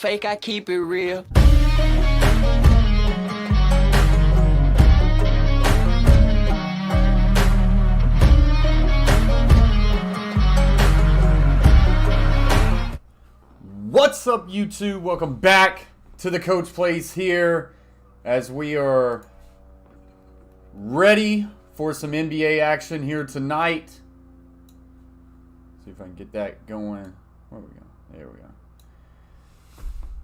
fake, I keep it real. What's up, YouTube? Welcome back to the Coach Plays here as we are ready for some NBA action here tonight. See if I can get that going. Where we go? There we go.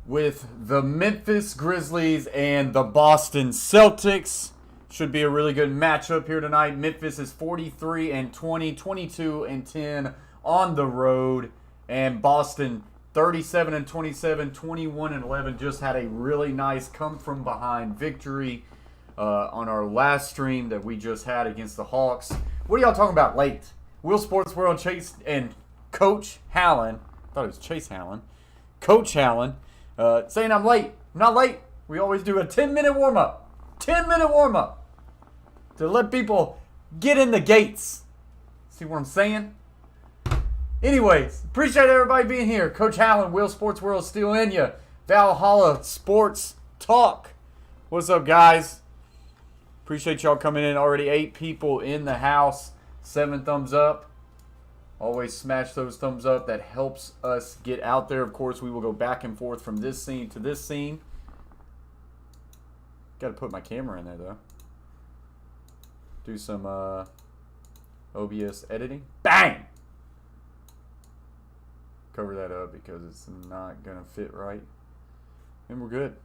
With the Memphis Grizzlies and the Boston Celtics. Should be a really good matchup here tonight. Memphis is 43-20, 22-10 on the road. And Boston 37-27, 21-11. Just had a really nice come-from-behind victory on our last stream that we just had against the Hawks. What are y'all talking about late? Will Sports World Chase and Coach Hallen. I thought it was Chase Hallen. Coach Hallen saying I'm late. I'm not late. We always do a 10-minute warm-up. 10-minute warm-up to let people get in the gates. See what I'm saying? Anyways, appreciate everybody being here. Coach Hallen, Will Sports World still in you. Valhalla Sports Talk. What's up, guys? Appreciate y'all coming in. Already 8 people in the house. 7 thumbs up. Always smash those thumbs up. That helps us get out there. Of course, we will go back and forth from this scene to this scene. Got to put my camera in there, though. Do some OBS editing. Bang! Cover that up because it's not going to fit right. And we're good.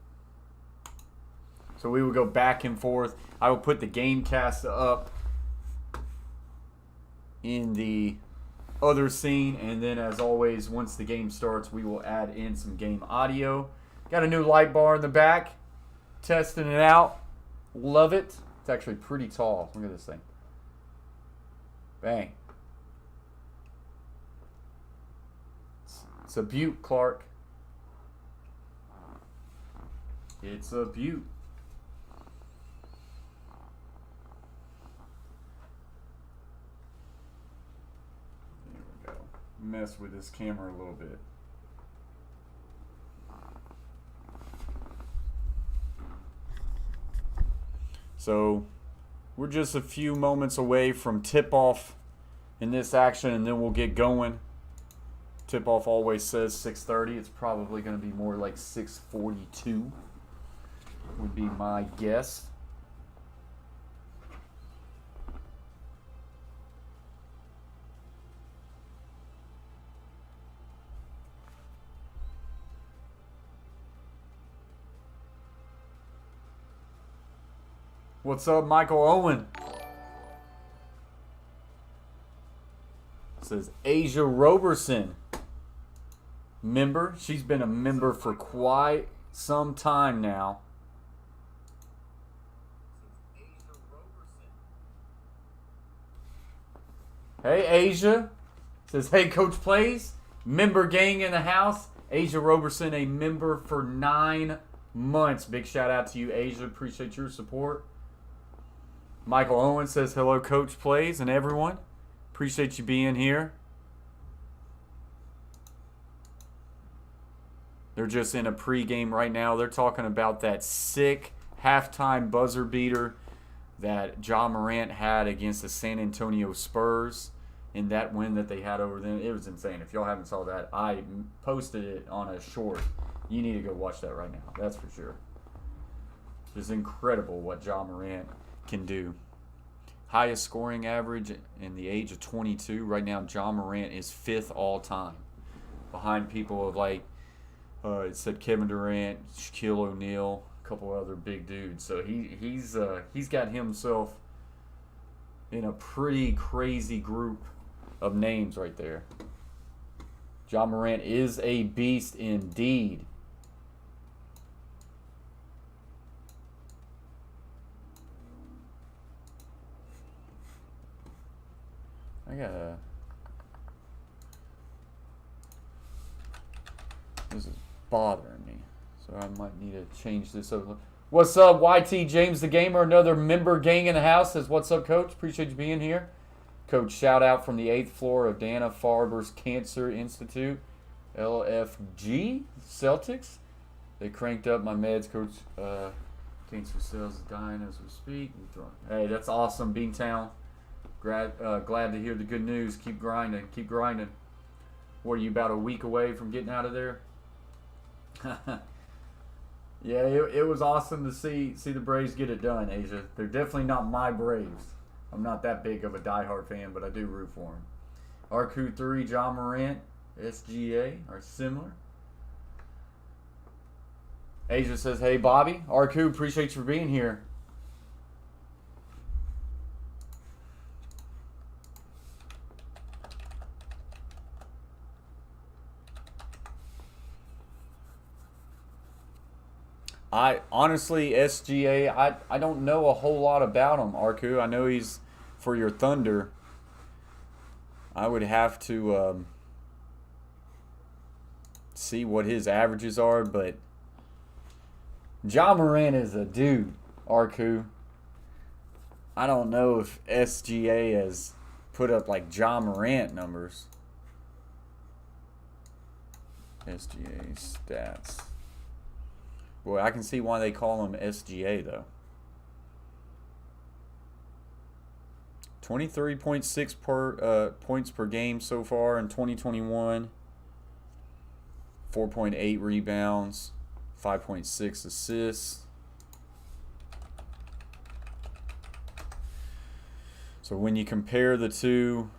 So we will go back and forth. I will put the game cast up in the other scene, and then as always, once the game starts, we will add in some game audio. Got a new light bar in the back. Testing it out. Love it. It's actually pretty tall. Look at this thing. Bang. It's a beaut, Clark. It's a beaut. There we go. Mess with this camera a little bit. So we're just a few moments away from tip-off in this action, and then we'll get going. Tip-off always says 6:30. It's probably going to be more like 6:42 would be my guess. What's up, Michael Owen? It says Asia Roberson. Member. She's been a member for quite some time now. Hey, Asia. Says, hey, Coach Plays. Member gang in the house. Asia Roberson, a member for 9 months. Big shout out to you, Asia. Appreciate your support. Michael Owen says, hello, Coach Plays and everyone. Appreciate you being here. They're just in a pregame right now. They're talking about that sick halftime buzzer beater that Ja Morant had against the San Antonio Spurs in that win that they had over them. It was insane. If y'all haven't saw that, I posted it on a short. You need to go watch that right now. That's for sure. It's incredible what Ja Morant can do. Highest scoring average in the age of 22. Right now, Ja Morant is 5th all time. Behind people of like, it said Kevin Durant, Shaquille O'Neal, a couple other big dudes. So he's got himself in a pretty crazy group of names right there. Ja Morant is a beast indeed. This is bothering me, so I might need to change this up. What's up, YT James the Gamer? Another member gang in the house says, what's up, Coach? Appreciate you being here. Coach, shout out from the 8th floor of Dana Farber's Cancer Institute. LFG Celtics. They cranked up my meds, Coach. Cancer cells is dying as we speak. Hey, that's awesome, Beantown. Glad to hear the good news. Keep grinding. Keep grinding. What are you, about a week away from getting out of there? Yeah, it was awesome to see the Braves get it done, Asia. They're definitely not my Braves. I'm not that big of a diehard fan, but I do root for them. RQ3, Ja Morant, SGA are similar. Asia says, hey, Bobby. RQ, appreciate you for being here. Honestly, SGA, I don't know a whole lot about him, Arku. I know he's for your Thunder. I would have to see what his averages are, but Ja Morant is a dude, Arku. I don't know if SGA has put up like Ja Morant numbers. SGA stats. Boy, I can see why they call him SGA, though. 23.6 points per game so far in 2021. 4.8 rebounds. 5.6 assists. So when you compare the two,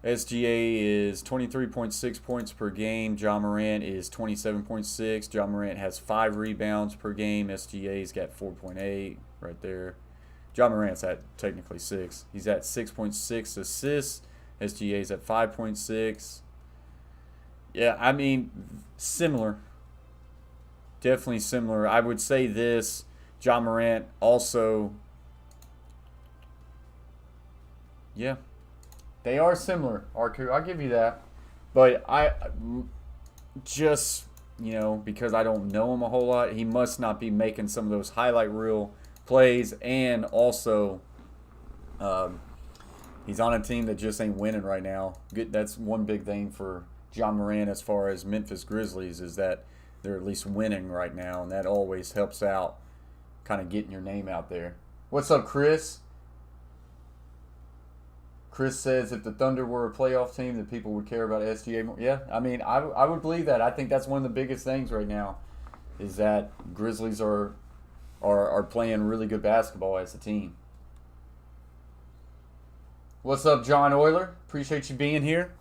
SGA is 23.6 points per game. Ja Morant is 27.6. Ja Morant has 5 rebounds per game. SGA's got 4.8 right there. Ja Morant's at technically 6. He's at 6.6 assists. SGA's at 5.6. Yeah, I mean, similar. Definitely similar. I would say this. Ja Morant also Yeah. They are similar, Arku. I'll give you that. But I just, because I don't know him a whole lot, he must not be making some of those highlight reel plays. And also, he's on a team that just ain't winning right now. That's one big thing for John Moran as far as Memphis Grizzlies is that they're at least winning right now. And that always helps out kind of getting your name out there. What's up, Chris? Chris says if the Thunder were a playoff team, that people would care about SGA more. Yeah, I mean, I would believe that. I think that's one of the biggest things right now is that Grizzlies are playing really good basketball as a team. What's up, John Euler? Appreciate you being here.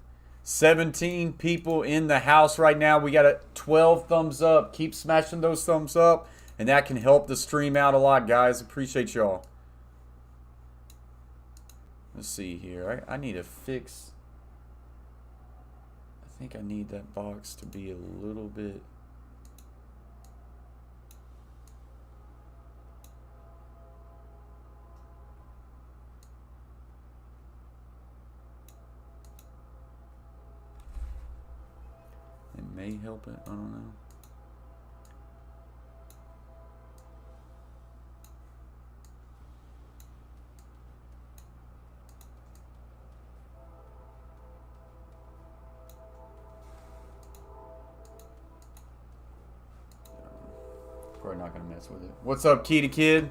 17 people in the house right now. We got a 12 thumbs up. Keep smashing those thumbs up, and that can help the stream out a lot, guys. Appreciate y'all. Let's see here. I need to fix. I think I need that box to be a little bit. It may help it. I don't know. Probably not going to mess with it. What's up, Key to Kid?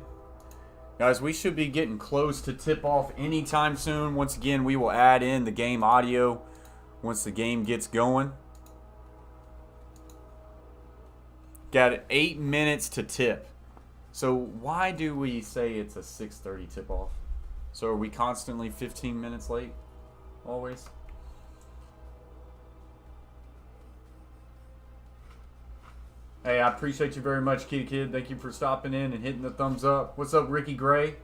Guys, we should be getting close to tip-off anytime soon. Once again, we will add in the game audio once the game gets going. Got 8 minutes to tip. So why do we say it's a 6:30 tip-off? So are we constantly 15 minutes late? Always? Hey, I appreciate you very much, Kitty Kid. Thank you for stopping in and hitting the thumbs up. What's up, Ricky Gray?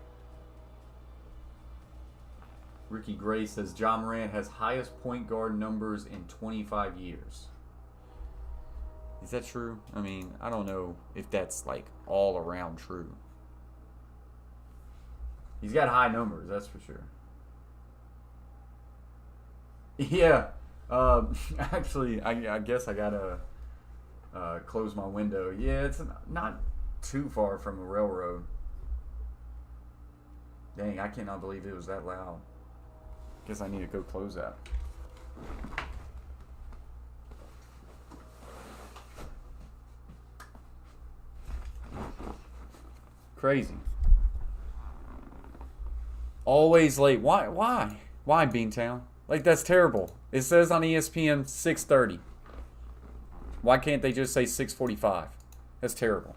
Ricky Gray says John Morant has highest point guard numbers in 25 years. Is that true? I mean, I don't know if that's like all around true. He's got high numbers, that's for sure. Yeah. Actually, I guess I gotta close my window. Yeah, it's not too far from a railroad. Dang, I cannot believe it was that loud. Guess I need to go close that. Crazy. Always late. Why? Why, Beantown? Like, that's terrible. It says on ESPN 6:30. Why can't they just say 6:45? That's terrible.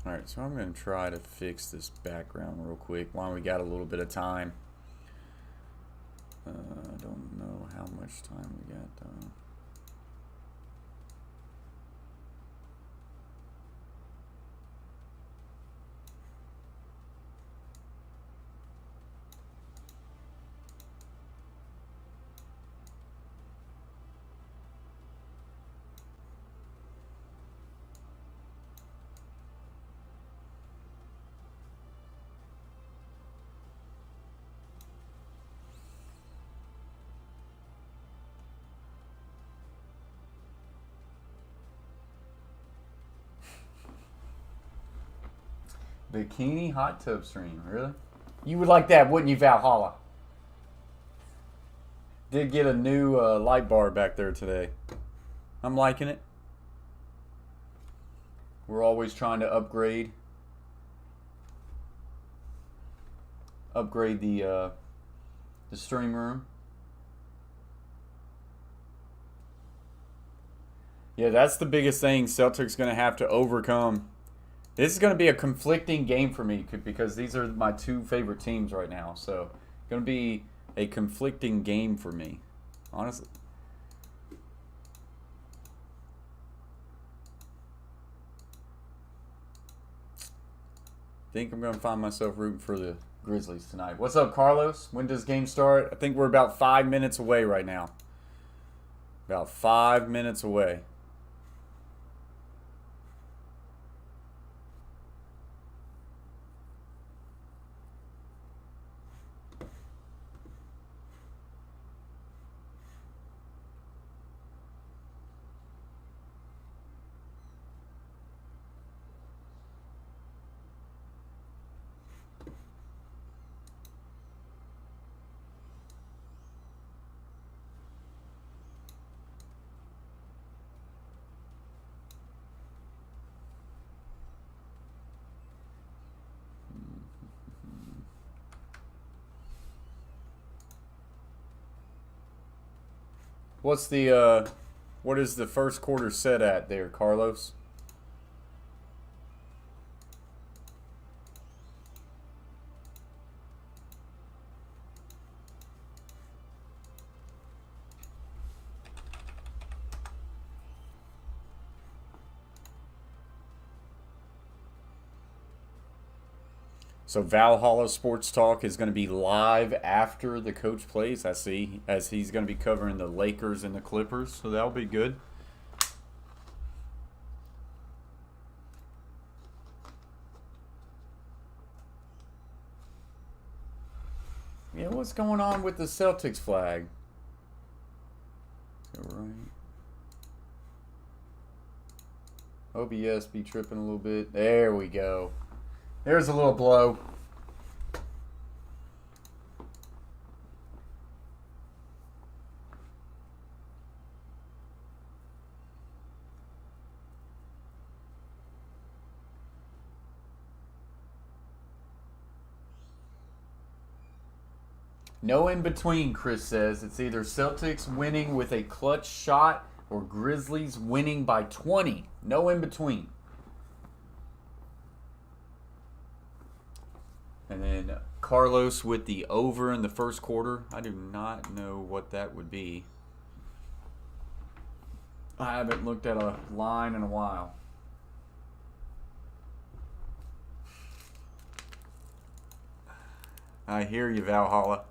Alright, so I'm going to try to fix this background real quick while we got a little bit of time. I don't know how much time we got though. Bikini hot tub stream, really? You would like that, wouldn't you, Valhalla? Did get a new light bar back there today. I'm liking it. We're always trying to upgrade the stream room. Yeah, that's the biggest thing Celtics going to have to overcome. This is going to be a conflicting game for me because these are my two favorite teams right now. So, going to be a conflicting game for me, honestly. think I'm going to find myself rooting for the Grizzlies tonight. What's up, Carlos? When does game start? I think we're about 5 minutes away right now. About 5 minutes away. What's the what is the first quarter set at there, Carlos? So Valhalla Sports Talk is going to be live after the coach plays. I see, as he's going to be covering the Lakers and the Clippers, so that'll be good. Yeah, what's going on with the Celtics flag? All right. OBS be tripping a little bit. There we go. There's a little blow. No in between, Chris says. It's either Celtics winning with a clutch shot or Grizzlies winning by 20. No in between. And then Carlos with the over in the first quarter. I do not know what that would be. I haven't looked at a line in a while. I hear you, Valhalla.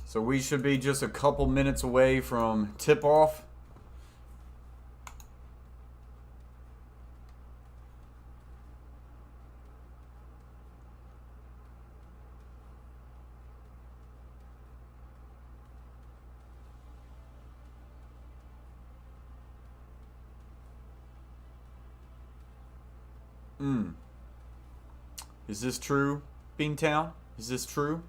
So we should be just a couple minutes away from tip-off. Is this true, Beantown? Is this true?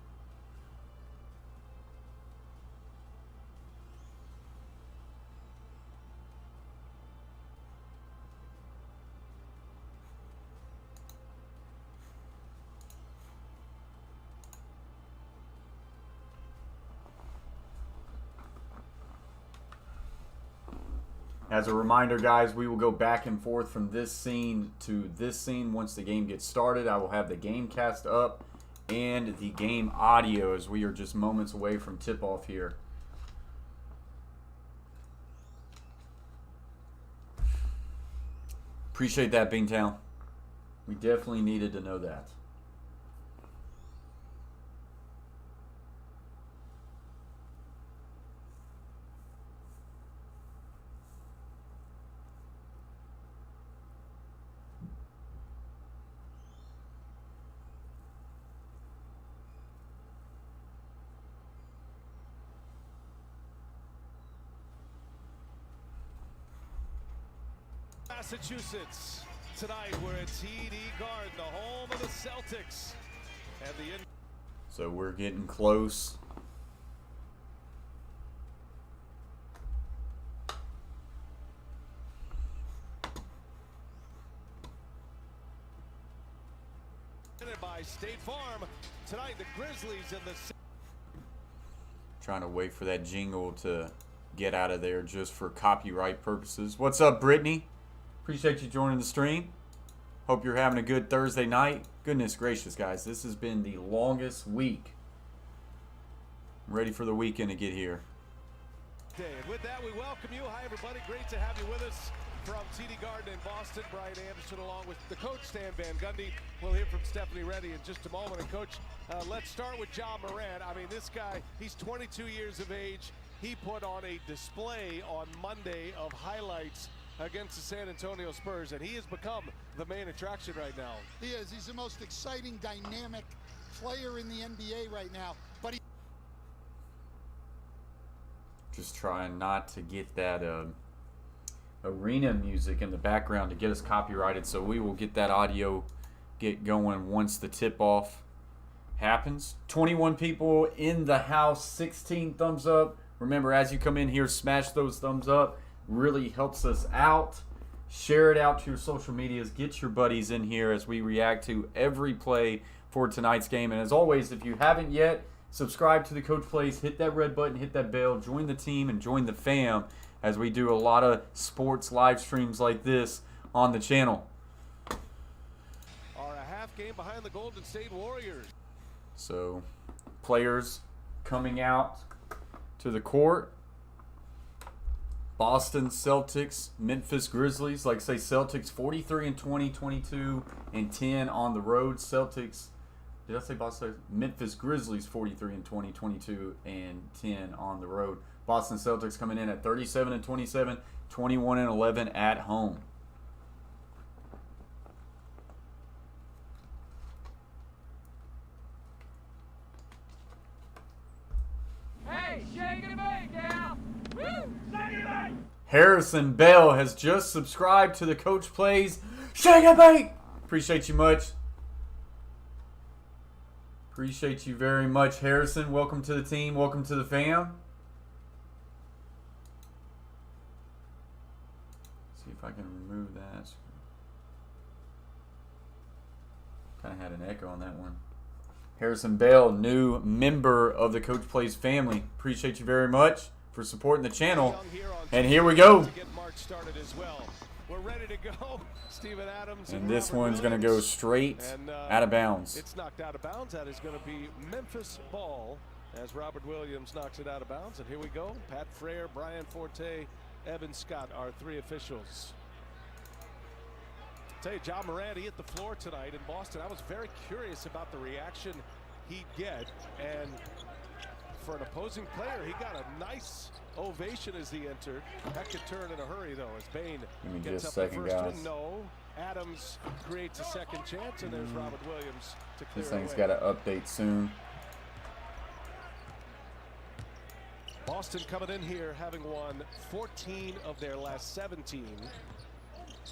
As a reminder, guys, we will go back and forth from this scene to this scene once the game gets started. I will have the game cast up and the game audio as we are just moments away from tip-off here. Appreciate that, Beantown. We definitely needed to know that. Massachusetts. Tonight we're at TD Garden, the home of the Celtics. And So we're getting close. by State Farm. Tonight the Grizzlies and the Trying to wait for that jingle to get out of there just for copyright purposes. What's up, Brittany? Appreciate you joining the stream. Hope you're having a good Thursday night. Goodness gracious, guys. This has been the longest week. I'm ready for the weekend to get here. And with that, we welcome you. Hi, everybody. Great to have you with us from TD Garden in Boston. Brian Anderson along with the coach, Stan Van Gundy. We'll hear from Stephanie Reddy in just a moment. And, Coach, let's start with Ja Morant. I mean, this guy, he's 22 years of age. He put on a display on Monday of highlights against the San Antonio Spurs, and he has become the main attraction right now. He is. He's the most exciting, dynamic player in the NBA right now. But he Just trying not to get that arena music in the background to get us copyrighted, so we will get that audio going once the tip-off happens. 21 people in the house, 16 thumbs up. Remember, as you come in here, smash those thumbs up. Really helps us out. Share it out to your social medias. Get your buddies in here as we react to every play for tonight's game. And as always, if you haven't yet, subscribe to the Coach Plays. Hit that red button, hit that bell, join the team, and join the fam as we do a lot of sports live streams like this on the channel. Are a half game behind the Golden State Warriors. So, players coming out to the court. Boston Celtics, Memphis Grizzlies. Like I say, Celtics 43 and 20, 22 and 10 on the road. Celtics, did I say Boston? Memphis Grizzlies 43 and 20, 22 and 10 on the road. Boston Celtics coming in at 37 and 27, 21 and 11 at home. Hey, shake it and bake, gal. Woo! Shake it and bake. Harrison Bell has just subscribed to the Coach Plays. Shake and bake! Appreciate you much. Appreciate you very much, Harrison. Welcome to the team. Welcome to the fam. See if I can remove that. Kind of had an echo on that one. Harrison Bell, new member of the Coach Plays family. Appreciate you very much for supporting the channel. And here we go. We're ready to go. Steven Adams And this one's going to go straight out of bounds. It's knocked out of bounds. That is going to be Memphis ball as Robert Williams knocks it out of bounds. And here we go. Pat Frayer, Brian Forte, Evan Scott, our three officials. Tell you, Ja Morant, he hit the floor tonight in Boston. I was very curious about the reaction he'd get. And for an opposing player, he got a nice ovation as he entered. That could turn in a hurry, though, as Bain gets up the first one. No. Adams creates a second chance, and there's Robert Williams to clear This thing's away. got to update soon. Boston coming in here having won 14 of their last 17.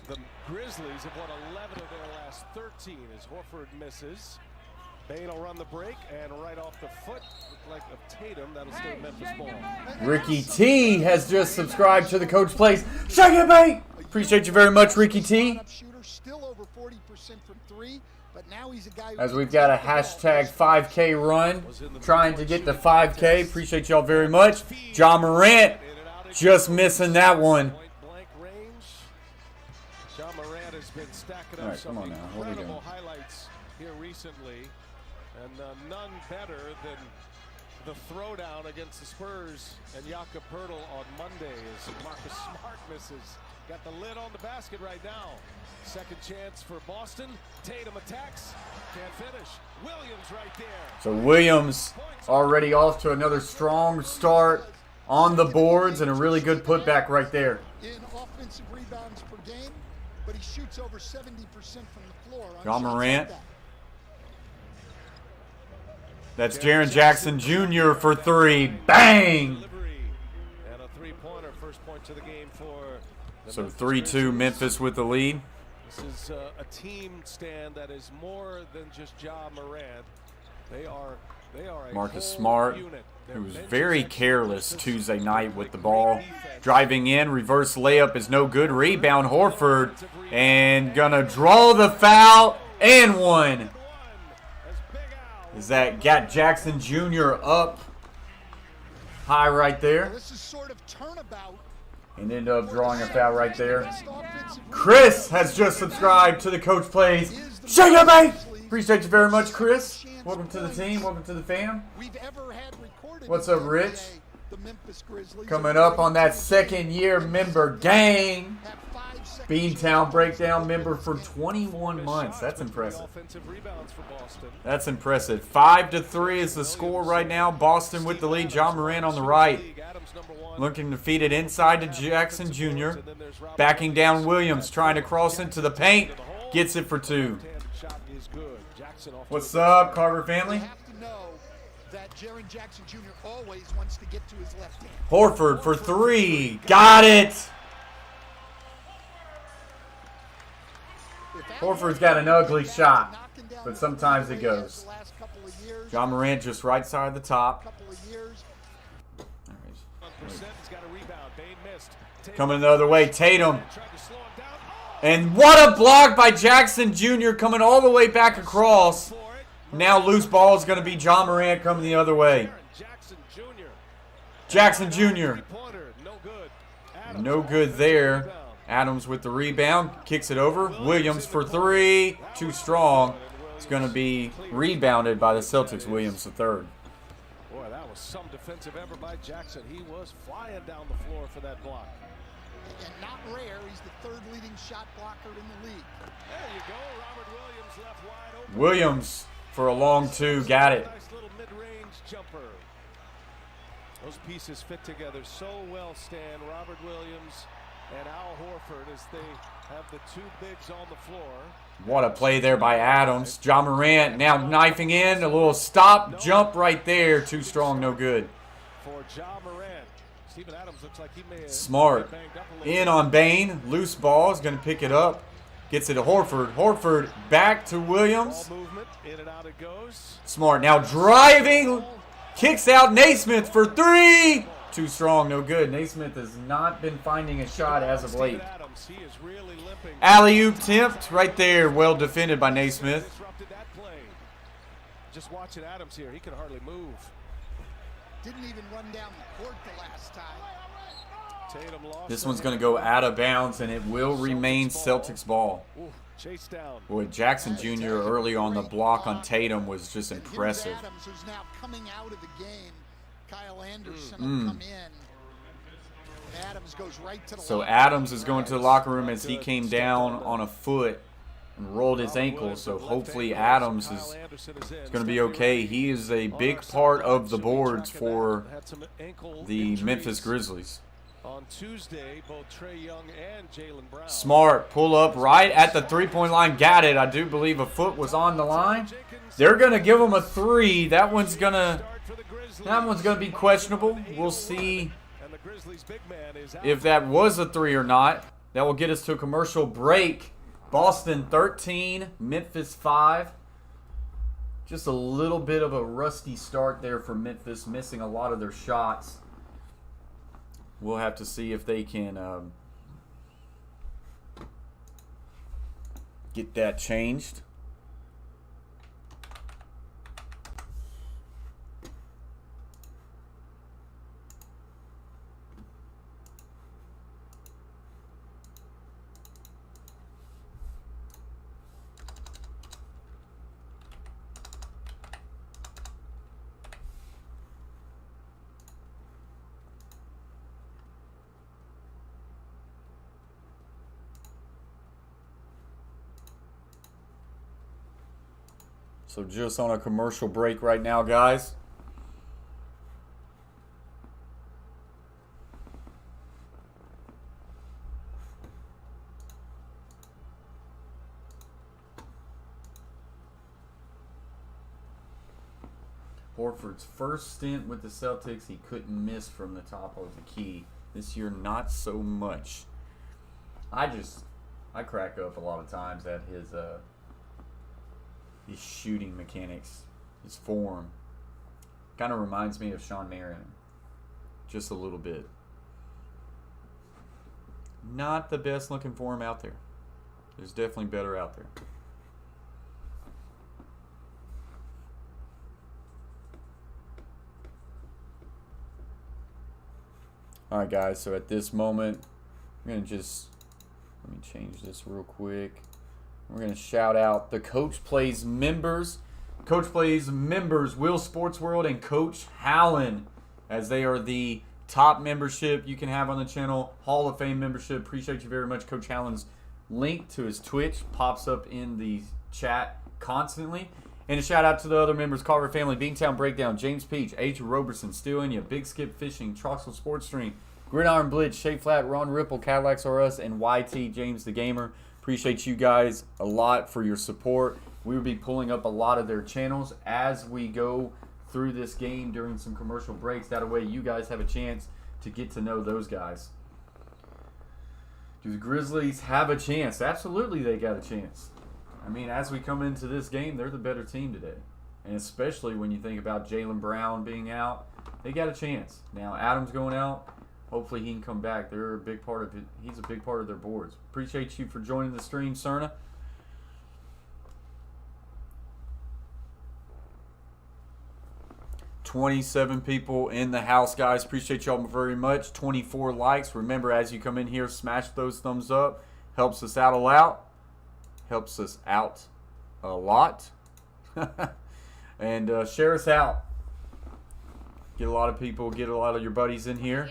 The Grizzlies have won 11 of their last 13 as Horford misses. Bain will run the break, and right off the foot, like of Tatum, that'll stay Memphis ball. Ricky T has just subscribed to the Coach Plays. Shake it, mate! Appreciate you very much, Ricky T. still over 40% from three, but now he's a guy As we've got a hashtag 5K run, trying to get to 5K. Appreciate y'all very much. Ja Morant just missing that one. Point-blank range. Ja Morant has been stacking up All right, some come on now. What are we incredible doing? highlights here recently, and none better than the throwdown against the Spurs and Jakob Poeltl on Monday as Marcus Smart misses. Got the lid on the basket right now. Second chance for Boston. Tatum attacks. Can't finish. Williams right there. So Williams already off to another strong start on the boards and a really good putback right there. in offensive rebounds per game, but he shoots over 70% from the floor. on Ja shots like Morant. that. That's Jaren Jackson Jr. for three. Bang! Delivery. And a three-pointer. First point to the game for the So Memphis 3-2 Grizzlies. Memphis with the lead. This is a team stand that is more than just Ja Morant. They are a Marcus whole Smart, unit. Their who was bench is very excellent. careless This is Tuesday night with the great ball. defense. Driving in, reverse layup is no good. Rebound Horford, and gonna draw the foul, and one. As Big Al Is that got Jackson Jr. up high right there, This is sort of turnabout. and ended up drawing a foul right there. Best offensive Chris has just subscribed to the Coach Plays. Shake it, mate! Appreciate you very much, Chris. Welcome to the team. Welcome to the fam. we've ever had recorded. What's in up, the Rich? NBA. The Memphis Grizzlies Coming up on that second-year member gang. have 5 seconds. Beantown Breakdown member for 21 months. That's impressive. Offensive rebounds for Boston. That's impressive. 5-3 is the score right now. Boston with the lead. John Morant on the right. Looking to feed it inside to Jackson Jr. Backing down Williams. Trying to cross into the paint. Gets it for 2. What's up, Carver family? You have to know that Jaren Jackson Jr. always wants to get to his left hand. Horford for 3. Got it. Horford's got an ugly shot, but sometimes it goes. John Morant just right side of the top. Coming the other way, Tatum. And what a block by Jackson Jr. coming all the way back across. Now loose ball is going to be John Morant coming the other way. Jackson Jr. No good there. Adams with the rebound. Kicks it over. Williams for 3. Too strong. It's going to be rebounded by the Celtics. Williams the third. Boy, that was some defensive effort by Jackson. He was flying down the floor for that block. And not rare, he's the 3rd leading shot blocker in the league. There you go. Robert Williams left wide open. Williams for a long 2. Got it. Nice little mid-range jumper. Those pieces fit together so well, Stan. Robert Williams and Al Horford as they have the 2 bigs on the floor. What a play there by Adams. John Morant now knifing in. A little stop jump right there. Too strong, no good. For John Morant. Steven Adams looks like he may have Smart. banged up a little In bit. on Bain. Loose ball. Is going to pick it up. Gets it to Horford. Horford back to Williams. Ball movement. In and out it goes. Smart now driving. Kicks out Naismith for 3. Too strong, no good. Naismith has not been finding a shot as of late. Steven Adams, he is really limping. Alley-oop attempt right there. Well defended by Naismith. Disrupted that play. Just watching Adams here. He can hardly move. Didn't even run down the court the last time. Tatum lost This the one's going to handle. go out of bounds, and it will remain Celtics ball. Ooh, chase down. Boy, Jackson Jr. early on the block on Tatum was just And here's impressive. Adams, who's now coming out of the game. Kyle Anderson will come in. Adams goes right to the So line. Adams is going to the locker room as he came down on a foot and rolled his ankle. So hopefully Adams is going to be okay. He is a big part of the boards for the Memphis Grizzlies. On Tuesday, both Trae Young and Jaylen Brown. Smart pull up right at the three-point line. Got it. I do believe a foot was on the line. They're going to give him a 3. That one's going to be questionable. We'll see And the Grizzlies' big man is out. if that was a 3 or not. That will get us to a commercial break. Boston 13, Memphis 5. Just a little bit of a rusty start there for Memphis, missing a lot of their shots. We'll have to see if they can get that changed. So just on a commercial break right now, guys. Horford's first stint with the Celtics, he couldn't miss from the top of the key. This year, not so much. I crack up a lot of times at his shooting mechanics, his form. Kind of reminds me of Sean Marion. Just a little bit. Not the best looking form out there. There's definitely better out there. Alright guys, so at this moment, I'm going to just, let me change this real quick. We're going to shout out the Coach Plays members. Coach Plays members, Will Sports World and Coach Howland as they are the top membership you can have on the channel. Hall of Fame membership. Appreciate you very much. Coach Allen's link to his Twitch pops up in the chat constantly. And a shout out to the other members: Carver Family, Beantown Breakdown, James Peach, H. Roberson, Stu Inya, Big Skip Fishing, Troxel Sports Stream, Gridiron Blitz, Shea Flat, Ron Ripple, Cadillacs R Us, and YT James the Gamer. Appreciate you guys a lot for your support. We will be pulling up a lot of their channels as we go through this game during some commercial breaks. That way you guys have a chance to get to know those guys. Do the Grizzlies have a chance? Absolutely they got a chance. I mean, as we come into this game, they're the better team today. And especially when you think about Jaylen Brown being out, they got a chance. Now, Adams going out, hopefully he can come back. They're a big part of it. He's a big part of their boards. Appreciate you for joining the stream, Cerna. $27 people in the house, guys. Appreciate y'all very much. 24 likes. Remember, as you come in here, smash those thumbs up. Helps us out a lot. Helps us out a lot. And share us out. Get a lot of people, get a lot of your buddies in here.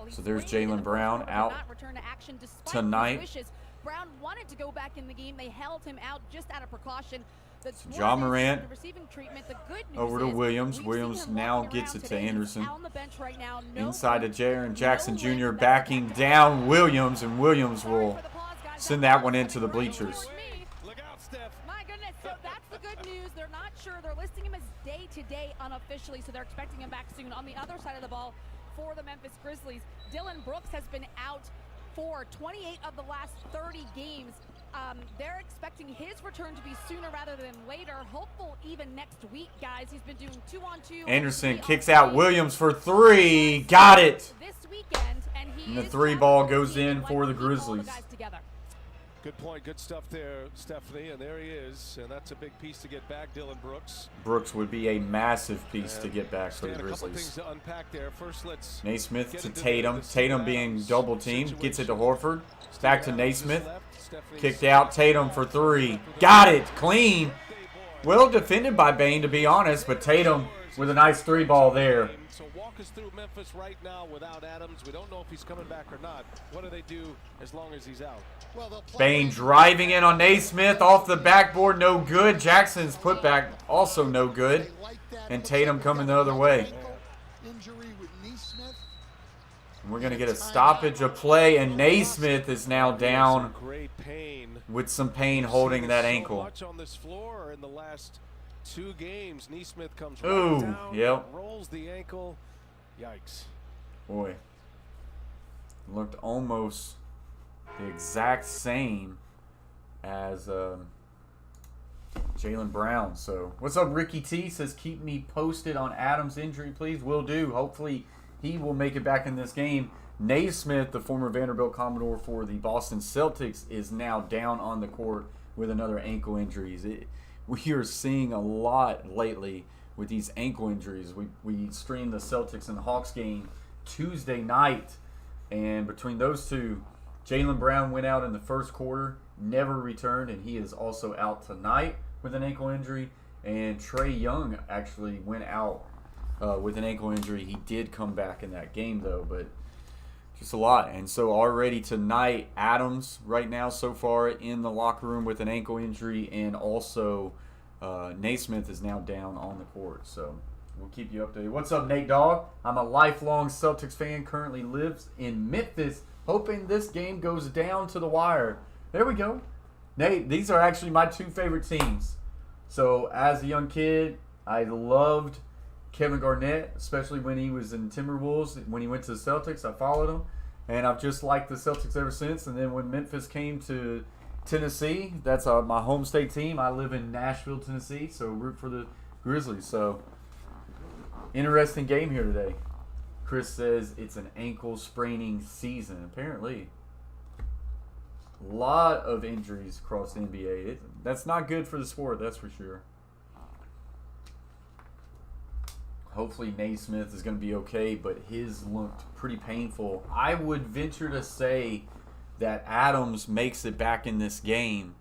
So there's Jaylen Brown out tonight. Brown wanted to go back in the game. They held him out just out of precaution. Ja Morant The over to Williams. Williams now gets it to Anderson. Inside to Jaren Jackson Jr. backing down Williams, and Williams will send that one into the bleachers. My goodness, so that's the good news. They're not sure. They're listing him as day-to-day unofficially, so they're expecting him back soon. On the other side of the ball for the Memphis Grizzlies, Dillon Brooks has been out for 28 of the last 30 games. They're expecting his return to be sooner rather than later. Hopeful even next week, guys. He's been doing 2-on-2. Anderson kicks out Williams for three. Got it. This weekend, and the three ball goes in for the Grizzlies. Good point, good stuff there, Stephanie, and there he is, and that's a big piece to get back, Dillon Brooks. Brooks would be a massive piece to get back for the Grizzlies. Things to unpack there. First, let's Naismith to Tatum. Tatum being double teamed, gets it to Horford. Back to Naismith. Kicked out, Tatum for three. Got it, clean. Well defended by Bane, to be honest, but Tatum with a nice three ball there. So walk us through Memphis right now without Adams. We don't know if he's coming back or not. What do they do as long as he's out? Bane driving in on Naismith off the backboard, no good. Jackson's putback also no good. And Tatum coming the other way. We're going to get a stoppage of play, and Naismith is now down with some pain holding that ankle. On this floor in the last 2 games, Naismith comes Ooh, right down, yep. Rolls the ankle. Yikes. Boy, looked almost the exact same as Jaylen Brown. So, what's up, Ricky T? Says, keep me posted on Adams' injury, please. Will do. Hopefully, he will make it back in this game. Naismith, the former Vanderbilt Commodore for the Boston Celtics, is now down on the court with another ankle injury. We are seeing a lot lately with these ankle injuries. We streamed the Celtics and Hawks game Tuesday night, and between those two, Jaylen Brown went out in the first quarter, never returned, and he is also out tonight with an ankle injury. And Trae Young actually went out with an ankle injury. He did come back in that game, though, but just a lot. And so already tonight, Adams right now so far in the locker room with an ankle injury, and also Naismith is now down on the court. So we'll keep you updated. What's up, Nate Dogg? I'm a lifelong Celtics fan, currently lives in Memphis, hoping this game goes down to the wire. There we go. Nate, these are actually my 2 favorite teams. So as a young kid, I loved Kevin Garnett, especially when he was in Timberwolves. When he went to the Celtics, I followed him, and I've just liked the Celtics ever since. And then when Memphis came to Tennessee, that's my home state team. I live in Nashville, Tennessee, so root for the Grizzlies. So interesting game here today. Chris says it's an ankle spraining season. Apparently, a lot of injuries across the NBA. That's not good for the sport, that's for sure. Hopefully Naismith is going to be okay, but his looked pretty painful. I would venture to say that Adams makes it back in this game,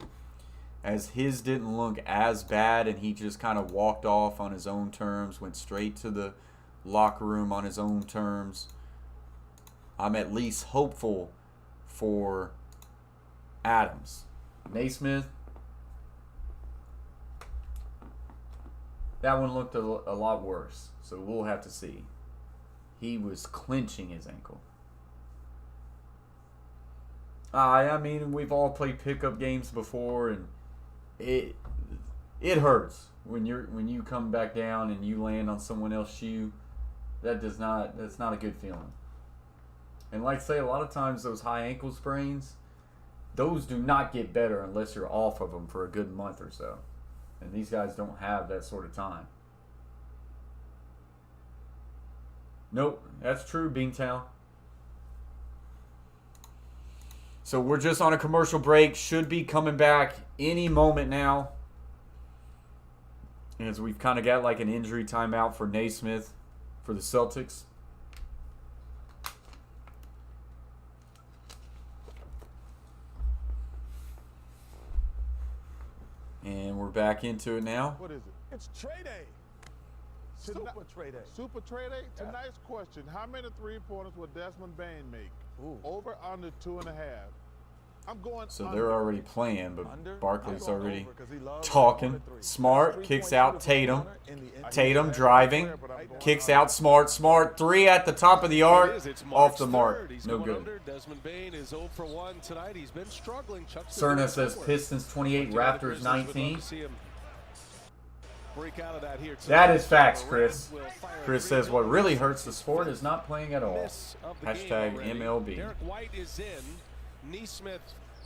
as his didn't look as bad, and he just kind of walked off on his own terms, went straight to the locker room on his own terms. I'm at least hopeful for Adams. Naismith, that one looked a lot worse, so we'll have to see. He was clenching his ankle. I mean, we've all played pickup games before, and it hurts when you come back down and you land on someone else's shoe. That's not a good feeling. And like I say, a lot of times those high ankle sprains, those do not get better unless you're off of them for a good month or so. And these guys don't have that sort of time. Nope, that's true, Beantown. So we're just on a commercial break. Should be coming back any moment now. As we've kind of got like an injury timeout for Naismith for the Celtics. And we're back into it now. What is it? It's trade day. Super trade day. Super trade day? Tonight's question, how many three-pointers will Desmond Bain make? Ooh. Over, under 2.5. I'm going So under. they're already playing, but Under? Barkley's I'm going already over 'cause he loves talking. the three. Smart kicks out Tatum. In the Tatum driving, kicks out Smart. Smart three at the top of the arc, off the mark. No good. Desmond Bain is 0 for 1 tonight. He's been struggling. Chuck's been Cerna doing says some work. Pistons 28, Raptors 19. Break out of that here That tonight. is facts, Morant Chris. will fire Chris three. says what really hurts the sport is not playing at all. Miss of the game Hashtag already. MLB. Derek White is in. Neesmith.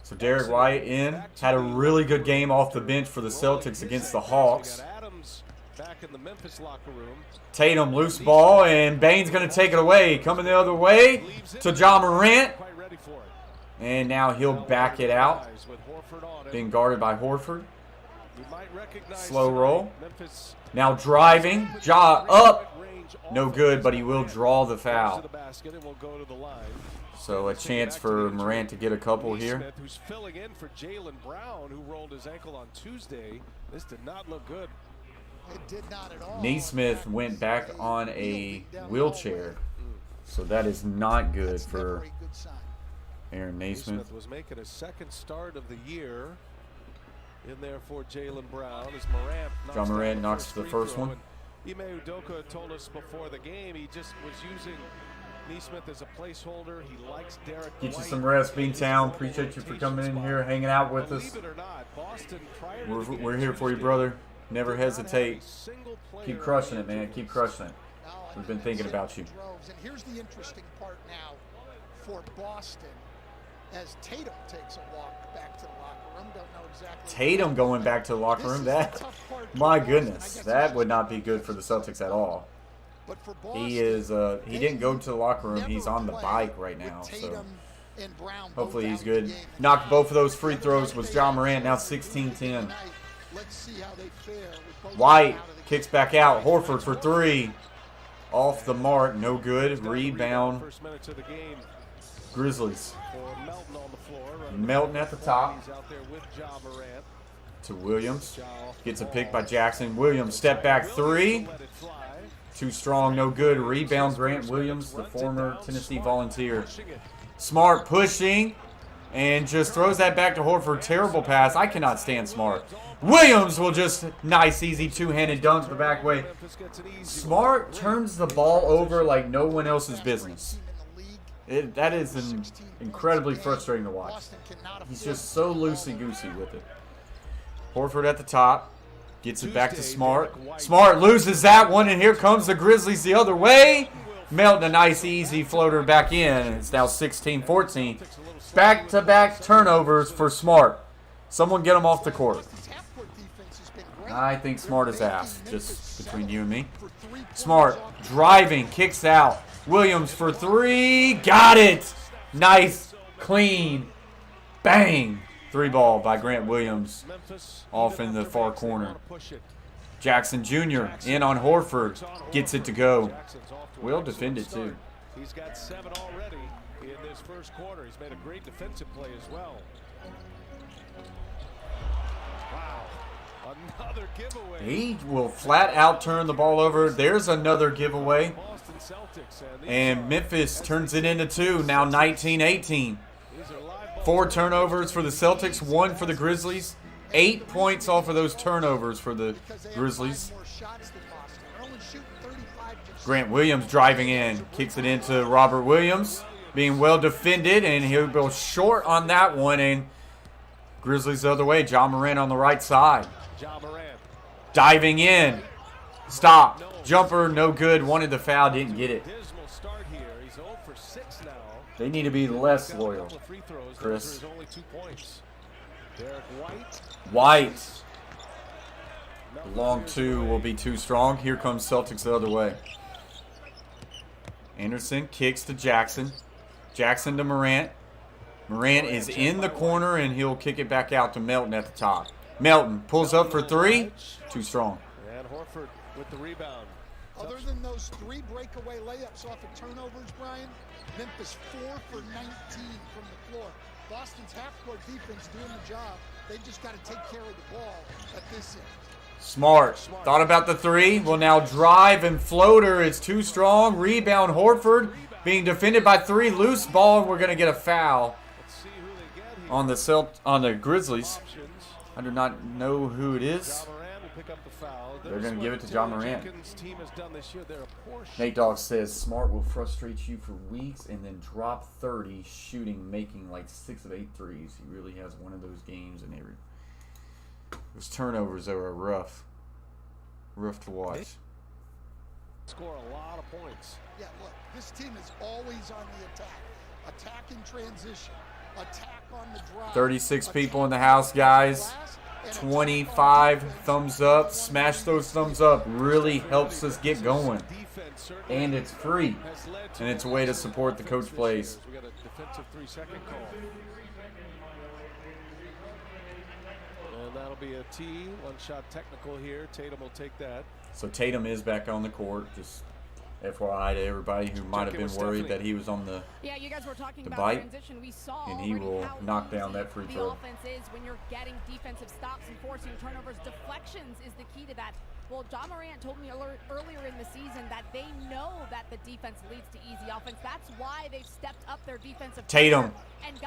So Derek White in, had a really good game off the bench for the Celtics against the Hawks. We got Adams back in the Memphis locker room. Tatum loose ball, and Bain's going to take it away. Coming the other way to Ja Morant. Quite ready for it. And now he'll back it out. With Horford on it. Being guarded by Horford. You might recognize Slow tonight roll. Memphis Now driving. Ja up. No good, but he will draw the goes foul. to the basket and will go to the line. So a chance for Morant to get a couple here. Neesmith, who's filling in for Jaylen Brown, who rolled his ankle on Tuesday. This did not look good. It did not at all. Neesmith went back on a wheelchair. So that is not good That's never for a good sign. Aaron Naismith. Was making his second start of the year. In there for Jaylen Brown as Morant knocks Ja down Morant the knocks first the free first throw. one. And Ime Udoka told us before the game he just was using Neesmith as a placeholder. He likes Derek Get you White. some rest, Beantown. Appreciate you for coming in here, hanging out with us. Believe it or not, Boston prior to the game We're here for you, Tuesday brother. Never did not have hesitate. a single player Keep crushing on it, man. injury Keep list. crushing it. Now, We've been thinking about you. droves. And here's the interesting part now for Boston as Tatum takes a walk back to the locker room. Don't know exactly. Tatum going back to the locker This room. is the That, tough part for my Boston. I goodness, guess that it's would just not be good for the Celtics at all. But for Boston, He is. He didn't go to the locker room. never He's on the play bike right with now. So Tatum and Brown both hopefully he's out of the good. game. Knocked both of those free throws with Ja Morant. Now 16-10. Let's see how they fare with both White out of the kicks game. back out. Horford for three. Off the mark. No good. Rebound. First minutes of the game Grizzlies. for Melton on the floor. Melton at the top. He's out there with Ja Morant. To Williams. Gets a pick by Jackson. Williams step back three. Let it fly. Too strong, no good. Rebound Grant Williams, the former Tennessee Volunteer. Pushing it. Smart pushing and just throws that back to Horford. Terrible pass. I cannot stand Smart. Williams will just nice, easy two-handed dunk the back way. Memphis gets an easy Smart turns the ball over like no one else's business. Team in the league. That is incredibly frustrating to watch. Boston cannot He's afford just so loosey-goosey with it. Horford at the top. Gets it back to Smart. Smart loses that one, and here comes the Grizzlies the other way. Melton a nice, easy floater back in. It's now 16-14. Back-to-back turnovers for Smart. Someone get him off the court. Boston's half-court defense has been great. I think Smart is They're ass, making just Memphis between you and me. for 3 points Smart off driving, kicks out. Williams for three. Got it. Nice, clean, bang. Three ball by Grant Williams. Memphis Off in the far corner. Jackson Jr. in on Horford. Gets it to go. Well defended, too. He's got 7 already in this first quarter. He's made a great defensive play as well. Wow. Another giveaway. He will flat out turn the ball over. There's another giveaway. Boston Celtics, And Memphis turns it into 2. Now 19-18. 4 turnovers for the Celtics, 1 for the Grizzlies. 8 points off of those turnovers for the Grizzlies. Grant Williams driving in. Kicks it into Robert Williams. Being well defended, and he'll go short on that one. And Grizzlies the other way. Ja Morant on the right side. Diving in. Stop. Jumper, no good. Wanted the foul, didn't get it. They need to be less loyal, Chris. White. Long 2 will be too strong. Here comes Celtics the other way. Anderson kicks to Jackson. Jackson to Morant. Morant is in the corner, and he'll kick it back out to Melton at the top. Melton pulls up for 3. Too strong. And Horford with the rebound. Other than those 3 breakaway layups off of turnovers, Brian, Memphis 4 for 19 from the floor. Boston's half-court defense doing the job. They just got to take care of the ball at this end. Smart. Thought about the 3. Will now drive and floater. It's too strong. Rebound Horford being defended by 3. Loose ball, and we're going to get a foul on the Grizzlies. I do not know who it is. They're going to give it to Ja Morant. Nate Dogg says Smart will frustrate you for weeks and then drop 30 shooting, making like 6 of 8 threes. He really has one of those games, and those turnovers are rough to watch. Score a lot of points. Yeah, look, this team is always on the attack. Attack in transition. Attack on the drive. 36 people in the house, guys. 25 thumbs up. Smash those thumbs up. Really helps us get going. And it's free. And it's a way to support the coach plays. We got a defensive 3-second call. And that'll be a T. 1-shot technical here. Tatum will take that. So Tatum is back on the court. Just FYI to everybody who might have been worried that he was on the you guys were talking about bite, transition. We saw and he will knock down that free throw. The offense is when you're getting defensive stops and forcing turnovers. Deflections is the key to that. Well, Ja Morant told me earlier in the season that they know that the defense leads to easy offense. That's why they've stepped up their defensive. Tatum,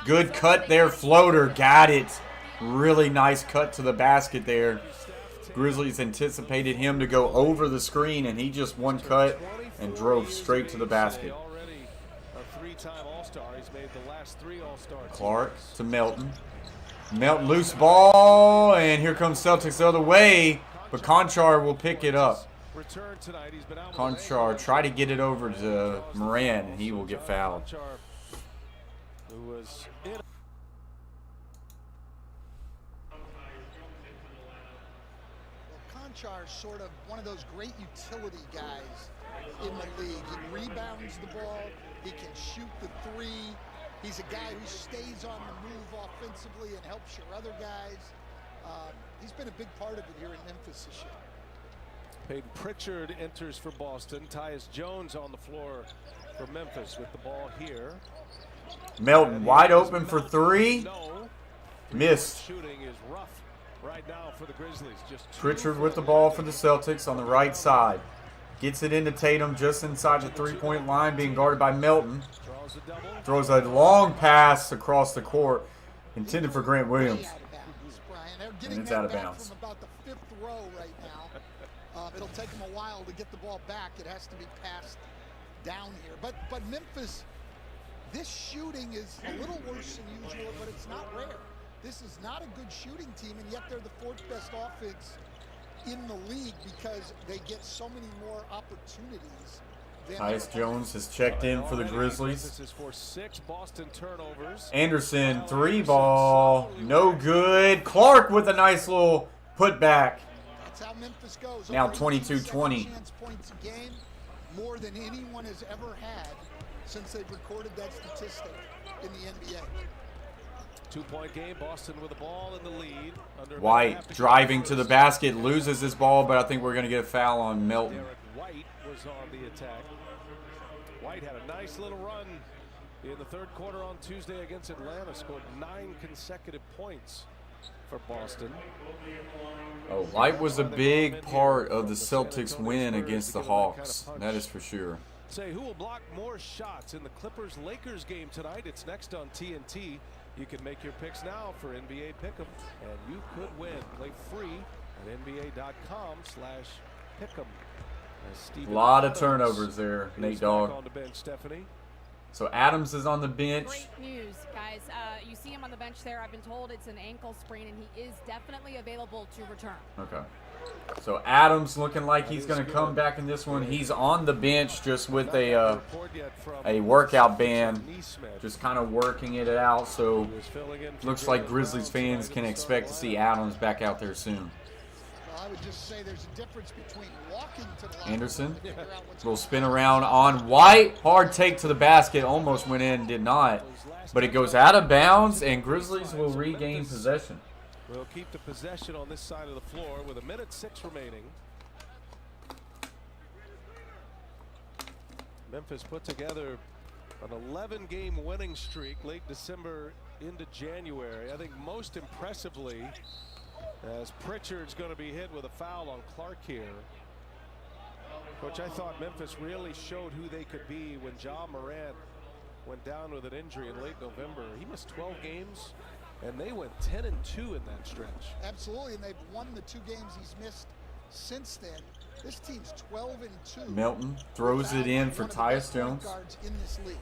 good cut there, floater, got it. Really nice cut to the basket there. Grizzlies anticipated him to go over the screen, and he just one cut and drove straight to the basket. Clark to Melton. Melton loose ball, and here comes Celtics the other way, but Conchar will pick it up. Conchar try to get it over to Moran, and he will get fouled. Conchar is sort of one of those great utility guys in the league. He rebounds the ball. He can shoot the 3. He's a guy who stays on the move offensively and helps your other guys. He's been a big part of it here in Memphis this year. Peyton Pritchard enters for Boston. Tyus Jones on the floor for Memphis with the ball here. Melton wide open for 3. No. Missed. Shooting is rough right now for the Grizzlies. Just Pritchard with the ball for the Celtics on the right side. Gets it into Tatum just inside the 3-point line, being guarded by Melton. Throws a long pass across the court, intended for Grant Williams. And it's out of bounds. From about the 5th row right now. It'll take him a while to get the ball back. It has to be passed down here. But Memphis, this shooting is a little worse than usual, but it's not rare. This is not a good shooting team, and yet they're the 4th best offense in the league because they get so many more opportunities. Tyus Jones has checked in for the Grizzlies. This is for 6 Boston turnovers. Anderson, 3 ball, no good. Clark with a nice little putback. That's how Memphis goes. Now 22-20. Points a game, more than anyone has ever had since they've recorded that statistic in the NBA. 2-point game. Boston with the ball in the lead. White driving to the basket, loses his ball, but I think we're going to get a foul on Melton. Derek White was on the attack. White had a nice little run in the 3rd quarter on Tuesday against Atlanta. Scored 9 consecutive points for Boston. Oh, White was a big part of the Celtics win against the Hawks. That is for sure. Say, who will block more shots in the Clippers-Lakers game tonight? It's next on TNT. You can make your picks now for NBA Pick'em, and you could win. Play free at NBA.com/pick'em. A lot of turnovers there, Nate Dogg. On the bench, Stephanie. So Adams is on the bench. Great news, guys. You see him on the bench there. I've been told it's an ankle sprain, and he is definitely available to return. Okay. So Adams looking like he's going to come back in this one. He's on the bench just with a workout band, just kind of working it out. So looks like Grizzlies fans can expect to see Adams back out there soon. I would just say there's a difference between walking to the line. Anderson, little spin around on White. Hard take to the basket. Almost went in, did not. But it goes out of bounds, and Grizzlies will regain possession. We'll keep the possession on this side of the floor with 1:06 remaining. Memphis put together an 11-game winning streak late December into January. I think most impressively, as Pritchard's going to be hit with a foul on Clark here. Coach, I thought Memphis really showed who they could be when Ja Morant went down with an injury in late November. He missed 12 games, and they went 10-2 in that stretch. Absolutely, and they've won the 2 games he's missed since then. This team's 12-2. Melton throws it in for Tyus Jones. In this league.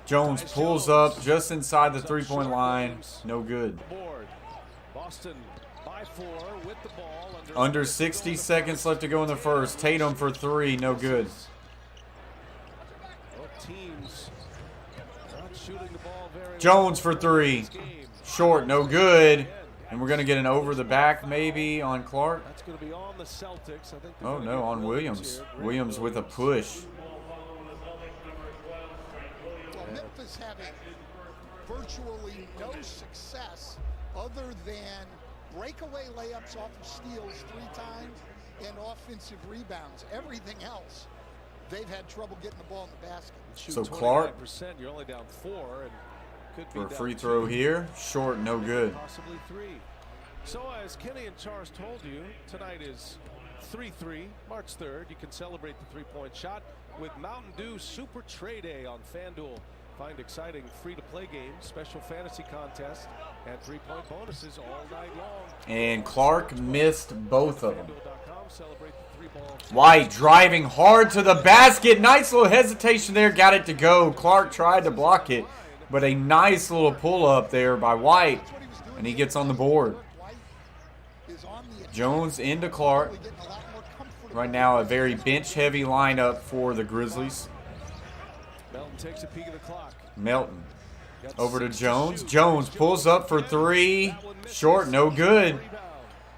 Jones pulls up just inside the three-point line. No good. Boston by 4 with the ball. Under 60 seconds left to go in the first. Tatum for 3, no good. Both teams not shooting the ball very Jones for 3. Short, no good. And we're going to get an over the back maybe on Clark. That's going to be on the Celtics. I think oh no, on Williams. Williams with a push. Well, Memphis having virtually no success other than breakaway layups off of steals 3 times and offensive rebounds. Everything else, they've had trouble getting the ball in the basket. So Clark, you're only down 4 and could be for a down free 2. throw here. Short, no good. Possibly 3. So as Kenny and Charles told you, tonight is 3-3, March 3rd. You can celebrate the 3-point shot with Mountain Dew Super Trade Day on FanDuel. Find exciting free-to-play games, special fantasy contests, and 3-point bonuses all night long. And Clark missed both of them. Celebrate the 3-ball. White driving hard to the basket. Nice little hesitation there. Got it to go. Clark tried to block it, but a nice little pull-up there by White, and he gets on the board. Jones into Clark. Right now, a very bench-heavy lineup for the Grizzlies. Melton takes a peek at the clock. Melton over to Jones. Jones pulls up for 3. Short, no good.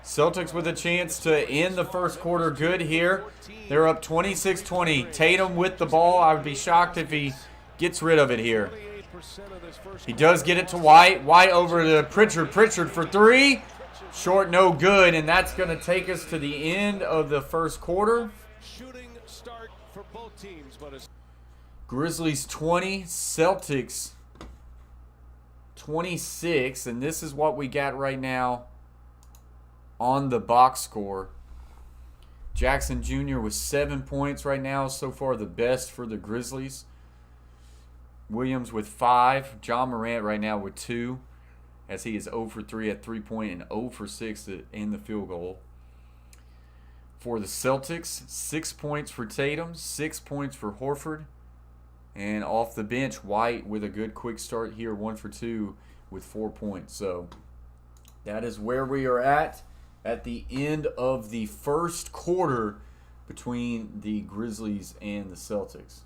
Celtics with a chance to end the first quarter good here. They're up 26-20. Tatum with the ball. I would be shocked if he gets rid of it here. He does get it to White. White over to Pritchard. Pritchard for 3. Short, no good. And that's going to take us to the end of the first quarter. Shooting start for both teams, but it's Grizzlies 20, Celtics 26. And this is what we got right now on the box score. Jackson Jr. with 7 points right now. So far the best for the Grizzlies. Williams with 5. John Morant right now with 2. As he is 0 for 3 at 3-point and 0 for 6 in the field goal. For the Celtics, 6 points for Tatum, 6 points for Horford. And off the bench, White with a good quick start here, 1 for 2 with 4 points. So that is where we are at the end of the first quarter between the Grizzlies and the Celtics.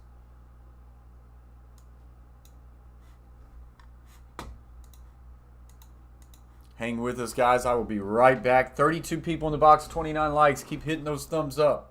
Hang with us, guys. I will be right back. 32 people in the box, 29 likes. Keep hitting those thumbs up.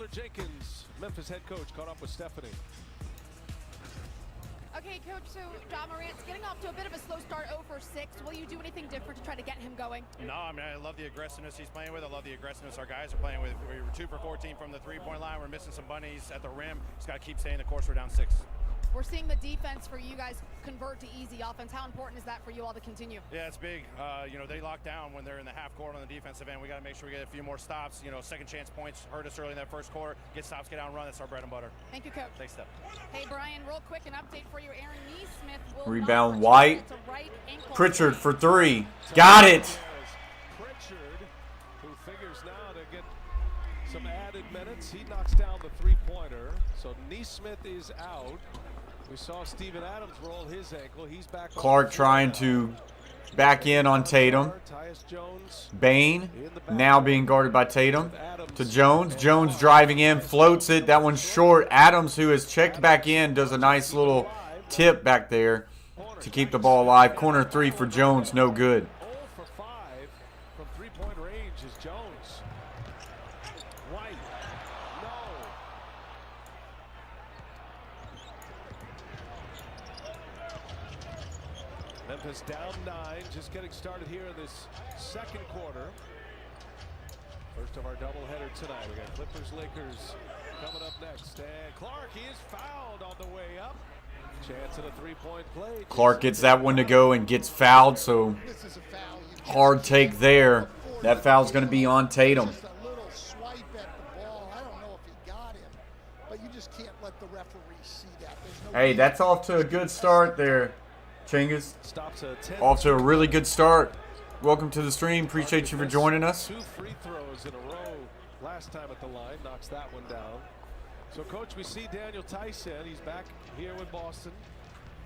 Taylor Jenkins, Memphis head coach, caught up with Stephanie. Okay, Coach, so John Morant's getting off to a bit of a slow start, 0 for 6. Will you do anything different to try to get him going? No, I mean, I love the aggressiveness he's playing with. I love the aggressiveness our guys are playing with. We were 2 for 14 from the three-point line. We're missing some bunnies at the rim. Just got to keep staying the course. We're down 6. We're seeing the defense for you guys convert to easy offense. How important is that for you all to continue? Yeah, it's big. You know, they lock down when they're in the half court on the defensive end. We got to make sure we get a few more stops. You know, second chance points hurt us early in that first quarter. Get stops, get out and run. That's our bread and butter. Thank you, Coach. Thanks, Steph. Hey, Brian, real quick, an update for you. Aaron Neesmith will Rebound, not White. return. It's a right ankle Pritchard sprain. for 3. Got it. Pritchard, who figures now to get some added minutes. He knocks down the three-pointer. So Neesmith is out. We saw Steven Adams roll his ankle. He's back. Clark trying to back in on Tatum. Tyus Jones Bane now being guarded by Tatum. To Jones. Jones driving in, floats it. That one's short. Adams, who has checked back in, does a nice little tip back there to keep the ball alive. Corner 3 for Jones, no good. 0 for 5 from three-point range is Jones. White, no. Memphis down 9, just getting started here in this second quarter. First of our doubleheader tonight. We got Clippers, Lakers coming up next. And Clark, he is fouled on the way up. Chance at a three-point play. Clark gets that one to go and gets fouled, so This is a foul. You can't hard see take it there. before That foul's going to be on Tatum. Just a little swipe at the ball. I don't know if he got him, but you just can't let the referee see that. There's no Hey, that's off to a good start there, Chingus. Stops a 10. Off to a really good start. Welcome to the stream. Appreciate you for joining us. 2 free throws in a row last time at the line. Knocks that one down. So, Coach, we see Daniel Tyson. He's back here with Boston.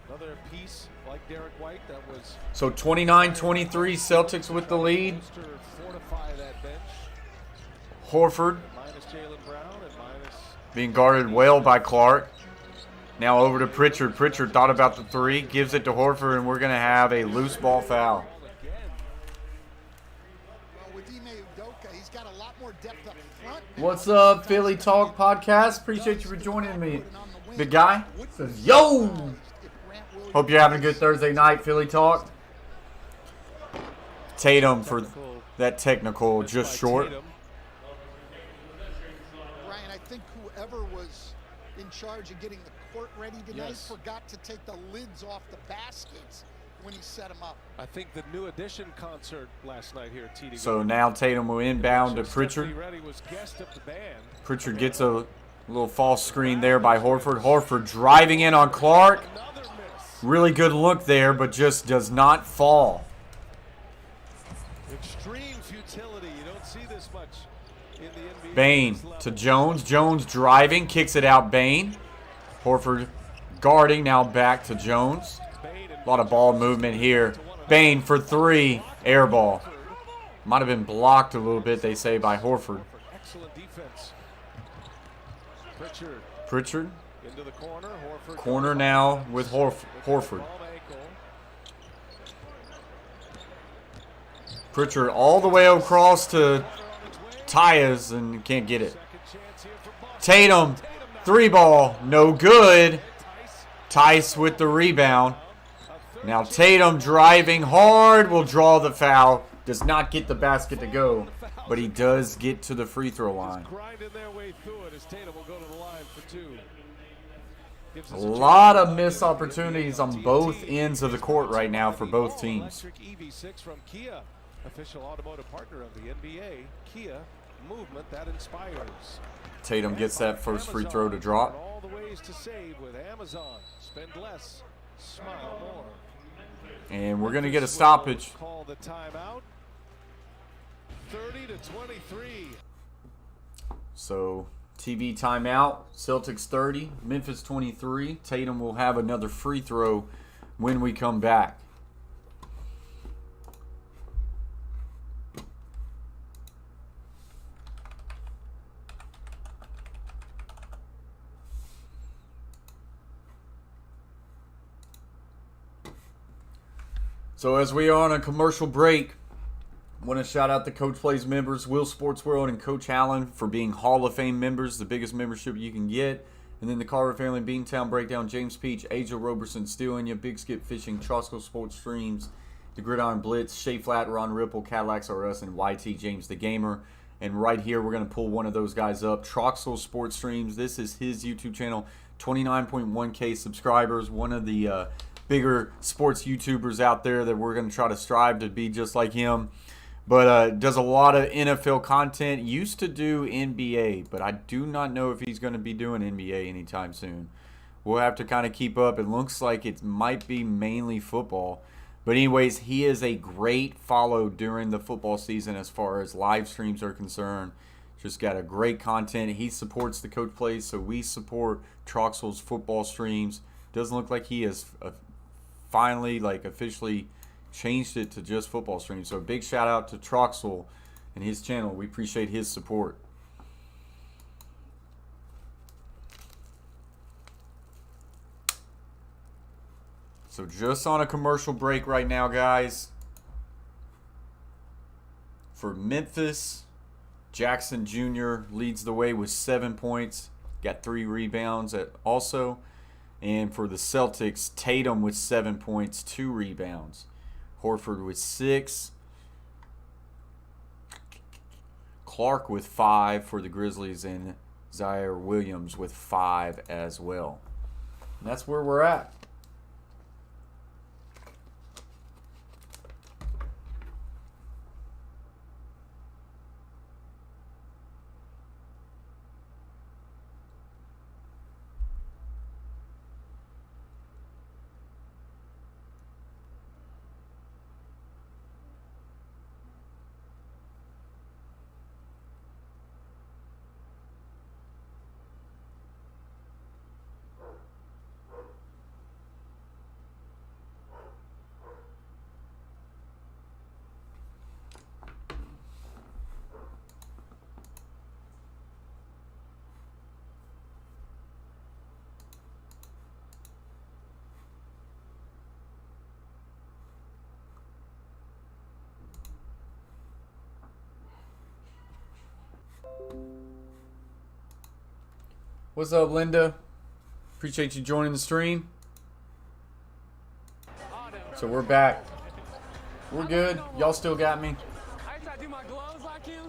Another piece like Derek White that was. So 29-23, Celtics with the lead. To fortify that bench. Horford Minus Jaylen Brown and minus. being guarded well by Clark. Now over to Pritchard. Pritchard thought about the 3, gives it to Horford, and we're going to have a loose ball foul. Again. Well, with Ime Udoka, he's got a lot more depth up front. What's up, Philly Talk Podcast? Appreciate you for joining me. Big guy says, yo! Hope you're having a good Thursday night, Philly Talk. Tatum for that technical, just short. Ryan, I think whoever was in charge of getting the court ready tonight Yes. forgot to take the lids off the baskets when he set them up. I think the new edition concert last night here at TD. So now Tatum will inbound to Pritchard. Ready was guest of the band. Pritchard gets a little false screen there by Horford. Horford driving in on Clark. Another miss. Really good look there, but just does not fall. Extreme futility. You don't see this much in the NBA. Bane at this level. to Jones. Jones driving, kicks it out. Bane. Horford guarding, now back to Jones. Bane and A lot of ball movement here. Bane for 3. Air ball. Might have been blocked a little bit, they say, by Horford. excellent defense. Pritchard Pritchard. into the corner. Horford Corner now with Horford. Palm ankle. Pritchard all the way across to Tyus and can't get it. Second chance here for Boston. Tatum. 3 ball. No good. Tice with the rebound. Now Tatum driving hard will draw the foul. Does not get the basket to go, but he does get to the free throw line. Grinding their way through it as Tatum will go to the line for 2. Gives A us lot chance of missed opportunities on both ends of the court right now for both teams. Electric EV6 from Kia, official automotive partner of the NBA. Kia, movement that inspires. Tatum gets that first free throw to drop. All the ways to save with Amazon. Spend less, smile more. And we're going to get a stoppage. Call the timeout. 30 to 23. So TV timeout. Celtics 30, Memphis 23. Tatum will have another free throw when we come back. So as we are on a commercial break, Want to shout out the Coach Plays members, Will Sports World and Coach Allen, for being Hall of Fame members, the biggest membership you can get. And then the Carver Family, Beantown Breakdown, James Peach, Aja Roberson, Steel Anya, Big Skip Fishing, Trosco Sports Streams, the Gridiron Blitz, Shea Flat, Ron Ripple, Cadillacs R Us, and YT James the Gamer. And right here, we're going to pull one of those guys up. Troxel Sports Streams. This is his YouTube channel. 29.1K subscribers. One of the bigger sports YouTubers out there that we're going to try to strive to be just like him. But does a lot of NFL content. Used to do NBA, but I do not know if he's going to be doing NBA anytime soon. We'll have to kind of keep up. It looks like it might be mainly football. But anyways, he is a great follow during the football season as far as live streams are concerned. Just got a great content. He supports the Coach Plays, so we support Troxel's football streams. Doesn't look like he has finally, officially changed it to just football streams. So big shout out to Troxel and his channel. We appreciate his support. So just on a commercial break right now, guys. For Memphis, Jackson Jr. leads the way with 7 points. Got 3 rebounds also. And for the Celtics, Tatum with 7 points, 2 rebounds. Horford with 6. Clark with 5 for the Grizzlies, and Zaire Williams with 5 as well. And that's where we're at. What's up, Linda? Appreciate you joining the stream. So we're back. We're good. Y'all still got me? I try to do my gloves like you.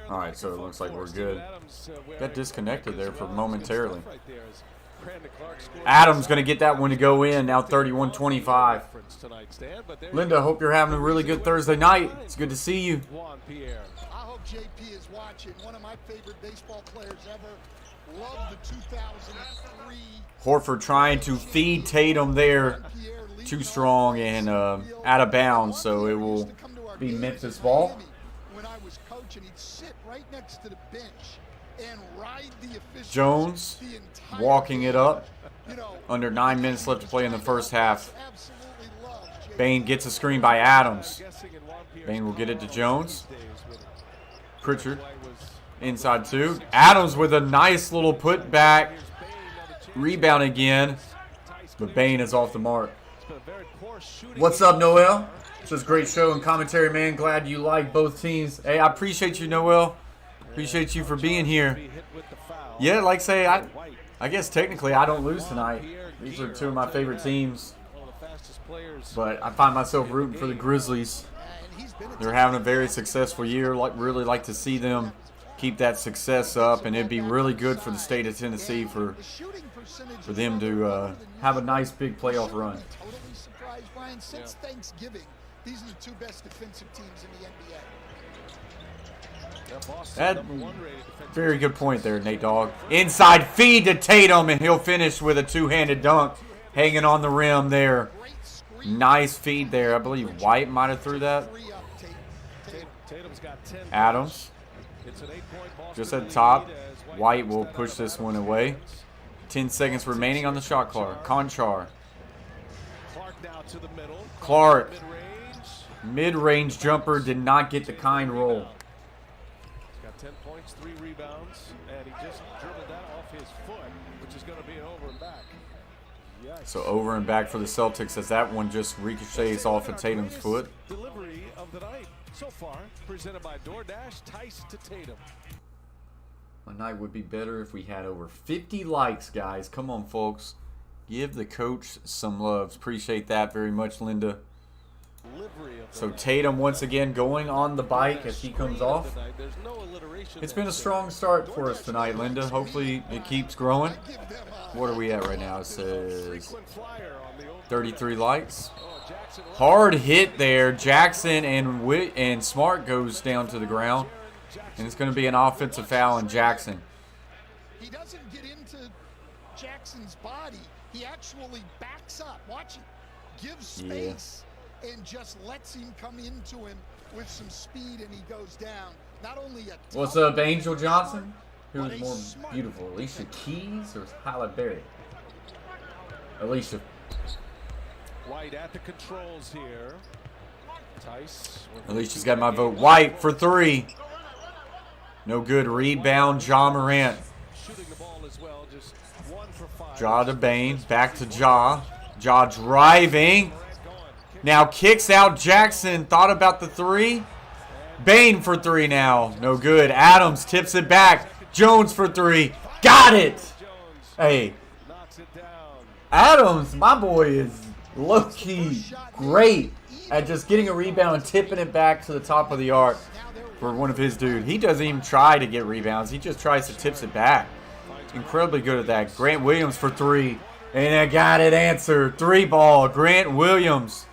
All right, so it looks like we're good. Got disconnected there for momentarily. Adams going to get that one to go in, now 31-25. Linda, hope you're having a really good Thursday night. It's good to see you. I hope JP is watching. One of my favorite baseball players ever. Love the 2003. Horford trying to feed Tatum there. Too strong and out of bounds, so it will be Memphis ball. When I was coaching, he'd sit right next to the bench and ride the officials. Jones walking it up. Under 9 minutes left to play in the first half. Bain gets a screen by Adams. Bain will get it to Jones. Pritchard inside 2. Adams with a nice little putback. Rebound again. But Bain is off the mark. What's up, Noel? It's just a great show and commentary, man. Glad you like both teams. Hey, I appreciate you, Noel. Appreciate you for being here. Yeah, like say, I guess technically I don't lose tonight. These are 2 of my favorite teams. But I find myself rooting for the Grizzlies. They're having a very successful year. Really like to see them keep that success up, and it'd be really good for the state of Tennessee for them to have a nice big playoff run. Totally surprised, Brian. Since Thanksgiving, these are the 2 best defensive teams in the NBA. That very good point there, Nate Dogg. Inside feed to Tatum, and he'll finish with a 2-handed dunk, hanging on the rim there. Nice feed there. I believe White might have threw that. Adams just at the top. White will push this one away. 10 seconds remaining on the shot clock. Conchar. Clark. Mid-range jumper did not get the kind roll. 10 points, 3 rebounds, and he just dribbled that off his foot, which is going to be an over and back. So over and back for the Celtics as that one just ricochets off of Tatum's foot. Delivery of the night so far, presented by DoorDash. Tice to Tatum. My night would be better if we had over 50 likes, guys. Come on, folks. Give the coach some loves. Appreciate that very much, Linda. So Tatum once again going on the bike as he comes off. It's been a strong start for us tonight, Linda. Hopefully it keeps growing. What are we at right now? It says 33 likes. Hard hit there. Jackson and Smart goes down to the ground. And it's going to be an offensive foul on Jackson. He doesn't get into Jackson's body. He actually backs up. Watch it. Gives space and just lets him come into him with some speed, and he goes down. Not only a What's up, Angel Johnson? Who's more beautiful, Alicia Keys or Tyler Berry? Alicia. White at the controls here. Tice. Alicia's got my vote. White for three. No good. Rebound, Ja Morant. Shooting the ball as well, just 1 for 5. Ja to Bane. Back to Ja. Ja driving. Now kicks out Jackson. Thought about the three. Bane for three now. No good. Adams tips it back. Jones for three. Got it. Hey. Adams, my boy, is low-key great at just getting a rebound and tipping it back to the top of the arc for one of his dude. He doesn't even try to get rebounds. He just tries to tips it back. Incredibly good at that. Grant Williams for three. And I got it answered. 3-ball. Grant Williams.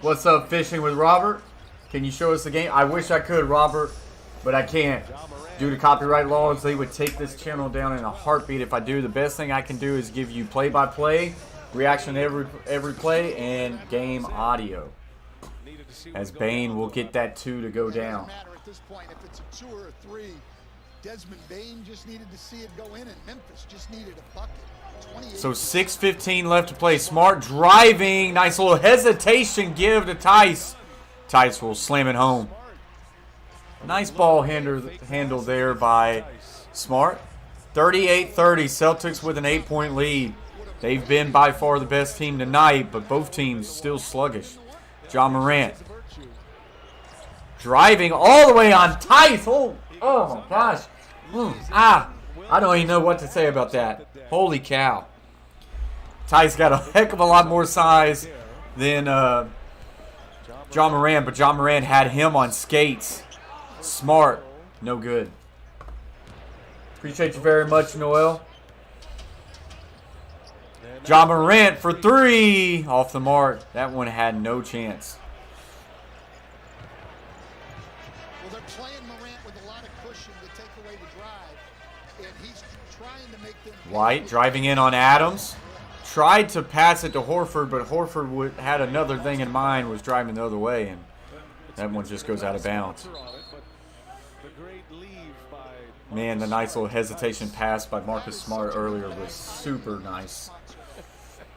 What's up, Fishing with Robert? Can you show us the game? I wish I could, Robert, but I can't. Due to copyright laws, they would take this channel down in a heartbeat if I do. The best thing I can do is give you play-by-play, reaction to every play, and game audio. As Bane will get that 2 to go down. At this point, if it's a 2 or a 3, Desmond Bane just needed to see it go in, and Memphis just needed a bucket. So 6:15 left to play. Smart driving. Nice little hesitation give to Tice. Tice will slam it home. Nice ball handle there by Smart. 38-30. Celtics with an 8-point lead. They've been by far the best team tonight, but both teams still sluggish. Ja Morant. Driving all the way on Tice. Oh my gosh. I don't even know what to say about that. Holy cow. Tice got a heck of a lot more size than Ja Morant, but Ja Morant had him on skates. Smart. No good. Appreciate you very much, Noel. Ja Morant for three. Off the mark. That one had no chance. Well, they're playing Morant with a lot of cushion to take away the drive, and he's trying to make them. White driving in on Adams. Tried to pass it to Horford, but Horford had another thing in mind, was driving the other way, and that one just goes out of bounds. Man, the nice little hesitation pass by Marcus Smart earlier was super nice.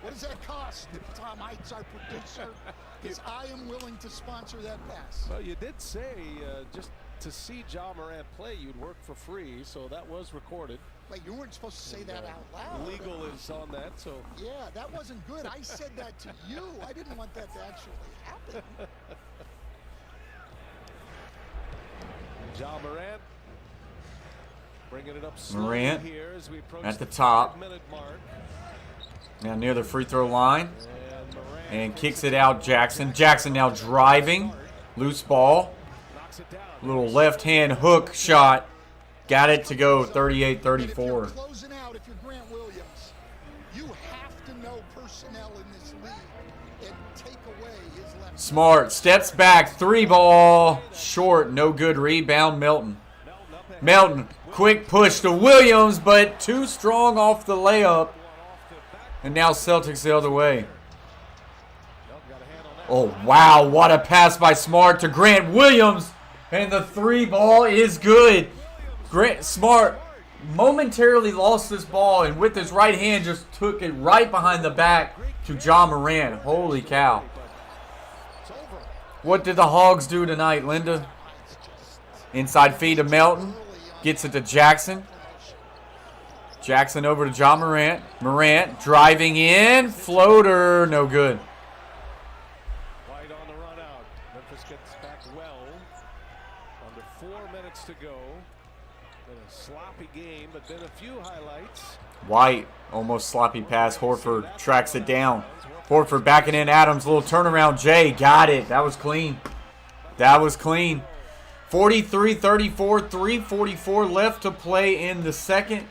What does that cost, Tom Heights, our producer? Because I am willing to sponsor that pass. Well, you did say just to see Ja Morant play, you'd work for free, so that was recorded. Wait, you weren't supposed to say that out loud. Legal is on that, so. Yeah, that wasn't good. I said that to you. I didn't want that to actually happen. Ja Morant bringing it up Morant here as we approach at the top. minute mark. Now near the free throw line. And kicks it out, Jackson. Jackson now driving. Loose ball. Little left-hand hook shot. Got it to go 38-34. Closing out, if you're Grant Williams, you have to know personnel in this league and take away his left. Smart steps back, 3-ball, short, no good. Rebound, Melton. Melton, quick push to Williams, but too strong off the layup. And now Celtics the other way. Oh, wow, what a pass by Smart to Grant Williams. And the 3-ball is good. Grant Smart momentarily lost this ball and with his right hand just took it right behind the back to Ja Morant. Holy cow. What did the Hogs do tonight, Linda? Inside feed to Melton. Gets it to Jackson. Jackson over to John Morant. Morant driving in. Floater. No good. White on the run out. Memphis gets back well. Under 4 minutes to go. Been a sloppy game, but been a few highlights. White, almost sloppy pass. Horford tracks it down. Horford backing in. Adams, little turnaround. Jay got it. That was clean. That was clean. 43-34, 3:44 left to play in the second.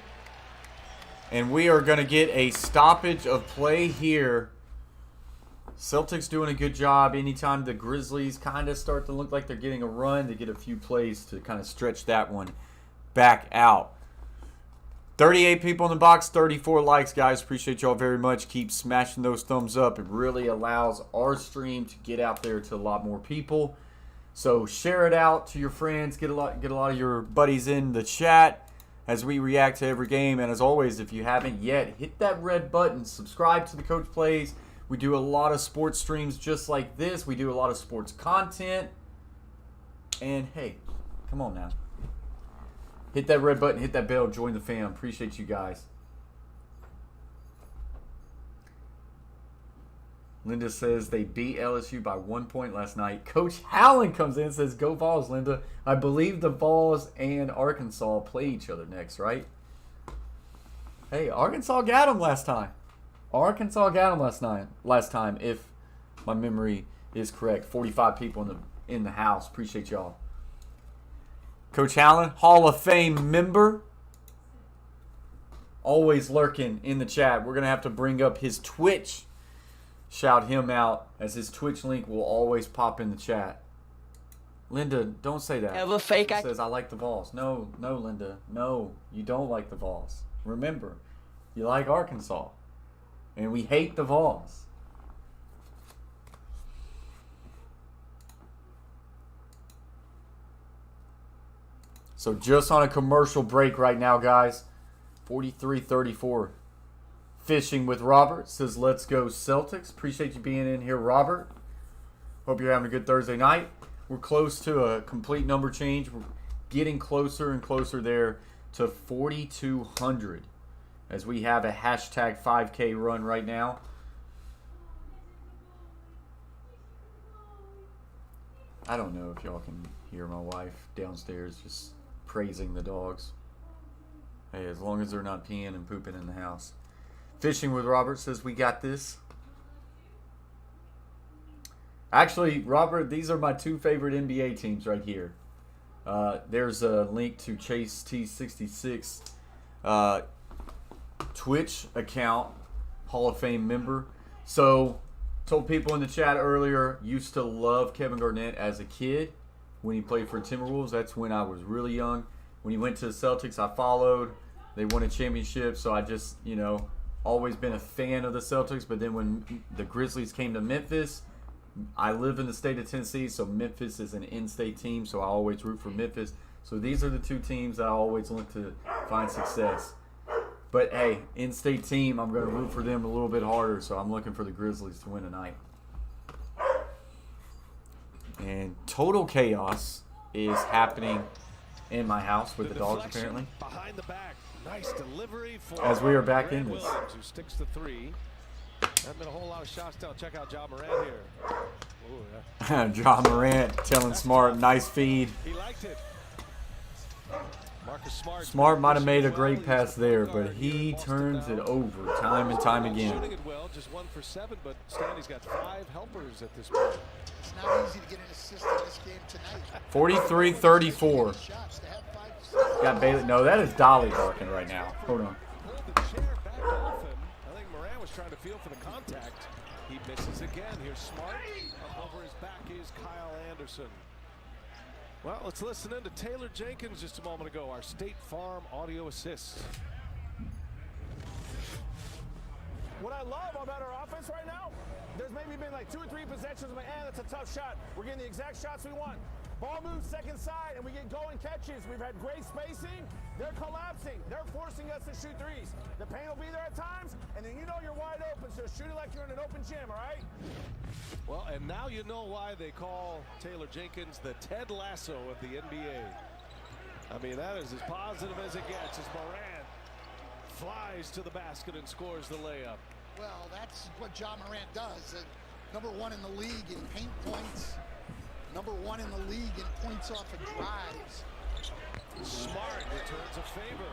And we are going to get a stoppage of play here. Celtics doing a good job. Anytime the Grizzlies kind of start to look like they're getting a run, they get a few plays to kind of stretch that one back out. 38 people in the box, 34 likes, guys. Appreciate y'all very much. Keep smashing those thumbs up. It really allows our stream to get out there to a lot more people. So share it out to your friends. Get a lot of your buddies in the chat as we react to every game. And as always, if you haven't yet, hit that red button. Subscribe to the Coach Plays. We do a lot of sports streams just like this. We do a lot of sports content. And hey, come on now. Hit that red button, hit that bell, join the fam. Appreciate you guys. Linda says they beat LSU by 1 point last night. Coach Howland comes in and says, go Vols, Linda. I believe the Vols and Arkansas play each other next, right? Hey, Arkansas got them last time. Arkansas got them last time, if my memory is correct. 45 people in the house. Appreciate y'all. Coach Allen, Hall of Fame member. Always lurking in the chat. We're going to have to bring up his Twitch. Shout him out, as his Twitch link will always pop in the chat. Linda, don't say that. Ever fake She says, I like the Vols. No, Linda. No, you don't like the Vols. Remember, you like Arkansas. And we hate the Vols. So just on a commercial break right now, guys. 43-34. Fishing with Robert says, let's go Celtics. Appreciate you being in here, Robert. Hope you're having a good Thursday night. We're close to a complete number change. We're getting closer and closer there to 4,200 as we have a hashtag 5K run right now. I don't know if y'all can hear my wife downstairs just praising the dogs. Hey, as long as they're not peeing and pooping in the house. Fishing with Robert says, we got this. Actually, Robert, these are my two favorite NBA teams right here. There's a link to Chase T66 Twitch account, Hall of Fame member. So, told people in the chat earlier, used to love Kevin Garnett as a kid when he played for Timberwolves. That's when I was really young. When he went to the Celtics, I followed. They won a championship, so I just, always been a fan of the Celtics. But then when the Grizzlies came to Memphis, I live in the state of Tennessee, so Memphis is an in-state team, so I always root for Memphis. So these are the two teams that I always look to find success. But, hey, in-state team, I'm going to root for them a little bit harder, so I'm looking for the Grizzlies to win tonight. And total chaos is happening in my house with the dogs, apparently. Behind the back. Nice delivery for as we are back in this. Who sticks to three. Hasn't been a whole lot of shots down. Check out John Morant here. Ooh, yeah. John Morant telling Smart, nice feed. He liked it. Marcus Smart might have made a great pass there, but he turns it over time and time again. Shooting it well, just 1 for 7, but Stanley's got 5 helpers at this point. It's not easy to get an assist in this game tonight. 43-34. Got Bailey. No, that is Dolly barking right now. Hold on. Pulled the chair back off him. I think Morant was trying to feel for the contact. He misses again. Here's Smart. Up over his back is Kyle Anderson. Well, let's listen in to Taylor Jenkins just a moment ago, our State Farm audio assist. What I love about our offense right now, there's maybe been like 2 or 3 possessions. I'm like, that's a tough shot. We're getting the exact shots we want. Ball moves second side, and we get going catches. We've had great spacing. They're collapsing. They're forcing us to shoot threes. The paint will be there at times, and then you're wide open, so shoot it like you're in an open gym, all right? Well, and now you know why they call Taylor Jenkins the Ted Lasso of the NBA. I mean, that is as positive as it gets as Morant flies to the basket and scores the layup. Well, that's what John Morant does. Number 1 in the league in paint points. Number 1 in the league in points off of drives. Smart returns a favor.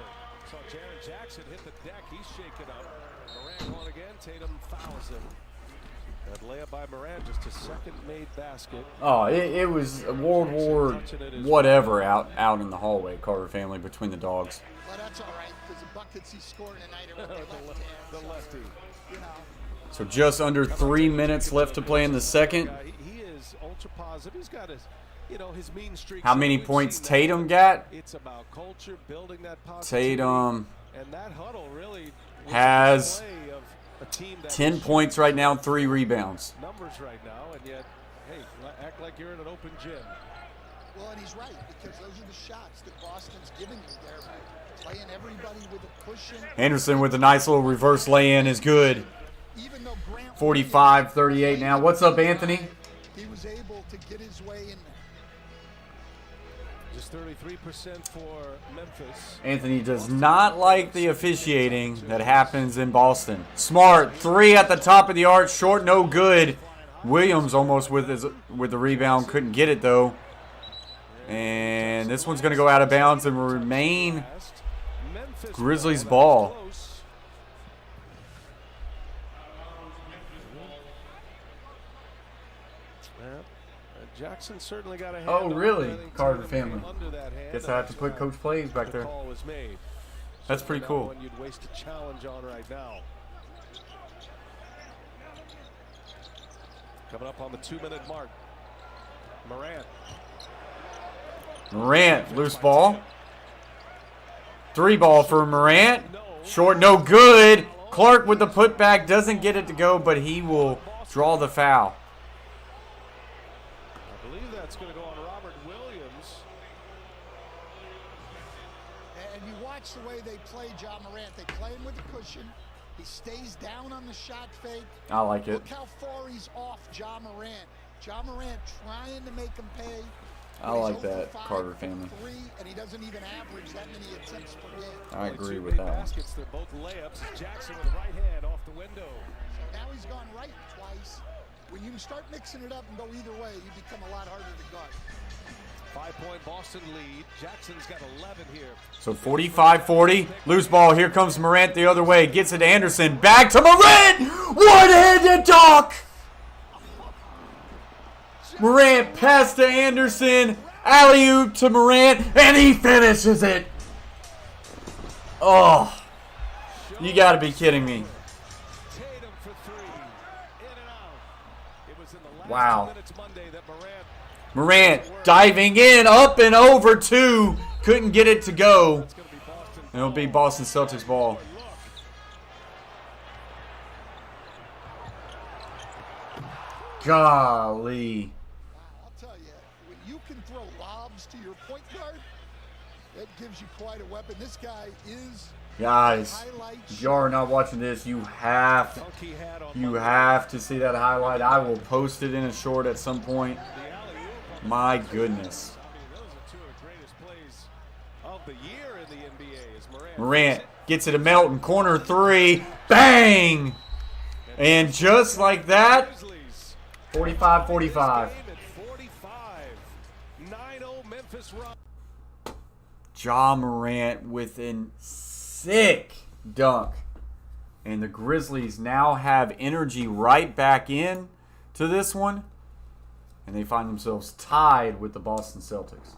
Saw Jaren Jackson hit the deck. He's shaken up. Morant on again. Tatum fouls him. That layup by Morant, just a second made basket. Oh, it was a World War whatever out in the hallway, Carter family, between the dogs. Well, that's all right, because the buckets he's scoring tonight are with the left hand. The lefty. You know. So just under 3 minutes left to play in the second. He is ultra positive. He's got his, his mean streaks. How many points Tatum got? It's about culture, building that positivity. Tatum and that huddle really has a team that 10 points right now, 3 rebounds. Numbers right now, and yet, hey, act like you're in an open gym. Well, and he's right, because those are the shots that Boston's giving you there. Playing everybody with a cushion. Anderson with a nice little reverse lay-in is good. 45-38 now. What's up, Anthony? He was able to get his way in there. Just 33% for Memphis. Anthony does not like the officiating that happens in Boston. Smart, 3 at the top of the arc, short, no good. Williams almost with the rebound, couldn't get it though. And this one's going to go out of bounds and remain Grizzlies ball. Jackson certainly got a hand. Oh, really? On Carter family. hand. Guess I have to put Coach Plays back there. That's pretty cool. One you'd waste a challenge on right now. Coming up on the 2-minute mark. Morant, loose ball. 3 ball for Morant. Short, no good. Clark with the putback, doesn't get it to go, but he will draw the foul. I believe that's going to go on Robert Williams. And you watch the way they play John Morant. They play him with a cushion. He stays down on the shot fake. I like it. Look how far he's off John Morant. John Morant trying to make him pay. I like that, Carter family. 3, and he doesn't even average that many attempts per game. I agree with that one. Baskets, they're both layups. Jackson with the right hand off the window. So now he's gone right twice. When you start mixing it up and go either way, you become a lot harder to guard. 5-point Boston lead. Jackson's got 11 here. So 45-40. Loose ball. Here comes Morant the other way. Gets it to Anderson. Back to Morant. One-handed dunk. Morant pass to Anderson. Alley-oop to Morant. And he finishes it. Oh. You got to be kidding me. Tatum for 3. In and out. It was in the last Wow. 2 minutes Monday that Morant diving in, up and over 2. Couldn't get it to go. It'll be Boston Celtics ball. Golly. I'll tell you, when you can throw lobs to your point guard, that gives you quite a weapon. This guy is Guys, if you are not watching this, you have to see that highlight. I will post it in a short at some point. My goodness. Morant gets it to Melton. Corner 3. Bang! And just like that, 45-45. Ja Morant with an sick dunk. And the Grizzlies now have energy right back in to this one. And they find themselves tied with the Boston Celtics.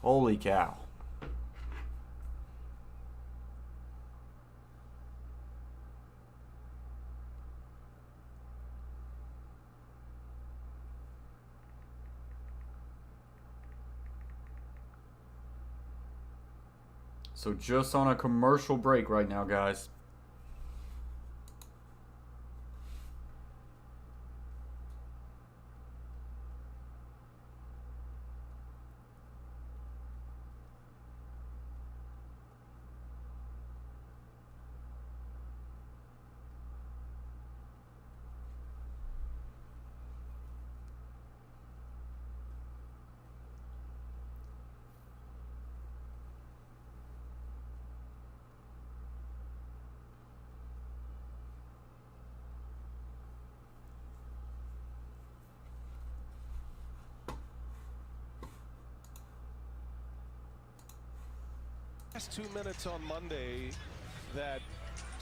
Holy cow. So just on a commercial break right now, guys. Last 2 minutes on Monday that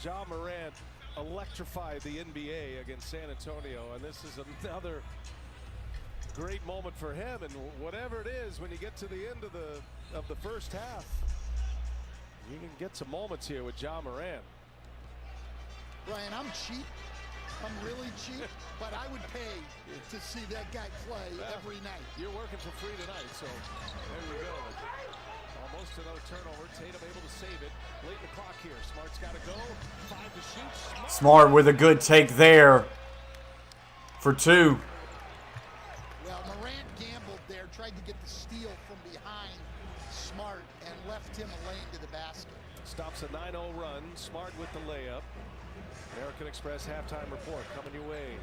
Ja Morant electrified the NBA against San Antonio, and this is another great moment for him. And whatever it is, when you get to the end of the first half, you can get some moments here with Ja Morant. Brian, I'm cheap. I'm really cheap, but I would pay to see that guy play every night. You're working for free tonight, so there you go. Almost another turnover. Tatum able to save it. Late in the clock here. Smart's got to go. 5 to shoot. Smart with a good take there for 2. Well, Morant gambled there, tried to get the steal from behind Smart and left him a lane to the basket. Stops a 9-0 run. Smart with the layup. American Express halftime report coming your way.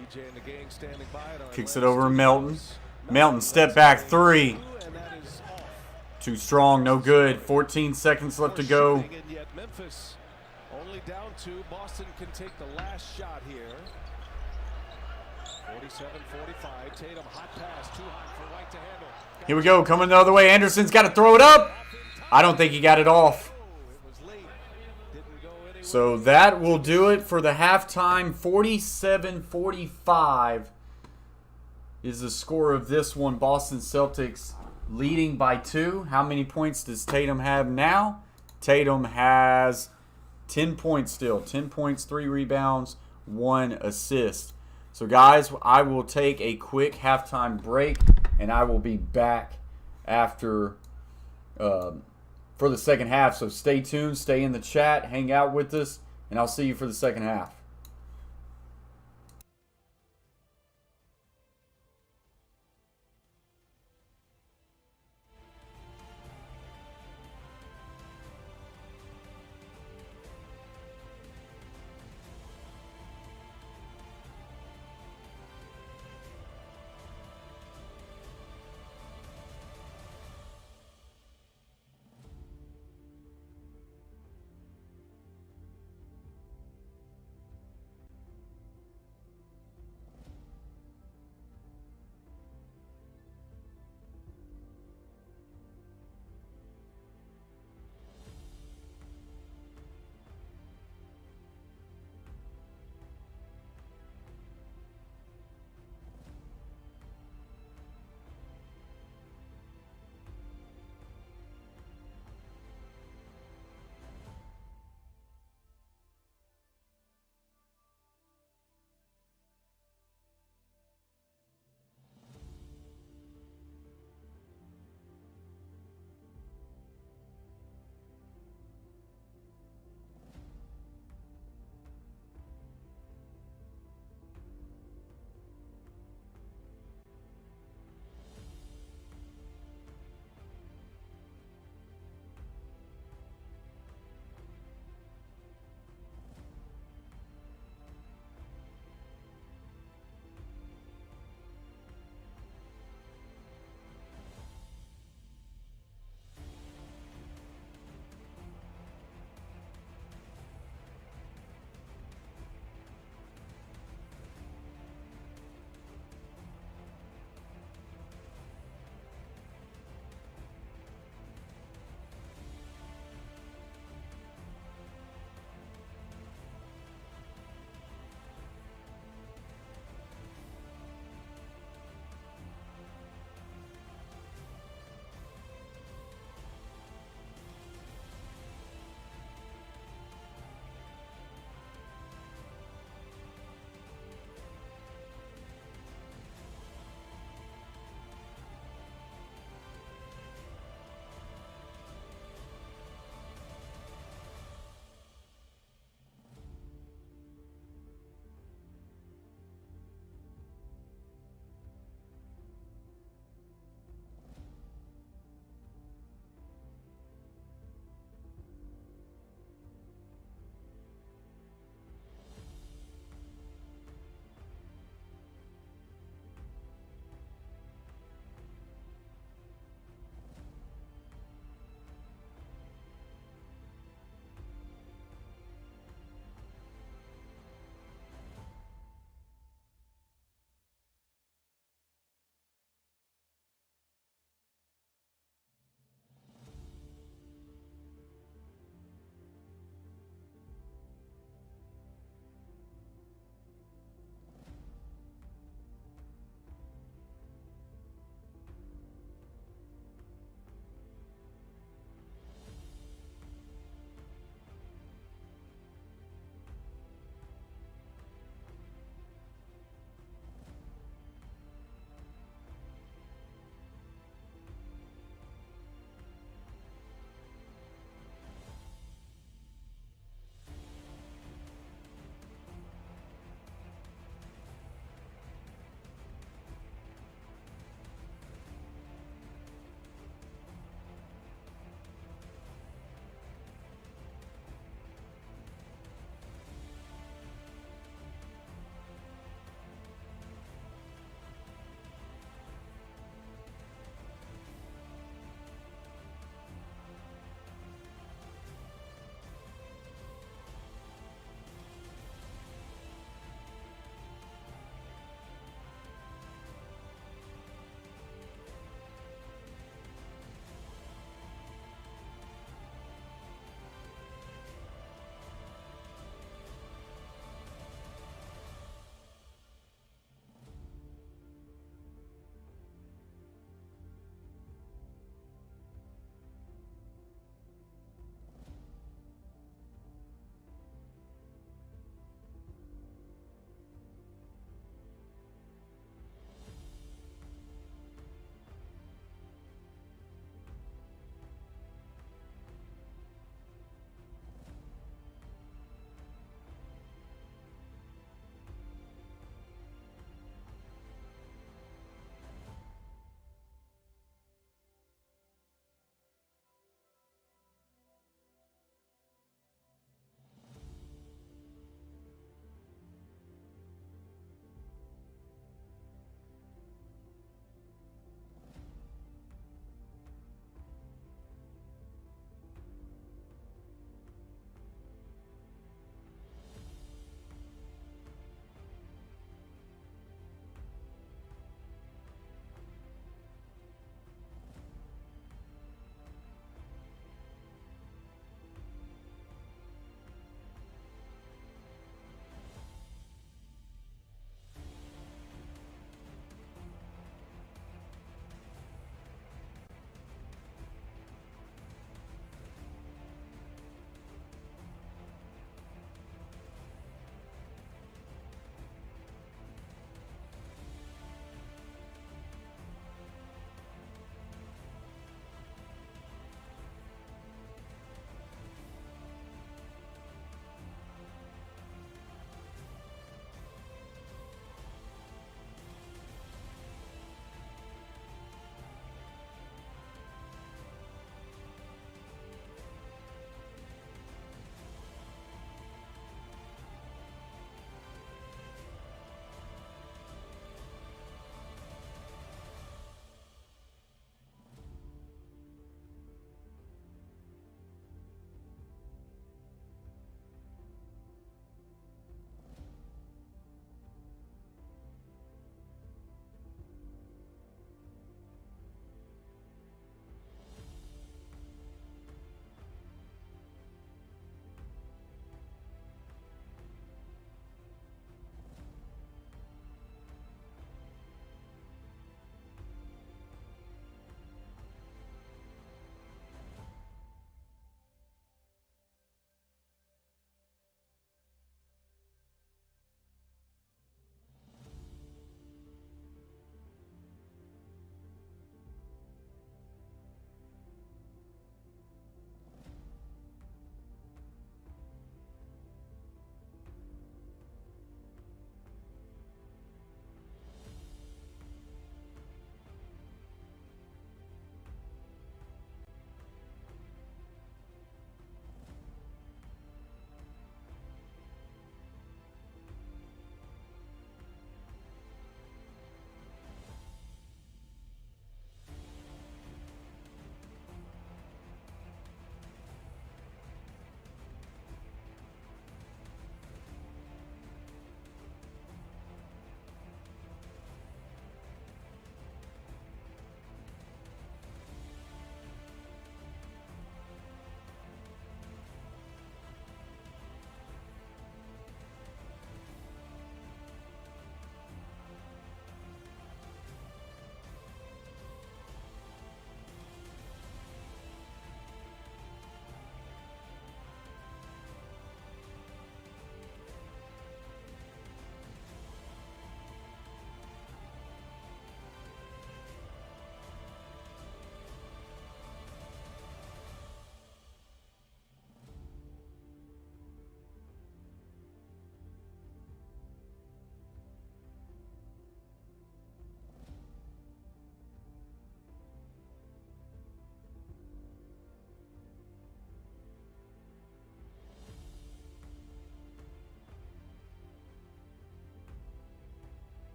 EJ and the gang standing by. Kicks it over to Melton. Melton, step back 3. Too strong, no good. 14 seconds left to go. And yet Memphis only down 2. Boston can take the last shot here. 47-45. Tatum, hot pass, too hot for White to handle. Here we go, coming the other way. Anderson's got to throw it up. I don't think he got it off. So that will do it for the halftime. 47-45 is the score of this one. Boston Celtics leading by 2. How many points does Tatum have now? Tatum has 10 points still. 10 points, 3 rebounds, 1 assist. So, guys, I will take a quick halftime break, and I will be back after for the second half. So stay tuned, stay in the chat, hang out with us, and I'll see you for the second half.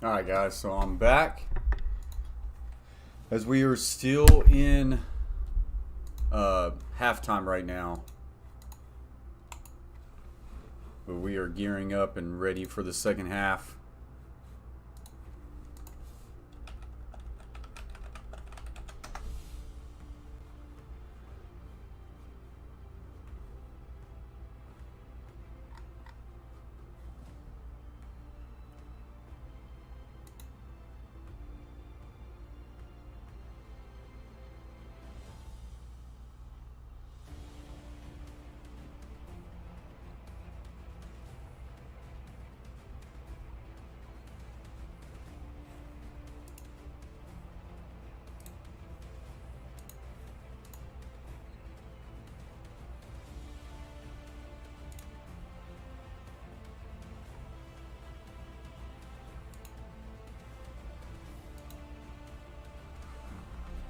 Alright guys, so I'm back. As we are still in halftime right now. But we are gearing up and ready for the second half.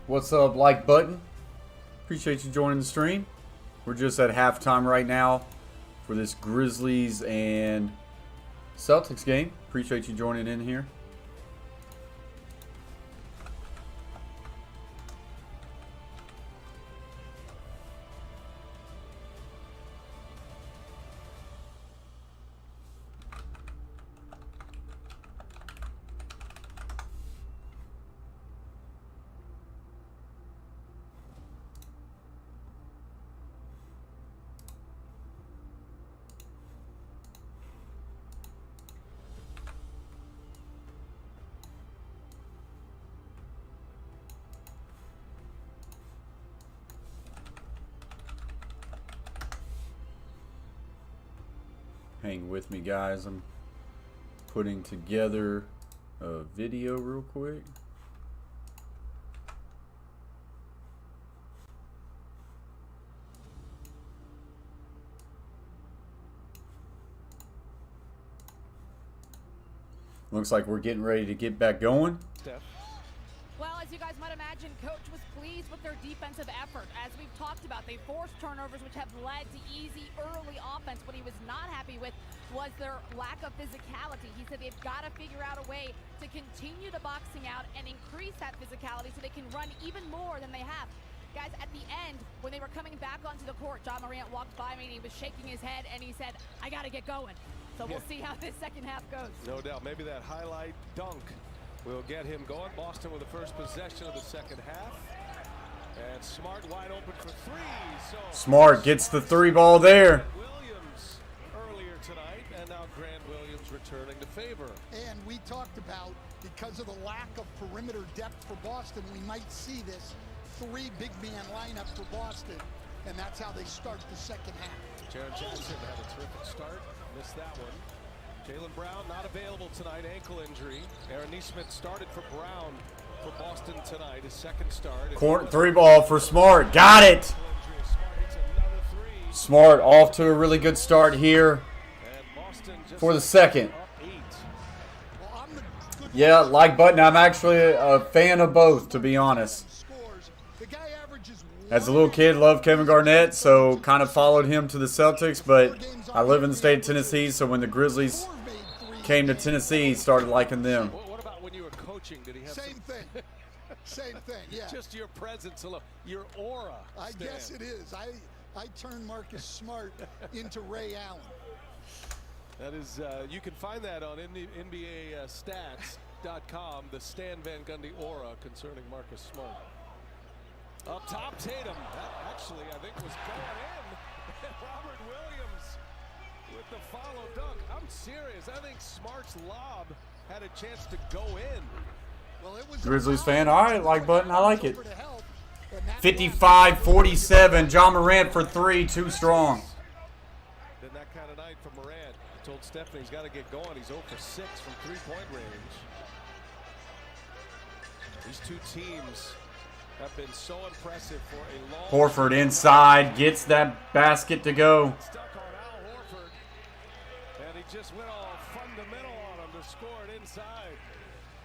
What's up, like button? Appreciate you joining the stream. We're just at halftime right now for this Grizzlies and Celtics game. Appreciate you joining in here. Hang with me, guys. I'm putting together a video real quick. Looks like we're getting ready to get back going. Well, as you guys might imagine, Coach was pleased with their defensive effort. As we've talked about, they forced turnovers, which have led to easy early offense. What he was not happy with was their lack of physicality. He said they've got to figure out a way to continue the boxing out and increase that physicality so they can run even more than they have. Guys, at the end, when they were coming back onto the court, John Morant walked by me and he was shaking his head and he said, I got to get going. So we'll see how this second half goes. No doubt. Maybe that highlight dunk will get him going. Boston with the first possession of the second half. And Smart wide open for three. So Smart gets the three ball there. Williams earlier tonight, and now Grant Williams returning to favor. And we talked about, because of the lack of perimeter depth for Boston, we might see this three big man lineup for Boston, and that's how they start the second half. Jaren Jackson had a terrific start, missed that one. Jaylen Brown not available tonight, ankle injury. Aaron Nesmith started for Brown for Boston tonight, his second start. Court three ball for Smart. Got it. Smart off to a really good start here for the second. Yeah, like button. I'm actually a fan of both, to be honest. As a little kid, loved Kevin Garnett, so kind of followed him to the Celtics, but I live in the state of Tennessee, so when the Grizzlies came to Tennessee, started liking them. What about when you were coaching? Did he have Same thing. Same thing, yeah. Just your presence alone, your aura. I guess it is. I turned Marcus Smart into Ray Allen. That is, you can find that on NBA stats.com, the Stan Van Gundy aura concerning Marcus Smart. Up top, Tatum. That actually, I think, was going in. Robert Williams with the follow dunk. I'm serious. I think Smart's lob had a chance to go in. Well, it was Grizzlies fan. All right, like button. I like it. 55-47. John Morant for three. Too strong. Then that kind of night for Morant. I told Stephanie he's got to get going. He's 0 for 6 from three-point range. These two teams have been so impressive for a long Horford inside. Gets that basket to go. Stuck on Al Horford. And he just went all fundamental on him to score it inside.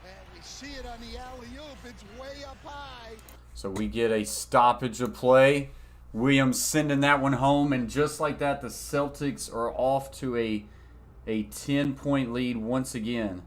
And we see it on the alley-oop. It's way up high. So we get a stoppage of play. Williams sending that one home, and just like that, the Celtics are off to a 10-point lead once again.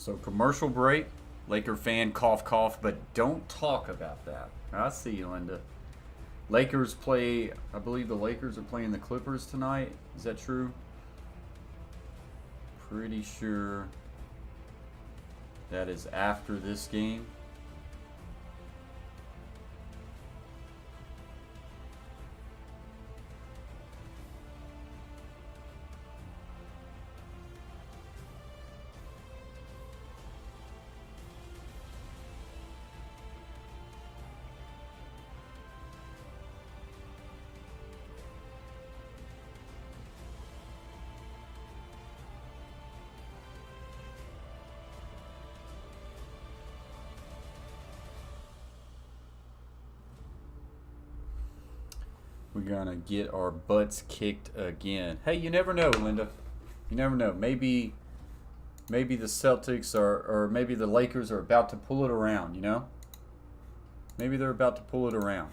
So commercial break. Laker fan, cough, cough, but don't talk about that. I see you, Linda. Lakers play, I believe the Lakers are playing the Clippers tonight. Is that true? Pretty sure that is after this game. We're going to get our butts kicked again. Hey, you never know, Linda. You never know. Maybe the Celtics or maybe the Lakers are about to pull it around, you know? Maybe they're about to pull it around.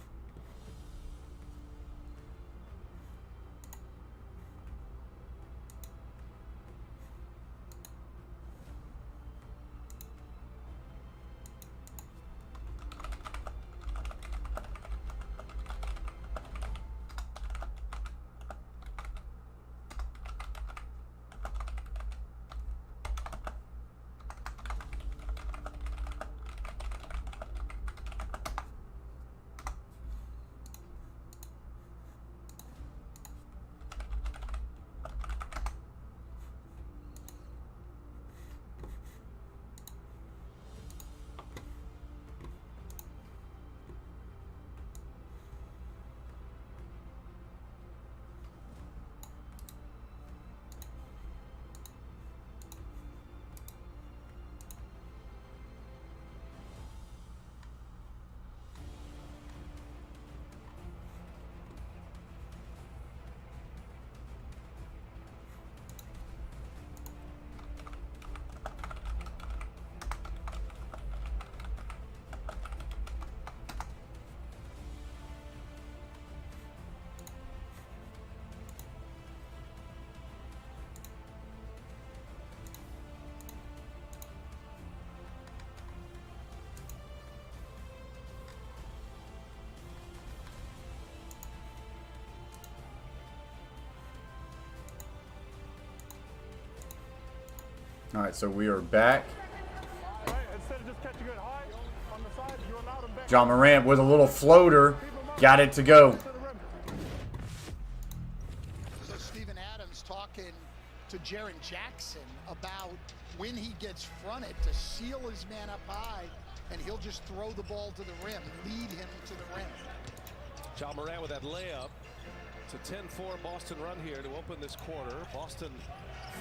All right, so we are back. John Morant with a little floater. Got it to go. So Steven Adams talking to Jaren Jackson about when he gets fronted to seal his man up high, and he'll just throw the ball to the rim, lead him to the rim. John Morant with that layup. It's a 10-4 Boston run here to open this quarter. Boston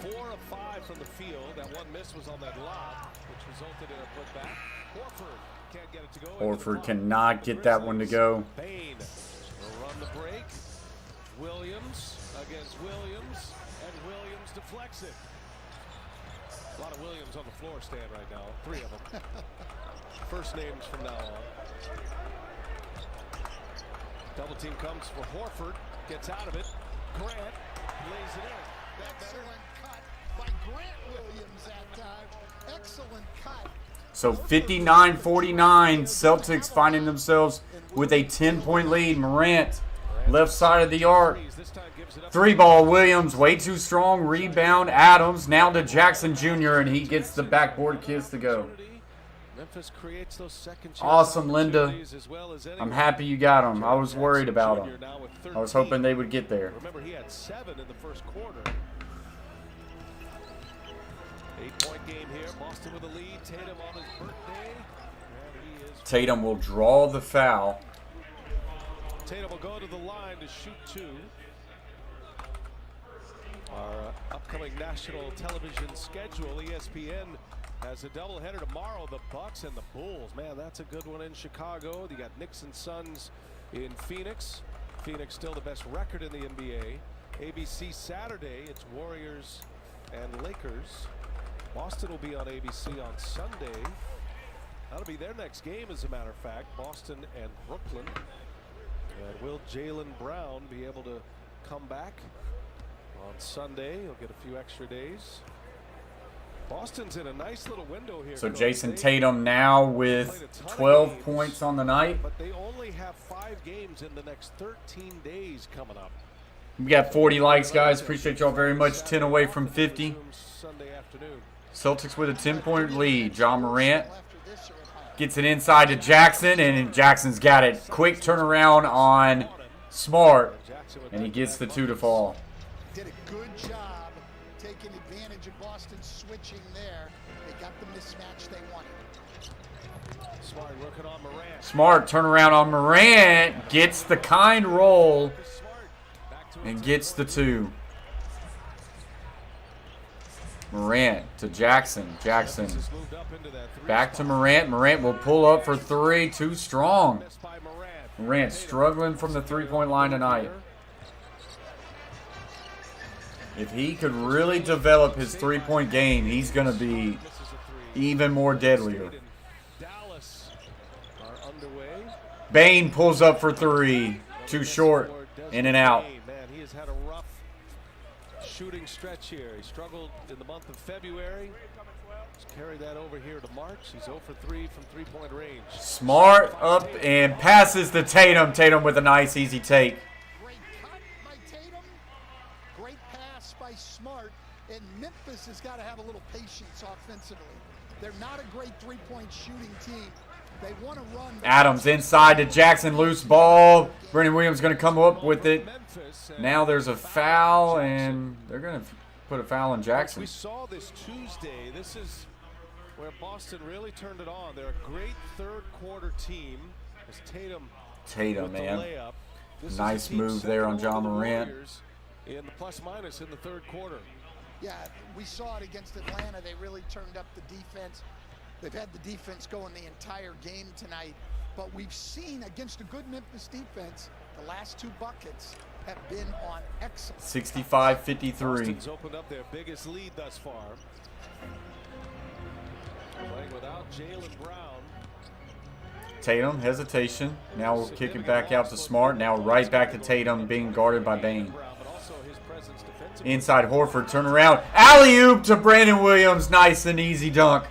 4 of 5 from the field. That one miss was on that lob, which resulted in a putback. Horford can't get it to go. Horford cannot get that one to go. Bain will run the break. Williams against Williams, and Williams deflects it. A lot of Williams on the floor stand right now. 3 of them. First names from now on. Double team comes for Horford. Gets out of it. Grant lays it in. Excellent cut by Grant Williams that time. Excellent cut. So 59-49, Celtics finding themselves with a 10-point lead. Morant, left side of the arc. 3-ball Williams, way too strong. Rebound Adams, now to Jackson Jr., and he gets the backboard kiss to go. Memphis creates those second Awesome, Linda. I'm happy you got them. I was worried about them. I was hoping they would get there. Remember, he had 7 in the first quarter. 8-point game here. Boston with a lead. Tatum on his birthday. Tatum will draw the foul. Tatum will go to the line to shoot 2. Our upcoming national television schedule, ESPN has a doubleheader tomorrow. The Bucks and the Bulls. Man, that's a good one in Chicago. You got Knicks and Suns in Phoenix. Phoenix still the best record in the NBA. ABC Saturday, it's Warriors and Lakers. Boston will be on ABC on Sunday. That'll be their next game, as a matter of fact. Boston and Brooklyn. And will Jaylen Brown be able to come back on Sunday? He'll get a few extra days. Boston's in a nice little window here. So Jason Tatum now with 12 points on the night. But they only have 5 games in the next 13 days coming up. We got 40 likes, guys. Appreciate y'all very much. 10 away from 50. Sunday afternoon. Celtics with a 10-point lead. Ja Morant gets it inside to Jackson, and Jackson's got it. Quick turnaround on Smart, and he gets the 2 to fall. Did a good job taking advantage of Boston switching there. They got the mismatch they wanted. Smart working on Morant. Smart turnaround on Morant, gets the kind roll, and gets the 2. Morant to Jackson. Jackson back to Morant. Morant will pull up for 3. Too strong. Morant struggling from the 3-point line tonight. If he could really develop his 3-point game, he's going to be even more deadlier. Bane pulls up for 3. Too short. In and out. He has had a rough shooting stretch here. He struggled in the month of February. He's carried that over here to March. He's 0 for 3 from 3-point range. Smart up and passes to Tatum. Tatum with a nice easy take. Great cut by Tatum. Great pass by Smart. And Memphis has got to have a little patience offensively. They're not a great 3-point shooting team. They want to run. Adams inside to Jackson. Loose ball. Brendan Williams going to come up with it. Now there's a foul, and they're going to put a foul on Jackson. We saw this Tuesday. This is where Boston really turned it on. They're a great third-quarter team. As Tatum man. Layup. Nice move there on Ja Morant. In the plus-minus in the third quarter. Yeah, we saw it against Atlanta. They really turned up the defense. They've had the defense going the entire game tonight. But we've seen against a good Memphis defense, the last 2 buckets have been on excellent. 65-53. Boston's opened up their biggest lead thus far. Playing without Jaylen Brown. Tatum, hesitation. Now we'll kick it back out to Smart. Now right back to Tatum being guarded by Bane. Inside Horford, turn around. Alley-oop to Brandon Williams. Nice and easy dunk.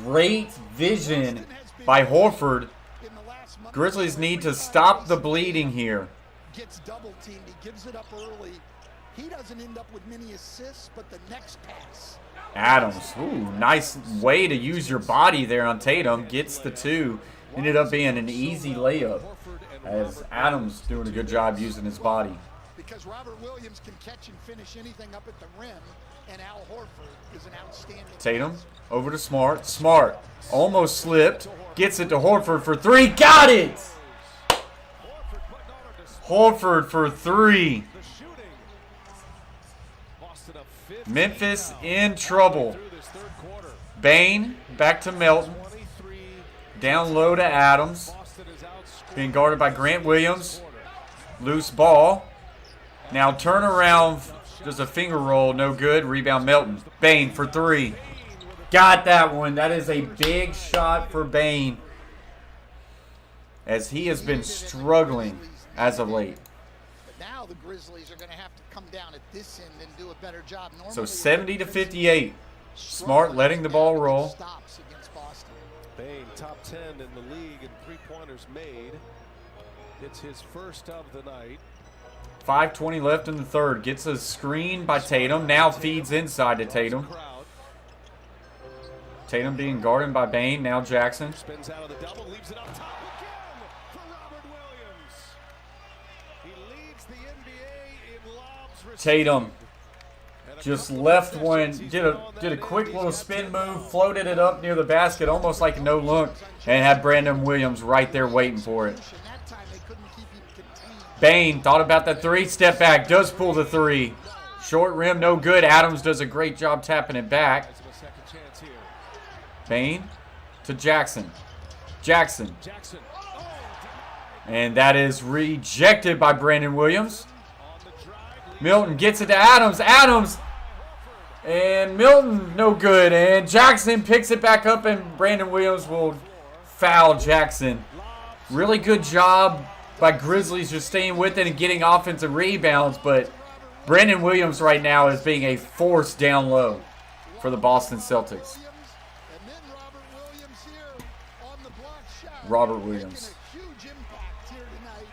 Great vision by Horford. Grizzlies need to stop the bleeding here. Gets double teamed. He gives it up early. He doesn't end up with many assists, but the next pass. Adams, ooh, nice way to use your body there on Tatum. Gets the 2. Ended up being an easy layup as Adams doing a good job using his body. Because Robert Williams can catch and finish anything up at the rim, and Al Horford is an outstanding. Tatum over to Smart. Smart almost slipped. Gets it to Horford for 3. Got it! Horford for 3. Memphis in trouble. Bane back to Melton. Down low to Adams. Being guarded by Grant Williams. Loose ball. Now turn around. Does a finger roll. No good. Rebound Melton. Bane for 3. Got that one. That is a big shot for Bane, as he has been struggling as of late. But now the Grizzlies are going to have to come down at this end and do a better job. So 70-58. Smart letting the ball roll. Stops against Boston. Bane, top 10 in the league in 3-pointers made. It's his first of the night. 5:20 left in the third. Gets a screen by Tatum. Now feeds inside to Tatum. Tatum being guarded by Bane. Now Jackson. Spins out of the double, leaves it up top again for Robert Williams. He leads the NBA in lobs received. Tatum just left one. Did a quick little spin move. Floated it up near the basket, almost like a no look, and had Brandon Williams right there waiting for it. Bane thought about that 3. Step back. Does pull the 3. Short rim, no good. Adams does a great job tapping it back. Bane to Jackson. Jackson. And that is rejected by Brandon Williams. Milton gets it to Adams. Adams. And Milton, no good. And Jackson picks it back up, and Brandon Williams will foul Jackson. Really good job by Grizzlies just staying with it and getting offensive rebounds, but Brandon Williams right now is being a force down low for the Boston Celtics. And then Robert Williams here on the block shot. Robert Williams. Making a huge impact here tonight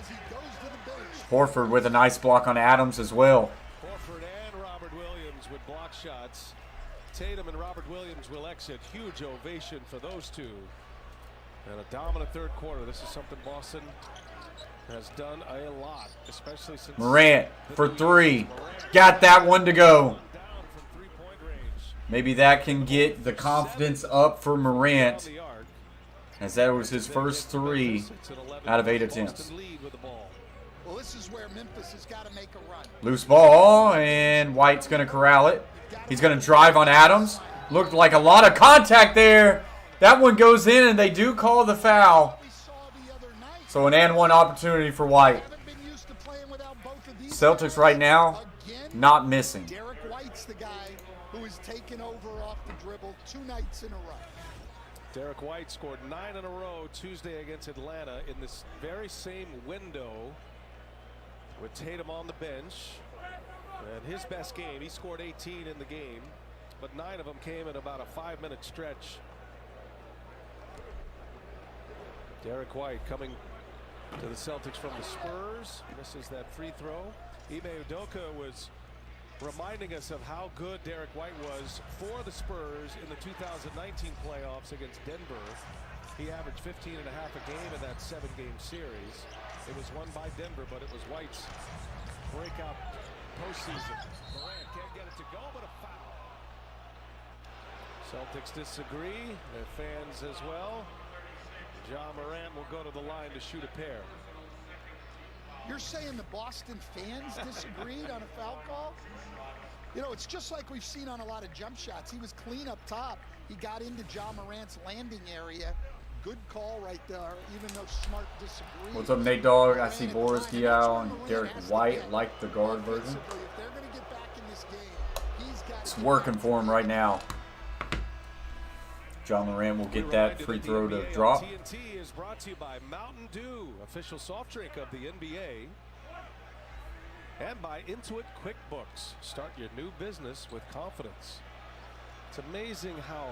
as he goes to the bench. Horford with a nice block on Adams as well. Horford and Robert Williams with block shots. Tatum and Robert Williams will exit. Huge ovation for those two. And a dominant third quarter. This is something Boston has done a lot, especially since Morant for three. Got that one to go. Maybe that can get the confidence up for Morant, as that was his first three out of 8 attempts. Well, this is where Memphis has got to make a run. Loose ball, and White's going to corral it. He's going to drive on Adams. Looked like a lot of contact there. That one goes in, and they do call the foul. So an and one opportunity for White. Celtics right now, not missing. Derek White's the guy who has taken over off the dribble 2 nights in a row. Derek White scored 9 in a row Tuesday against Atlanta in this very same window with Tatum on the bench. And his best game, he scored 18 in the game, but 9 of them came in about a 5-minute stretch. Derek White coming to the Celtics from the Spurs. Misses that free throw. Ime Udoka was reminding us of how good Derek White was for the Spurs in the 2019 playoffs against Denver. He averaged 15.5 a game in that 7-game series. It was won by Denver, but it was White's breakout postseason. Morant can't get it to go, but a foul. Celtics disagree. Their fans as well. John Morant will go to the line to shoot a pair. You're saying the Boston fans disagreed on a foul call? You know, it's just like we've seen on a lot of jump shots. He was clean up top. He got into John Morant's landing area. Good call right there, even though Smart disagreed. What's up, Nate Dogg? I see Boris Diaw and Derek White like the guard version. It's working for him right now. John Morant will get that free throw to drop. TNT is brought to you by Mountain Dew, official soft drink of the NBA. And by Intuit QuickBooks. Start your new business with confidence. It's amazing how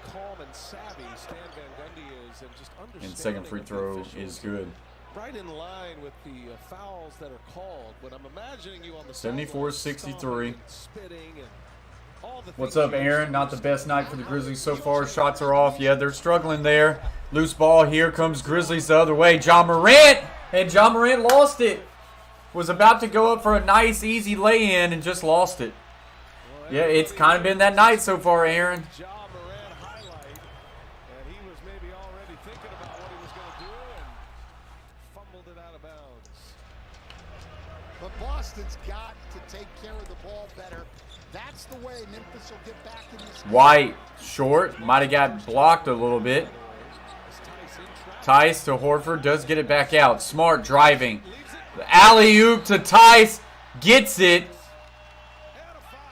calm and savvy Stan Van Gundy is, and just understanding. And second free throw is good. Right in line with the fouls that are called. But I'm imagining you on the 74-63. Spitting and what's up, Aaron? Not the best night for the Grizzlies so far. Shots are off. Yeah, they're struggling there. Loose ball. Here comes Grizzlies the other way. John Morant. And John Morant lost it. Was about to go up for a nice, easy lay-in and just lost it. Yeah, it's kind of been that night so far, Aaron. John Morant highlight. And he was maybe already thinking about what he was going to do and fumbled it out of bounds. But Boston's got to take care of the ball better. That's the way Memphis will get back in this game. White, short, might have got blocked a little bit. Tice to Horford, does get it back out. Smart driving. The alley-oop to Tice, gets it,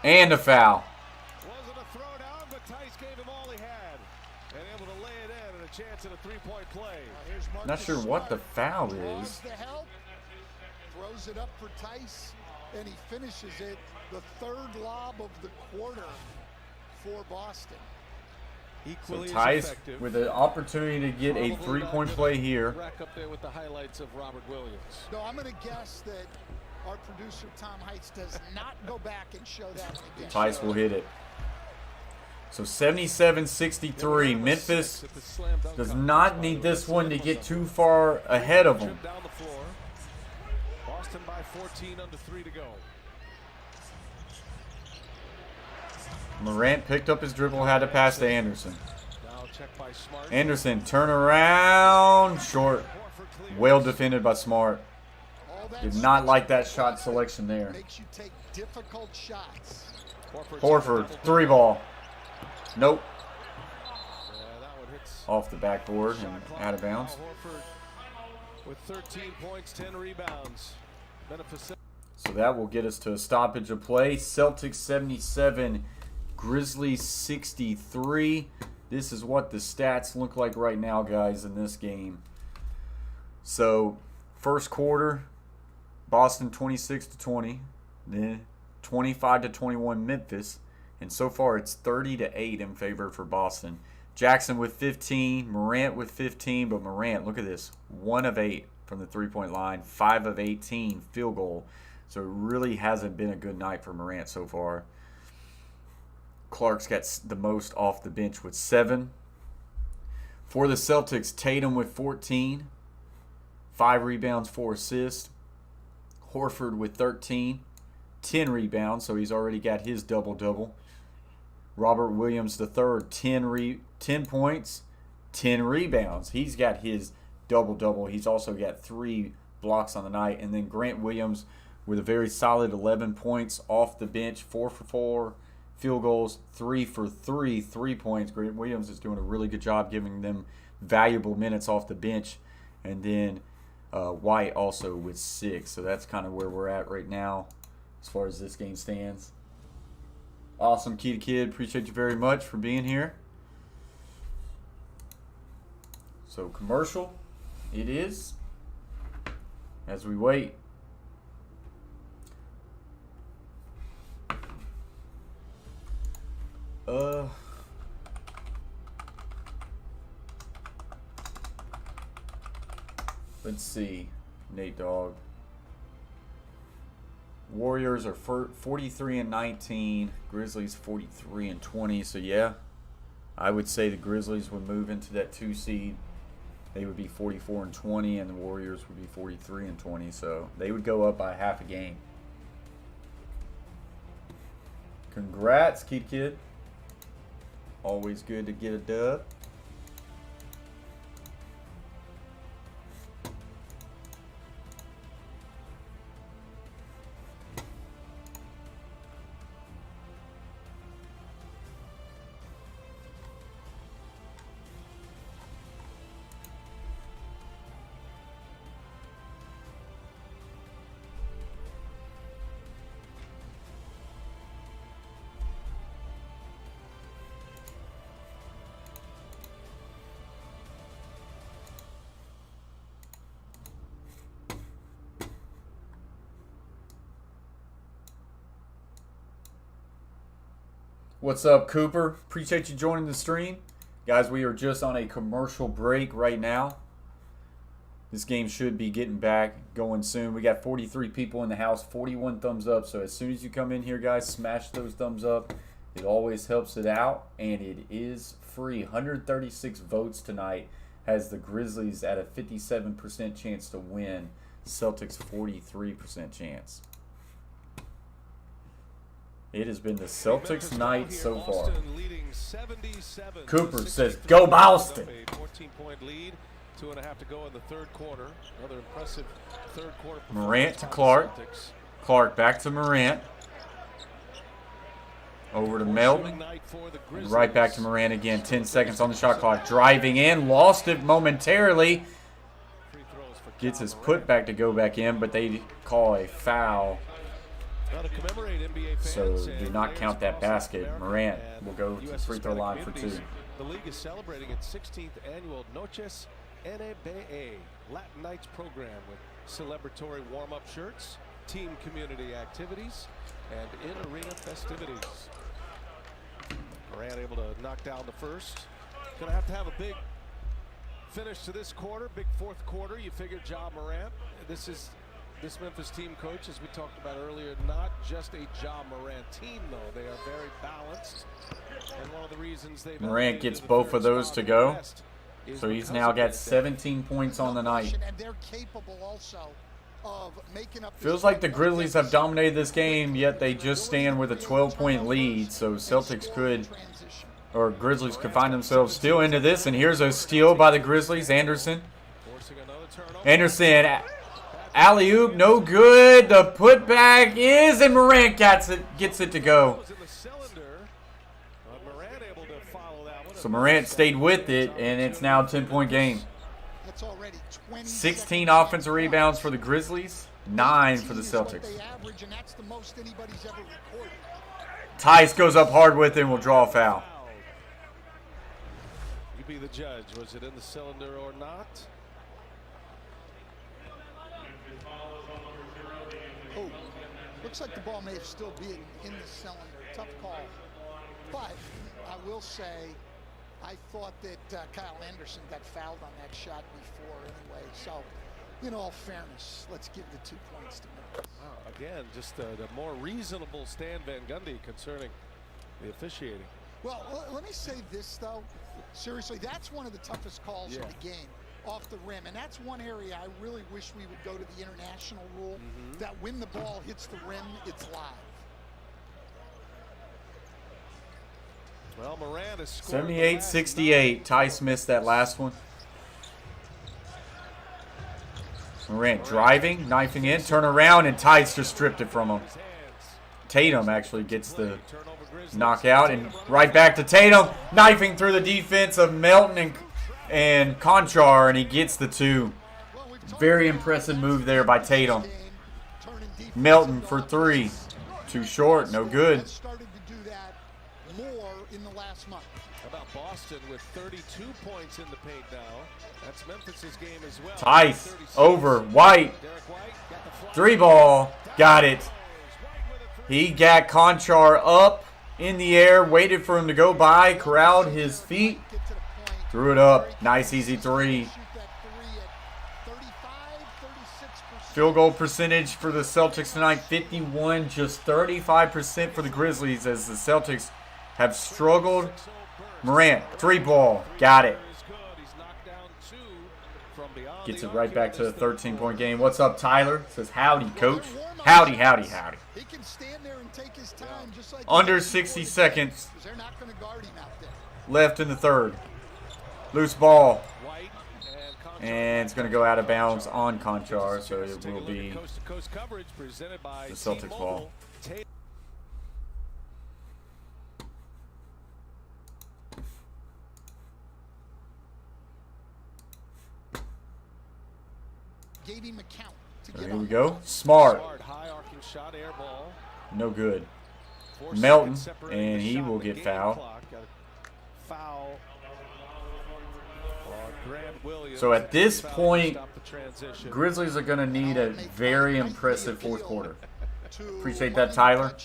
and a foul. Wasn't a throwdown, but Tice gave him all he had. And able to lay it in and a chance at a three-point play. Not sure what the foul is. Throws it up for Tice, and he finishes it. The third lob of the quarter for Boston. So Tice with an opportunity to get a three-point play here. Rack up there with the highlights of Robert Williams. No, I'm going to guess that our producer Tom Heitz does not go back and show that again. Tice will hit it. So 77-63. Memphis does not need this one to get too far ahead of them. Down the floor. Boston by 14, under 3 to go. Morant picked up his dribble, had to pass to Anderson. Now check by Smart. Anderson, turn around, short. Well defended by Smart. Did not like that shot selection there. Makes you take difficult shots. Horford, 3 ball. Nope. Yeah, that one hits Off the backboard and out of bounds. Horford with 13 points, 10 rebounds. So that will get us to a stoppage of play. Celtics 77, Grizzlies 63. This is what the stats look like right now, guys, in this game. So, first quarter, Boston 26-20. Then 25-21 Memphis. And so far, it's 30-8 in favor for Boston. Jackson with 15, Morant with 15, but Morant, look at this, 1 of 8 from the three-point line, 5 of 18 field goal. So it really hasn't been a good night for Morant so far. Clark's got the most off the bench with 7. For the Celtics, Tatum with 14, 5 rebounds, 4 assists. Horford with 13, 10 rebounds, so he's already got his double-double. Robert Williams III, 10 points, 10 rebounds. He's got his double-double. He's also got 3 blocks on the night. And then Grant Williams with a very solid 11 points off the bench, 4 for 4 field goals, 3 for 3 3-points. Grant Williams is doing a really good job giving them valuable minutes off the bench. And then White also with 6. So that's kind of where we're at right now as far as this game stands. Awesome, Kid. Appreciate you very much for being here. So commercial it is as we wait. Let's see, Nate Dogg. Warriors are 43-19. Grizzlies 43-20. So yeah, I would say the Grizzlies would move into that 2 seed. They would be 44-20, and the Warriors would be 43-20. So they would go up by half a game. Congrats, Kid. Always good to get a dub. What's up, Cooper? Appreciate you joining the stream. Guys, we are just on a commercial break right now. This game should be getting back going soon. We got 43 people in the house, 41 thumbs up. So as soon as you come in here, guys, smash those thumbs up. It always helps it out, and it is free. 136 votes tonight has the Grizzlies at a 57% chance to win. Celtics 43% chance. It has been the Celtics night so far. Cooper says, "Go Boston." 14-point lead, 2.5 to go in the third quarter. Another impressive third quarter. Morant to Clark. Clark back to Morant. Over to Melton. And right back to Morant again. 10 seconds on the shot clock. Driving in. Lost it momentarily. Gets his putback to go back in, but they call a foul. So do not count that basket. Morant will go to the free throw line for 2. The league is celebrating its 16th annual Noches NBA Latin Nights program with celebratory warm-up shirts, team community activities, and in-arena festivities. Morant able to knock down the first. Gonna have to have a big finish to this quarter, big fourth quarter. You figure Ja Morant. This Memphis team, coach, as we talked about earlier, not just a Ja Morant team, though. They are very balanced. And one of the reasons they've Morant gets both of those to go. So he's now got 17 points on the night. And they're capable also of making up. Feels like the Grizzlies have dominated this game, yet they just stand with a 12-point lead. So Celtics could, or Grizzlies could find themselves still into this. And here's a steal by the Grizzlies. Anderson. Alley-oop, no good. The putback is, and Morant gets it to go. So Morant stayed with it, and it's now a 10-point game. 16 offensive rebounds for the Grizzlies, 9 for the Celtics. Tice goes up hard with it and will draw a foul. You be the judge. Was it in the cylinder or not? Oh, looks like the ball may still be in the cylinder. Tough call. But I will say, I thought that Kyle Anderson got fouled on that shot before anyway. So, in all fairness, let's give the 2 points to Memphis. Wow, again, just a more reasonable Stan Van Gundy concerning the officiating. Well, let me say this, though. Seriously, that's one of the toughest calls of the game, off the rim. And that's one area I really wish we would go to the international rule, that when the ball hits the rim, it's live. Well, Morant has scored 78-68. Tice missed that last one. Morant driving, knifing in, turn around, and Tice just stripped it from him. Tatum actually gets the knockout, and right back to Tatum, knifing through the defense of Melton and Conchar, and he gets the 2. Very impressive move there by Tatum. Melton for 3. Too short, no good. How about Boston with 32 points in the paint now? That's Memphis's game as well. Tice over White. 3 ball. Got it. He got Conchar up in the air, waited for him to go by, corralled his feet, threw it up. Nice easy 3. Field goal percentage for the Celtics tonight, 51, just 35% for the Grizzlies as the Celtics have struggled. Morant, 3 ball, got it. Gets it right back to the 13-point game. What's up, Tyler? Says, howdy, coach. Howdy, howdy, howdy. Under 60 seconds left in the third. Loose ball. And it's going to go out of bounds on Conchar, so it will be the Celtics ball. So here we go. Smart. No good. Melton, and he will get fouled. So at this point, Grizzlies are going to need a very impressive fourth quarter. Appreciate that, Tyler.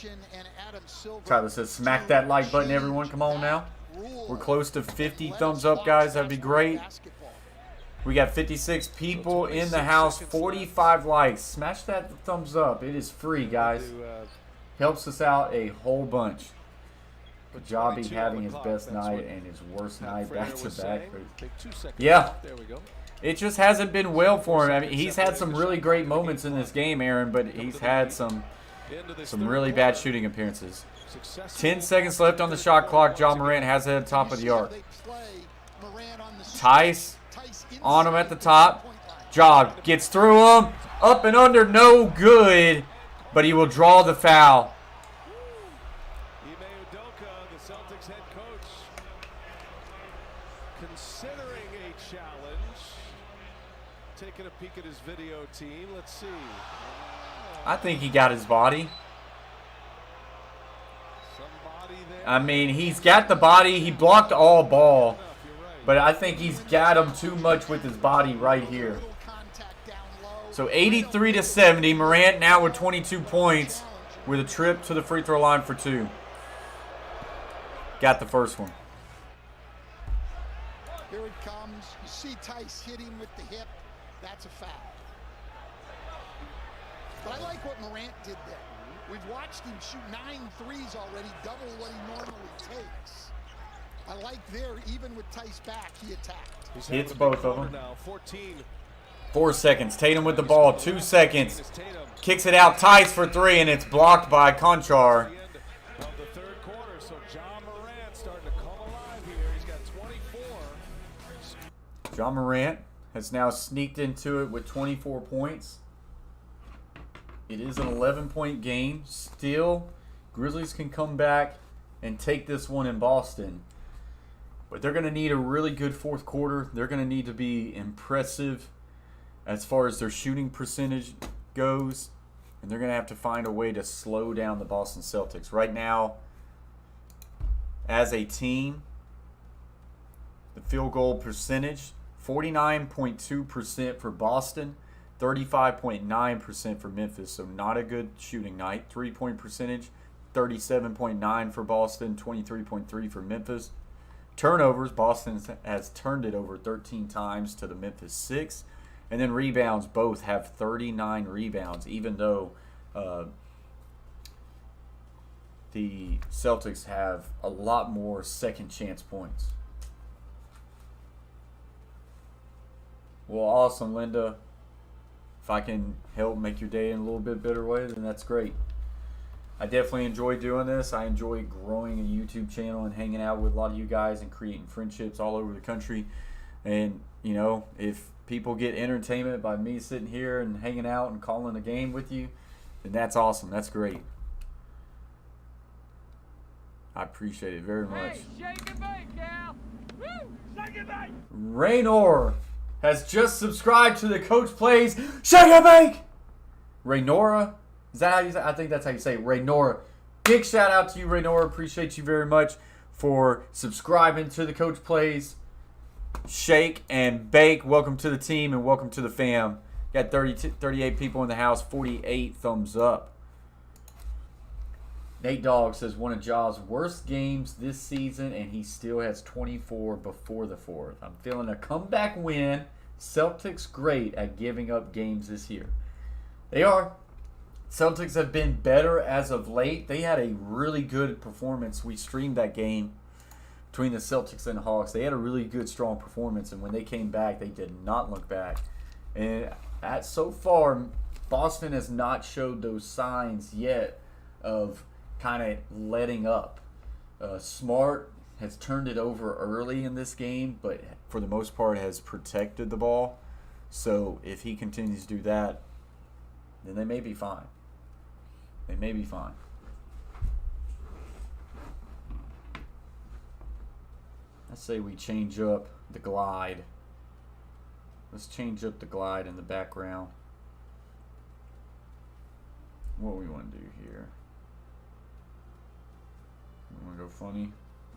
Tyler says, smack that like button, everyone. Come on now. We're close to 50 thumbs up, guys. That'd be great. We got 56 people in the house, 45 likes. Smash that thumbs up. It is free, guys. Helps us out a whole bunch. Kajabi having his best night and his worst night back-to-back. Yeah. It just hasn't been well for him. I mean, he's had some really great moments in this game, Aaron, but he's had some really bad shooting appearances. 10 seconds left on the shot clock. John Morant has it at the top of the arc. Tice on him at the top. Ja gets through him. Up and under, no good. But he will draw the foul. The Celtics head coach considering a challenge. Taking a peek at his video team. Let's see. I think he got his body. I mean, he's got the body. He blocked all ball. But I think he's got him too much with his body right here. So 83-70. Morant now with 22 points with a trip to the free throw line for 2. Got the first one. Here it comes. You see Tice hitting with the hip. That's a foul. But I like what Morant did there. We've watched him shoot 9 threes already, double what he normally takes. I like there, even with Tice back, he attacked. Hits both of them. 4 seconds. Tatum with the ball. 2 seconds. Kicks it out. Tice for 3, and it's blocked by Conchar. John Morant has now sneaked into it with 24 points. It is an 11-point game. Still, Grizzlies can come back and take this one in Boston. But they're going to need a really good fourth quarter. They're going to need to be impressive as far as their shooting percentage goes. And they're going to have to find a way to slow down the Boston Celtics. Right now, as a team, the field goal percentage, 49.2% for Boston, 35.9% for Memphis. So not a good shooting night. 3-point percentage, 37.9 for Boston, 23.3 for Memphis. Turnovers, Boston has turned it over 13 times to the Memphis 6. And then rebounds, both have 39 rebounds, even though the Celtics have a lot more second chance points. Well, awesome, Linda. If I can help make your day in a little bit better way, then that's great. I definitely enjoy doing this. I enjoy growing a YouTube channel and hanging out with a lot of you guys and creating friendships all over the country. And, you know, if people get entertainment by me sitting here and hanging out and calling a game with you, then that's awesome. That's great. I appreciate it very much. Hey, shake and bake, Cal. Woo! Shake and bake. Raynor has just subscribed to the Coach Plays Shake and Bake. Raynora, is that how you say? I think that's how you say it. Raynora. Big shout out to you, Raynora. Appreciate you very much for subscribing to the Coach Plays Shake and Bake. Welcome to the team and welcome to the fam. Got 38 people in the house, 48 thumbs up. Nate Dogg says one of Ja's worst games this season, and he still has 24 before the fourth. I'm feeling a comeback win. Celtics great at giving up games this year. They are. Celtics have been better as of late. They had a really good performance. We streamed that game between the Celtics and the Hawks. They had a really good, strong performance, and when they came back, they did not look back. And so far, Boston has not showed those signs yet of kind of letting up. Smart has turned it over early in this game, but for the most part has protected the ball. So if he continues to do that, then they may be fine. They may be fine. I say we change up the glide. Let's change up the glide in the background. What we want to do here. We want to go funny.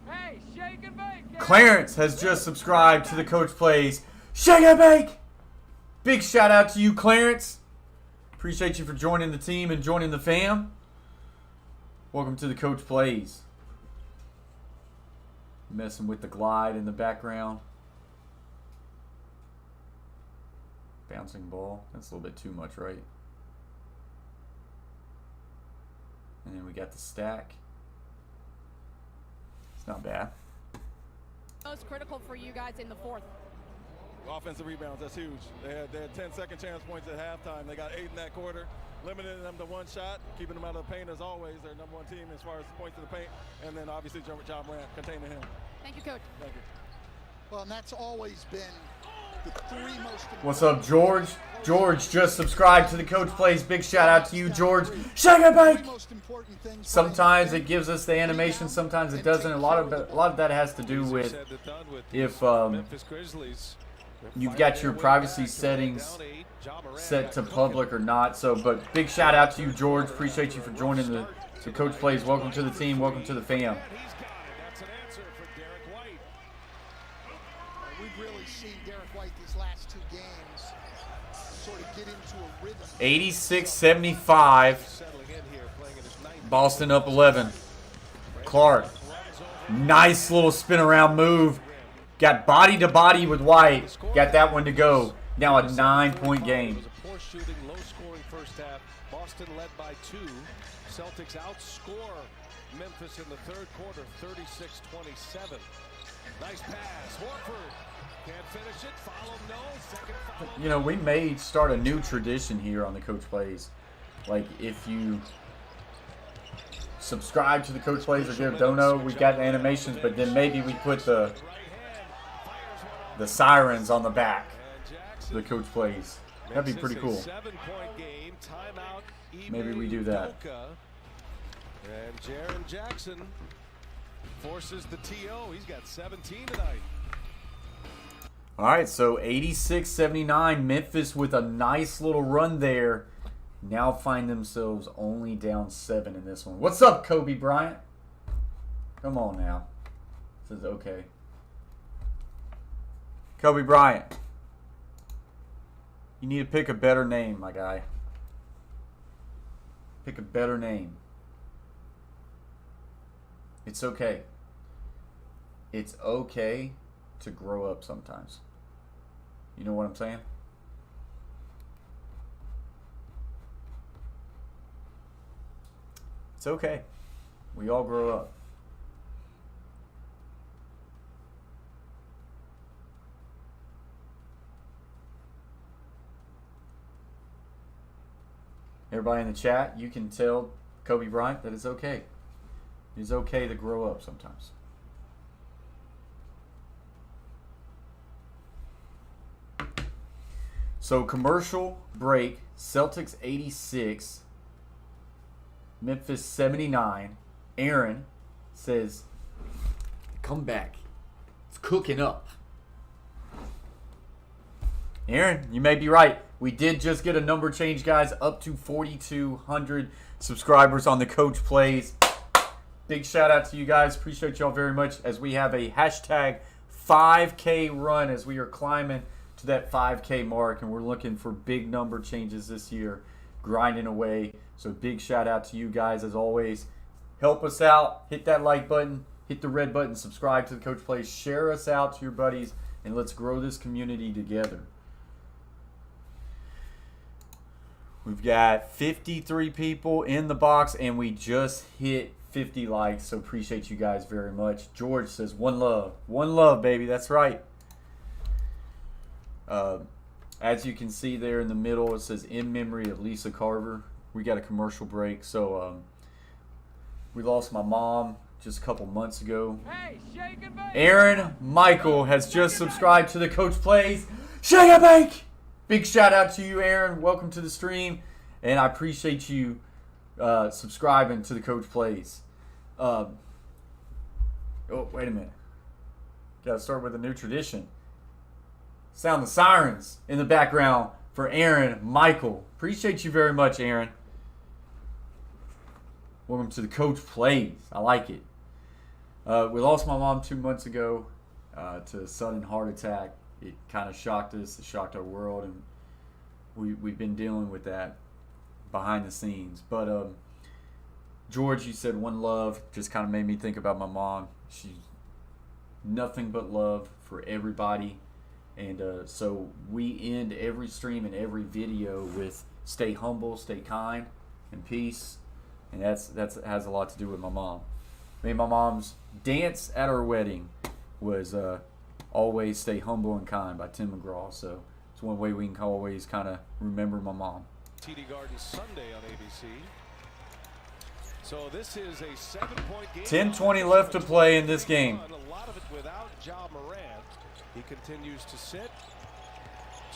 Hey, shake and bake, Cal. Clarence has just subscribed to the Coach Plays Shake and Bake. Big shout out to you, Clarence. Appreciate you for joining the team and joining the fam. Welcome to the Coach Plays. Messing with the glide in the background. Bouncing ball. That's a little bit too much, right? And then we got the stack. It's not bad. Most critical for you guys in the fourth. Offensive rebounds, that's huge. They had 10 second chance points at halftime. They got 8 in that quarter, limiting them to one shot, keeping them out of the paint as always. They're number one team as far as points to the paint. And then obviously John Morant containing him. Thank you, Coach. Thank you. Well, and that's always been the three most important. What's up, George? George just subscribed to the Coach Plays. Big shout out to you, George. Shake and bake. Sometimes it gives us the animation, sometimes it doesn't. A lot of that has to do with if you've got your privacy settings set to public or not. So, but big shout out to you, George. Appreciate you for joining the Coach Plays. Welcome to the team. Welcome to the fam. That's an answer for Derek White. We've really seen Derek White these last two games sort of get into a rhythm. 86-75. Boston up 11. Clark. Nice little spin around move. Got body to body with White. Got that one to go. Now a 9-point game. It was a poor shooting, low scoring first half. Boston led by 2. Celtics outscore Memphis in the third quarter, 36-27. Nice pass. Horford can't finish it. Follow no. Second follow. You know, we may start a new tradition here on the Coach Plays. Like, if you subscribe to the Coach Plays or give a dono, we've got animations, but then maybe we put the sirens on the back of the Coach Plays. That'd be pretty cool. 7-point game. Timeout. Maybe we do that. And Jaren Jackson forces the TO. He's got 17 tonight. All right, so 86-79. Memphis with a nice little run there. Now find themselves only down 7 in this one. What's up, Kobe Bryant? Come on now. This is okay. Kobe Bryant. You need to pick a better name, my guy. Pick a better name. It's okay. It's okay to grow up sometimes. You know what I'm saying? It's okay. We all grow up. Everybody in the chat, you can tell Kobe Bryant that it's okay. It's okay to grow up sometimes. So commercial break, Celtics 86, Memphis 79. Aaron says, come back. It's cooking up. Aaron, you may be right. We did just get a number change, guys, up to 4,200 subscribers on the Coach Plays. Big shout out to you guys. Appreciate y'all very much as we have a hashtag 5K run as we are climbing to that 5K mark, and we're looking for big number changes this year, grinding away. So big shout out to you guys as always. Help us out. Hit that like button. Hit the red button. Subscribe to the Coach Plays. Share us out to your buddies, and let's grow this community together. We've got 53 people in the box, and we just hit 50 likes, so appreciate you guys very much. George says, one love. One love, baby. That's right. As you can see there in the middle, it says, in memory of Lisa Carver. We got a commercial break. So we lost my mom just a couple months ago. Hey, shake and bake. Aaron Michael has just subscribed to the Coach Plays. Shake and bake! Big shout out to you, Aaron. Welcome to the stream. And I appreciate you subscribing to the Coach Plays. Oh, wait a minute. Got to start with a new tradition. Sound the sirens in the background for Aaron Michael. Appreciate you very much, Aaron. Welcome to the Coach Plays. I like it. We lost my mom 2 months ago to a sudden heart attack. It kind of shocked us. It shocked our world, and we've been dealing with that behind the scenes. But George, you said one love. Just kind of made me think about my mom. She's nothing but love for everybody. And so we end every stream and every video with stay humble, stay kind, and peace. And that has a lot to do with my mom. I mean, my mom's dance at our wedding was Always Stay Humble and Kind by Tim McGraw. So it's one way we can always kind of remember my mom. TD Garden Sunday on ABC. So this is a 7-point game. 10:20 left to play in this game. A lot of it without Ja Morant. He continues to sit.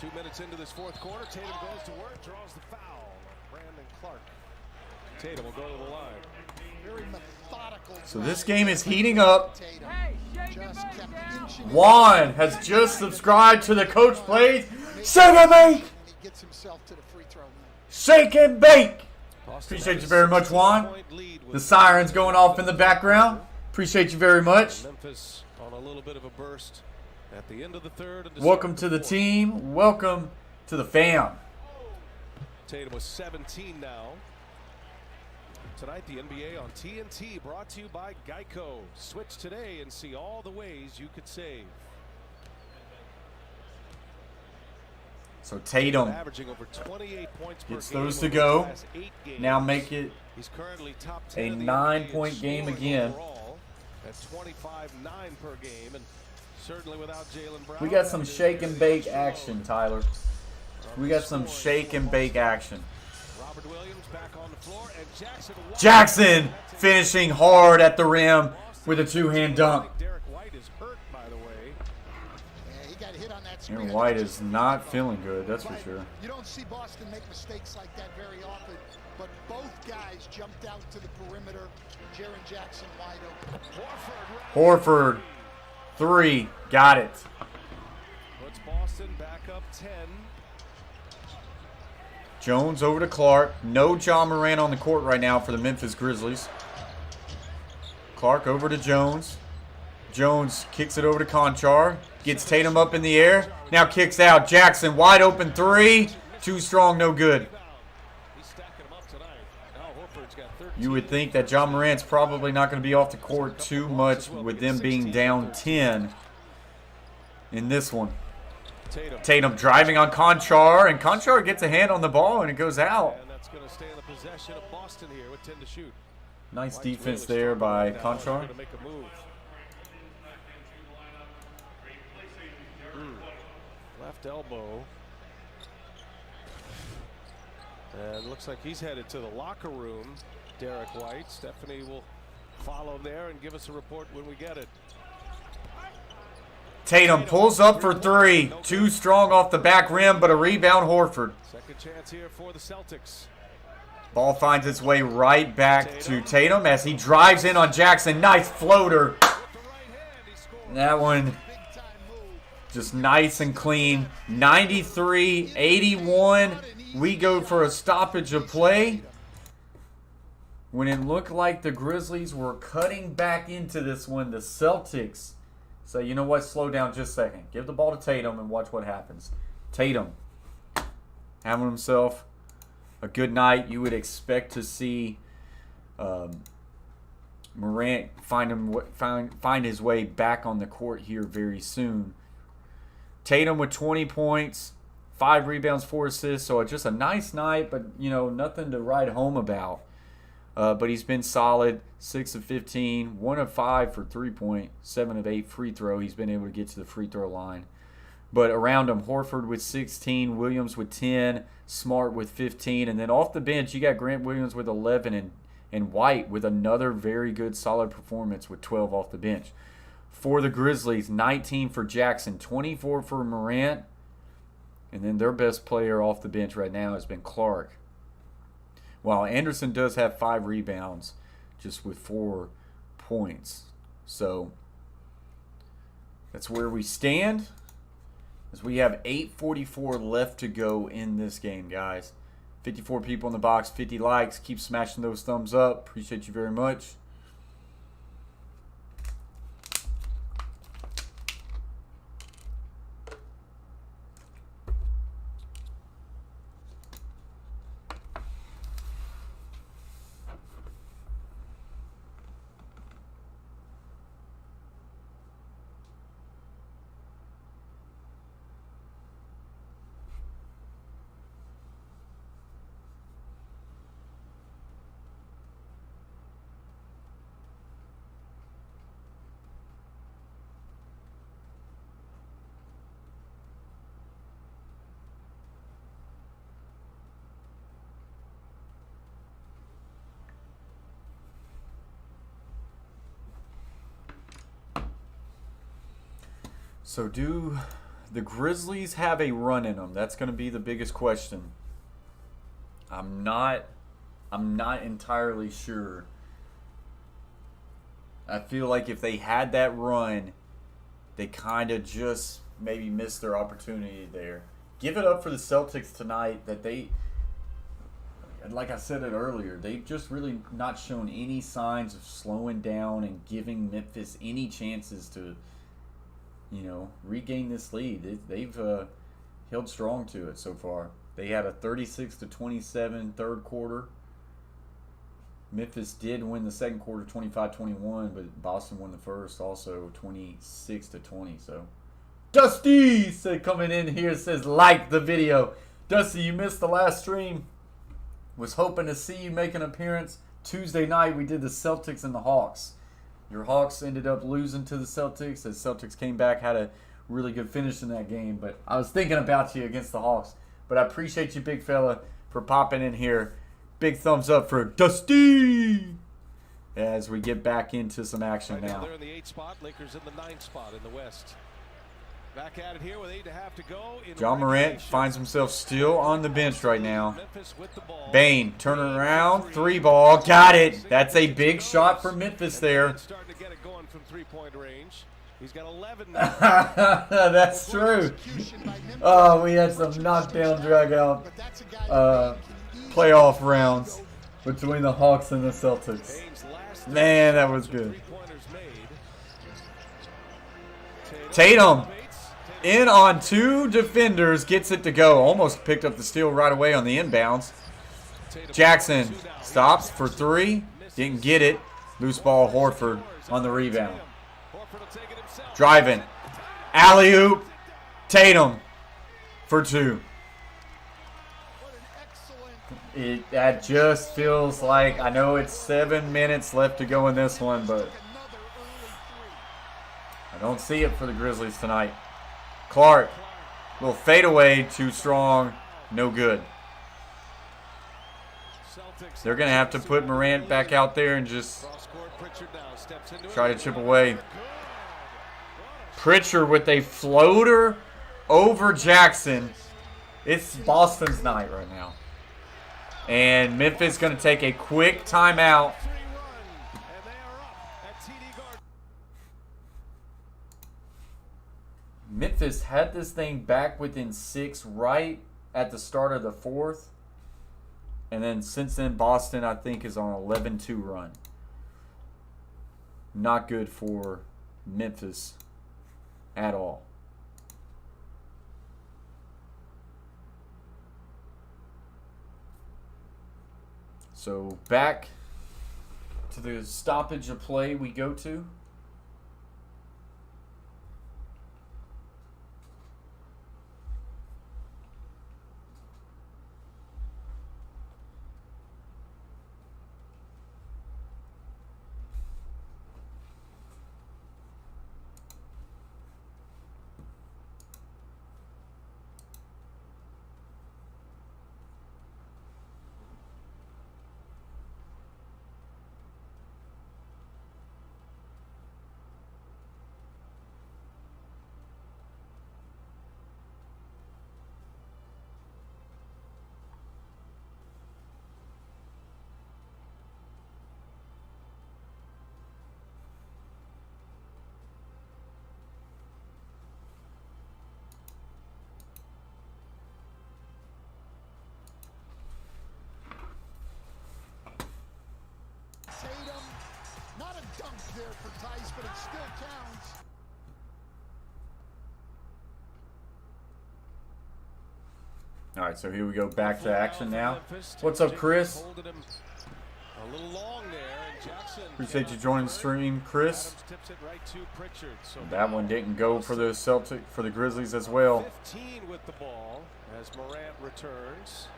2 minutes into this fourth quarter, Tatum goes to work, draws the foul. Brandon Clark. Tatum will go to the line. Very methodical. So this game is heating up. Hey, shake and Just bake, kept Al. inching Juan has just subscribed to the Coach Plays. Shake and bake! He gets himself to the free throw line. Shake and bake! Boston Appreciate has you a very much, Juan. 16-point lead with The sirens going off in the background. Appreciate you very much. Memphis on a little bit of a burst at the end of the third. And Welcome to the team. Welcome to the fam. Tatum was 17 now. Tonight, the NBA on TNT, brought to you by Geico. Switch today and see all the ways you could save. So Tatum Averaging over 28 points per gets game those to over go. the last 8 games. Now make it He's currently top 10 a in the 9-point NBA in game scoring again. overall at 25-9 per game, and certainly without Jaylen Brown. We got some that is shake and very bake slow. action, Tyler. We got some shake and bake action. Robert Williams back on the floor, and Jackson finishing hard at the rim with a two-hand dunk. Derek White is hurt, by the way. Yeah, he got hit on that screen. Aaron White is not feeling good, that's for sure. You don't see Boston make mistakes like that very often, but both guys jumped out to the perimeter. Jaren Jackson wide open. Horford, 3, got it. Puts Boston back up 10. Jones over to Clark. No Ja Morant on the court right now for the Memphis Grizzlies. Clark over to Jones. Jones kicks it over to Conchar. Gets Tatum up in the air. Now kicks out. Jackson wide open 3. Too strong, no good. He's stacking them up tonight. Now Horford's got 13 You would think that John Morant's probably not going to be off the court too much with them being down 10 in this one. Tatum driving on Conchar, and Conchar gets a hand on the ball and it goes out. And that's going to stay in the possession of Boston here with 10 to shoot. Nice defense there by Conchar. To make a move. Left elbow. And looks like he's headed to the locker room. Derek White. Stephanie will follow there and give us a report when we get it. Tatum pulls up for three. Too strong off the back rim, but a rebound Horford. Second chance here for the Celtics. Ball finds its way right back to Tatum as he drives in on Jackson. Nice floater. That one just nice and clean. 93-81. We go for a stoppage of play when it looked like the Grizzlies were cutting back into this one. The Celtics say, you know what, slow down just a second. Give the ball to Tatum and watch what happens. Tatum having himself a good night. You would expect to see Morant find his way back on the court here very soon. Tatum with 20 points, 5 rebounds, 4 assists. So just a nice night, but nothing to write home about. But he's been solid. 6 of 15, 1 of 5 for 3-point, 7 of 8 free throw. He's been able to get to the free throw line. But around him, Horford with 16, Williams with 10, Smart with 15. And then off the bench, you got Grant Williams with 11 and White with another very good, solid performance with 12 off the bench. For the Grizzlies, 19 for Jackson, 24 for Morant. And then their best player off the bench right now has been Clark. While Anderson does have 5 rebounds, just with 4 points. So that's where we stand. As we have 8:44 left to go in this game, guys. 54 people in the box, 50 likes. Keep smashing those thumbs up. Appreciate you very much. So do the Grizzlies have a run in them? That's going to be the biggest question. I'm not entirely sure. I feel like if they had that run, they kind of just maybe missed their opportunity there. Give it up for the Celtics tonight that they, like I said it earlier, they've just really not shown any signs of slowing down and giving Memphis any chances to, regain this lead. They've held strong to it so far. They had a 36-27 third quarter. Memphis did win the second quarter 25-21, but Boston won the first also 26-20. So Dusty said, coming in here, says like the video. Dusty, you missed the last stream. Was hoping to see you make an appearance. Tuesday night we did the Celtics and the Hawks. Your Hawks ended up losing to the Celtics as Celtics came back, had a really good finish in that game. But I was thinking about you against the Hawks. But I appreciate you, big fella, for popping in here. Big thumbs up for Dusty as we get back into some action now. They're in the 8th spot. Lakers in the 9th spot in the West. Back at it here with 8.5 to go. John Morant finds himself still on the bench right now. Bane turning around, 3-ball, got it. That's a big shot for Memphis there. Starting to get it going from 3-point range. He's got 11 That's true. Oh, we had some knockdown, drag out playoff rounds between the Hawks and the Celtics. Man, that was good. Tatum in on 2 defenders, gets it to go. Almost picked up the steal right away on the inbounds. Jackson stops for three. Didn't get it. Loose ball, Horford on the rebound. Driving. Alley-oop. Tatum for two. That just feels like, I know it's 7 minutes left to go in this one, but I don't see it for the Grizzlies tonight. Clark, little fadeaway, too strong, no good. They're going to have to put Morant back out there and just try to chip away. Pritchard with a floater over Jackson. It's Boston's night right now. And Memphis going to take a quick timeout. Memphis had this thing back within 6 right at the start of the fourth. And then since then, Boston, I think, is on an 11-2 run. Not good for Memphis at all. So back to the stoppage of play we go to. Not a dunk there for Tice, but it still counts. All right, so here we go back to action now. What's up, Chris? Appreciate you joining the stream, Chris. That one didn't go for the for the Grizzlies as well. 15 with the ball as Morant returns.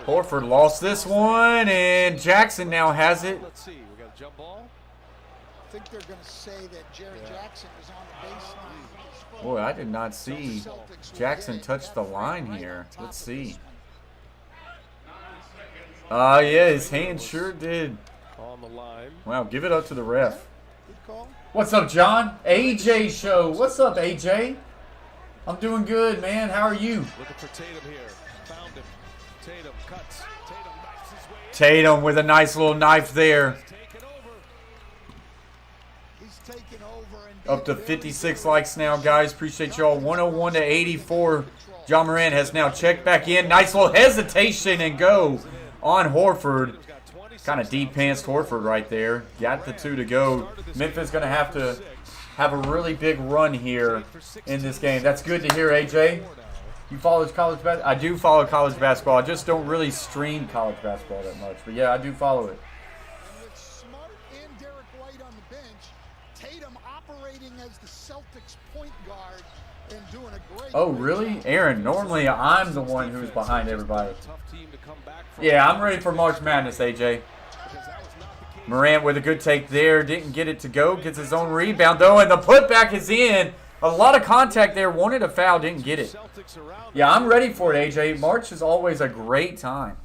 Horford lost this one, and Jackson now has it. Let's see, we got a jump ball. I think they're going to say that Jared Jackson is on the baseline. Boy, I did not see Jackson touch the line here. Let's see. Yeah, his hand sure did. On the line. Wow, give it up to the ref. Good call. What's up, John? AJ Show. What's up, AJ? I'm doing good, man. How are you? Looking for Tatum here. Found him. Tatum cuts. Tatum knifes his way in. Tatum with a nice little knife there. He's taken over and Up to 56 likes now, guys. Appreciate y'all. 101 to 84. John Morant has now checked back in. Nice little hesitation and go on Horford. Kind of deep pants Horford right there. Got the 2 to go. Memphis going to have a really big run here in this game. That's good to hear, AJ. You follow college basketball? I do follow college basketball. I just don't really stream college basketball that much. But yeah, I do follow it. with Smart and Derek White on the bench, Tatum operating as the Celtics point guard and doing a great Oh, really? Aaron, normally I'm the one who's behind everybody. Yeah, I'm ready for March Madness, AJ. Morant with a good take there. Didn't get it to go. Gets his own rebound, though, and the putback is in. A lot of contact there. Wanted a foul. Didn't get it. Yeah, I'm ready for it, AJ. March is always a great time.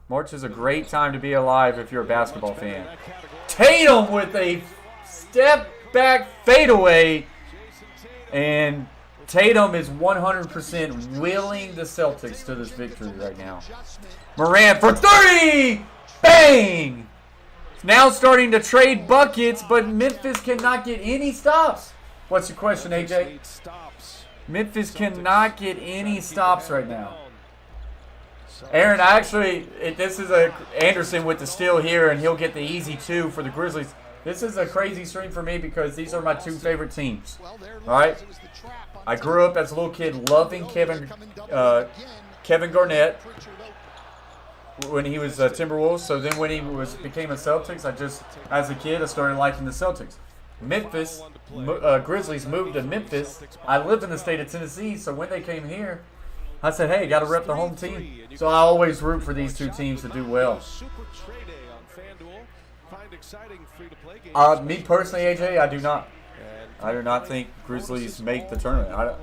March is a great time to be alive if you're a basketball fan. Tatum with a step-back fadeaway. And Tatum is 100% willing the Celtics to this victory right now. Morant for 3! Bang! Now starting to trade buckets, but Memphis cannot get any stops. What's your question, AJ? Memphis cannot get any stops right now. Aaron, this is Anderson with the steal here, and he'll get the easy 2 for the Grizzlies. This is a crazy stream for me because these are my two favorite teams. Well, there it All right? was the trap on I grew up as a little kid loving Kevin Garnett when he was Timberwolves. So then when he became a Celtics, as a kid, I started liking the Celtics. Memphis Grizzlies moved to Memphis. I lived in the state of Tennessee, so when they came here, I said, hey, got to rep the home team. So I always root for these two teams to do well. Me personally, AJ, I do not think Grizzlies make the tournament.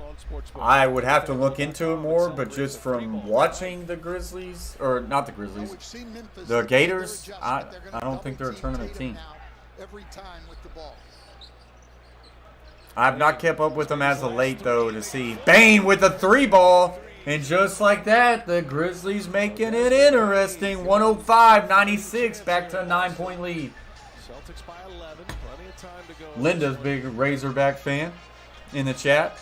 I would have to look into it more, but just from watching the Grizzlies, or not the Grizzlies, the Gators, I don't think they're a tournament team. I have not kept up with them as of late, though, to see Bane with a 3-ball. And just like that, the Grizzlies making it interesting. 105-96, back to a 9-point lead. Linda's big Razorback fan in the chat.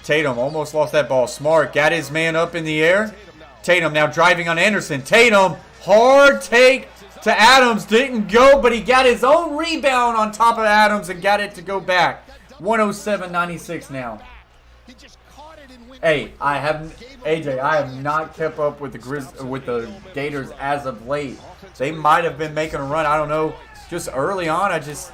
Tatum almost lost that ball. Smart got his man up in the air. Tatum now driving on Anderson. Tatum, hard take to Adams. Didn't go, but he got his own rebound on top of Adams and got it to go back. 107-96 now. Hey, I have not kept up with the Gators as of late. They might have been making a run. I don't know. Just early on, I just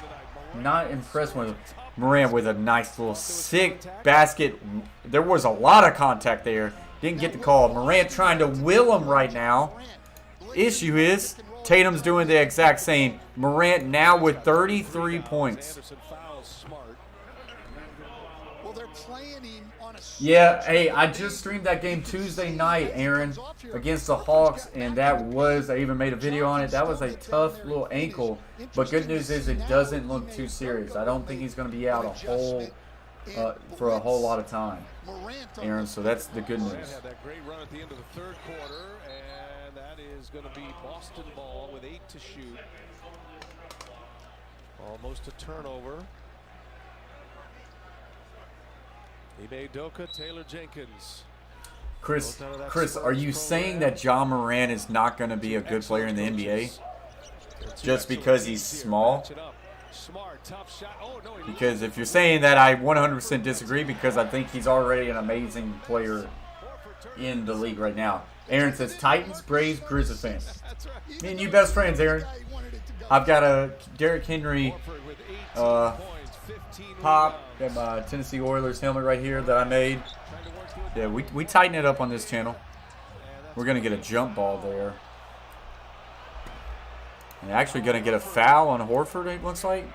not impressed with them. Morant with a nice little sick basket. There was a lot of contact there. Didn't get the call. Morant trying to will him right now. Issue is Tatum's doing the exact same. Morant now with 33 points. Yeah, hey, I just streamed that game Tuesday night, Aaron, against the Hawks, and I even made a video on it. That was a tough little ankle, but good news is it doesn't look too serious. I don't think he's going to be out for a whole lot of time, Aaron, so that's the good news. Had that great run at the end of the third quarter, and that is going to be Boston ball with 8 to shoot. Almost a turnover. Ime Udoka, Taylor Jenkins. Chris, are you saying that John Morant is not going to be a good player in the NBA just because he's small? Because if you're saying that, I 100% disagree because I think he's already an amazing player in the league right now. Aaron says Titans, Braves, Grizzlies fans. Me and you best friends, Aaron. I've got a Derrick Henry pop and my Tennessee Oilers helmet right here that I made. Yeah, we tighten it up on this channel. We're going to get a jump ball there. And actually going to get a foul on Horford, it looks like.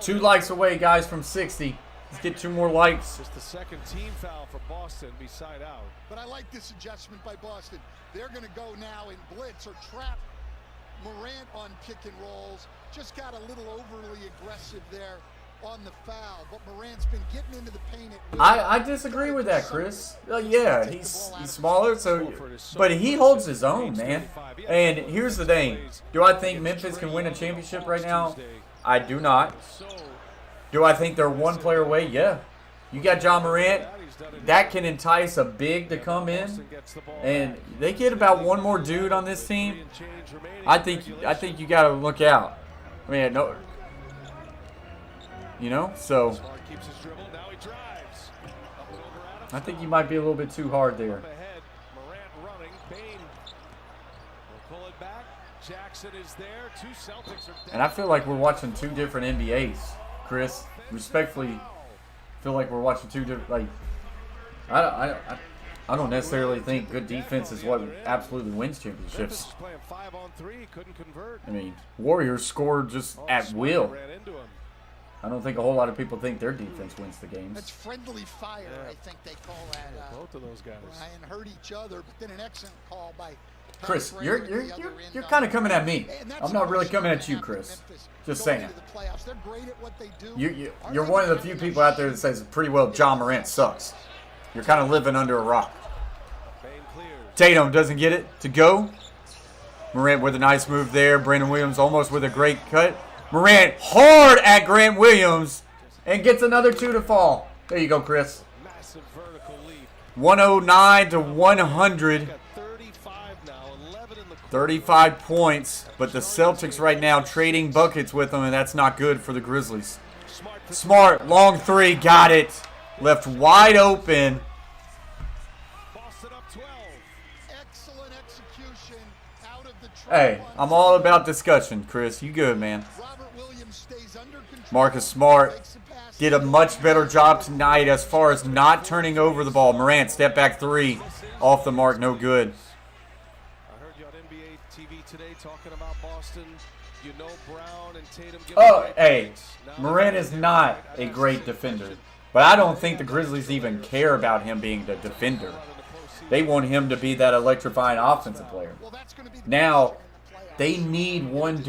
2 likes away, guys, from 60. Let's get 2 more likes. Just the second team foul for Boston beside out. But I like this adjustment by Boston. They're going to go now in blitz or trap Morant on pick and rolls. Just got a little overly aggressive there on the foul, but Morant's been getting into the paint. I disagree with that, Chris. Yeah, he's smaller, but he holds his own, man. And here's the thing: do I think Memphis can win a championship right now? I do not. Do I think they're 1 player away? Yeah. You got John Morant. That can entice a big to come in, and they get about 1 more dude on this team. I think you got to look out. I mean, no. You know, so I think you might be a little bit too hard there. And I feel like we're watching 2 different NBAs, Chris. Respectfully, feel like we're watching 2 different. Like, I don't necessarily think good defense is what absolutely wins championships. I mean, Warriors score just at will. I don't think a whole lot of people think their defense wins the games. That's friendly fire, I think they call that. Both of those guys. And hurt each other, but then an excellent call by Chris. You're kind of coming at me. I'm not really coming at you, Chris. Just saying. You're one of the few people out there that says pretty well John Morant sucks. You're kind of living under a rock. Tatum doesn't get it to go. Morant with a nice move there. Brandon Williams almost with a great cut. Morant hard at Grant Williams and gets another 2 to fall. There you go, Chris. 109 to 100. 35 points, but the Celtics right now trading buckets with them, and that's not good for the Grizzlies. Smart, long three, got it. Left wide open. Boston up 12. Excellent execution out of the Hey, I'm all about discussion, Chris. You good, man. Robert Williams stays under control. Marcus Smart did a much better job tonight as far as not turning over the ball. Morant, step back three. Off the mark, no good. I heard you on NBA TV today talking about Boston. You know Brown and Tatum. Oh, hey, Morant is not a great defender. But I don't think the Grizzlies even care about him being the defender. They want him to be that electrifying offensive player. Now, they need one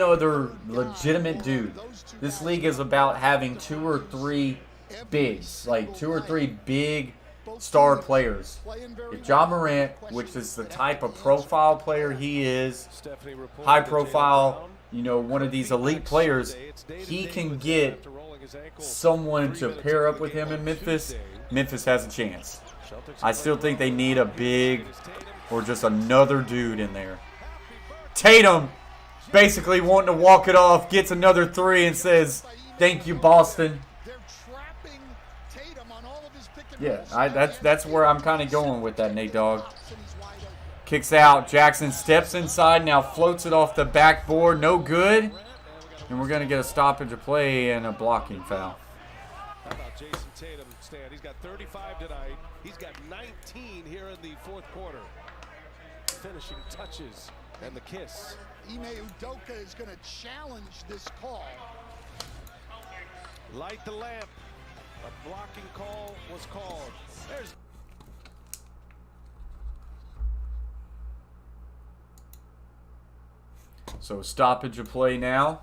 other legitimate dude. This league is about having 2 or 3 bigs, like 2 or 3 big star players. If Ja Morant, which is the type of profile player he is, high profile, you know, one of these elite players, he can get someone to pair up with him in Memphis, Memphis has a chance. I still think they need a big or just another dude in there. Tatum basically wanting to walk it off, gets another 3 and says, "Thank you, Boston." Yeah, that's where I'm kind of going with that, Nate Dogg. Kicks out. Jackson steps inside, now floats it off the backboard. No good. And we're going to get a stoppage of play and a blocking foul. How about Jason Tatum, Stan? He's got 35 tonight. He's got 19 here in the fourth quarter. Finishing touches and the kiss. Ime Udoka is going to challenge this call. Light the lamp. A blocking call was called. There's So stoppage of play now.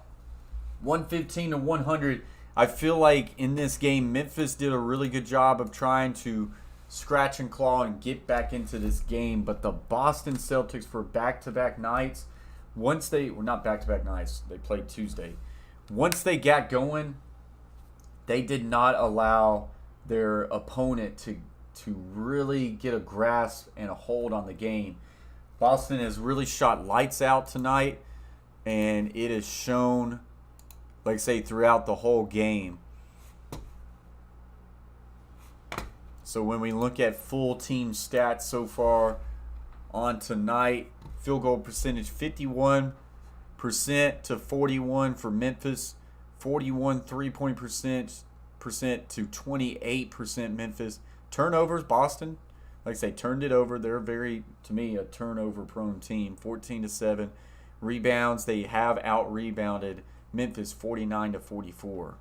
115 to 100. I feel like in this game, Memphis did a really good job of trying to scratch and claw and get back into this game. But the Boston Celtics for back-to-back nights, once they, well, not back-to-back nights, they played Tuesday. Once they got going, they did not allow their opponent to really get a grasp and a hold on the game. Boston has really shot lights out tonight, and it is shown, like I say, throughout the whole game. So when we look at full team stats so far on tonight, field goal percentage 51% to 41 for Memphis, 41 3-point percent to 28% Memphis. Turnovers, Boston, like I say, turned it over. They're very, to me, a turnover-prone team. 14-7. Rebounds, they have out-rebounded Memphis 49-44.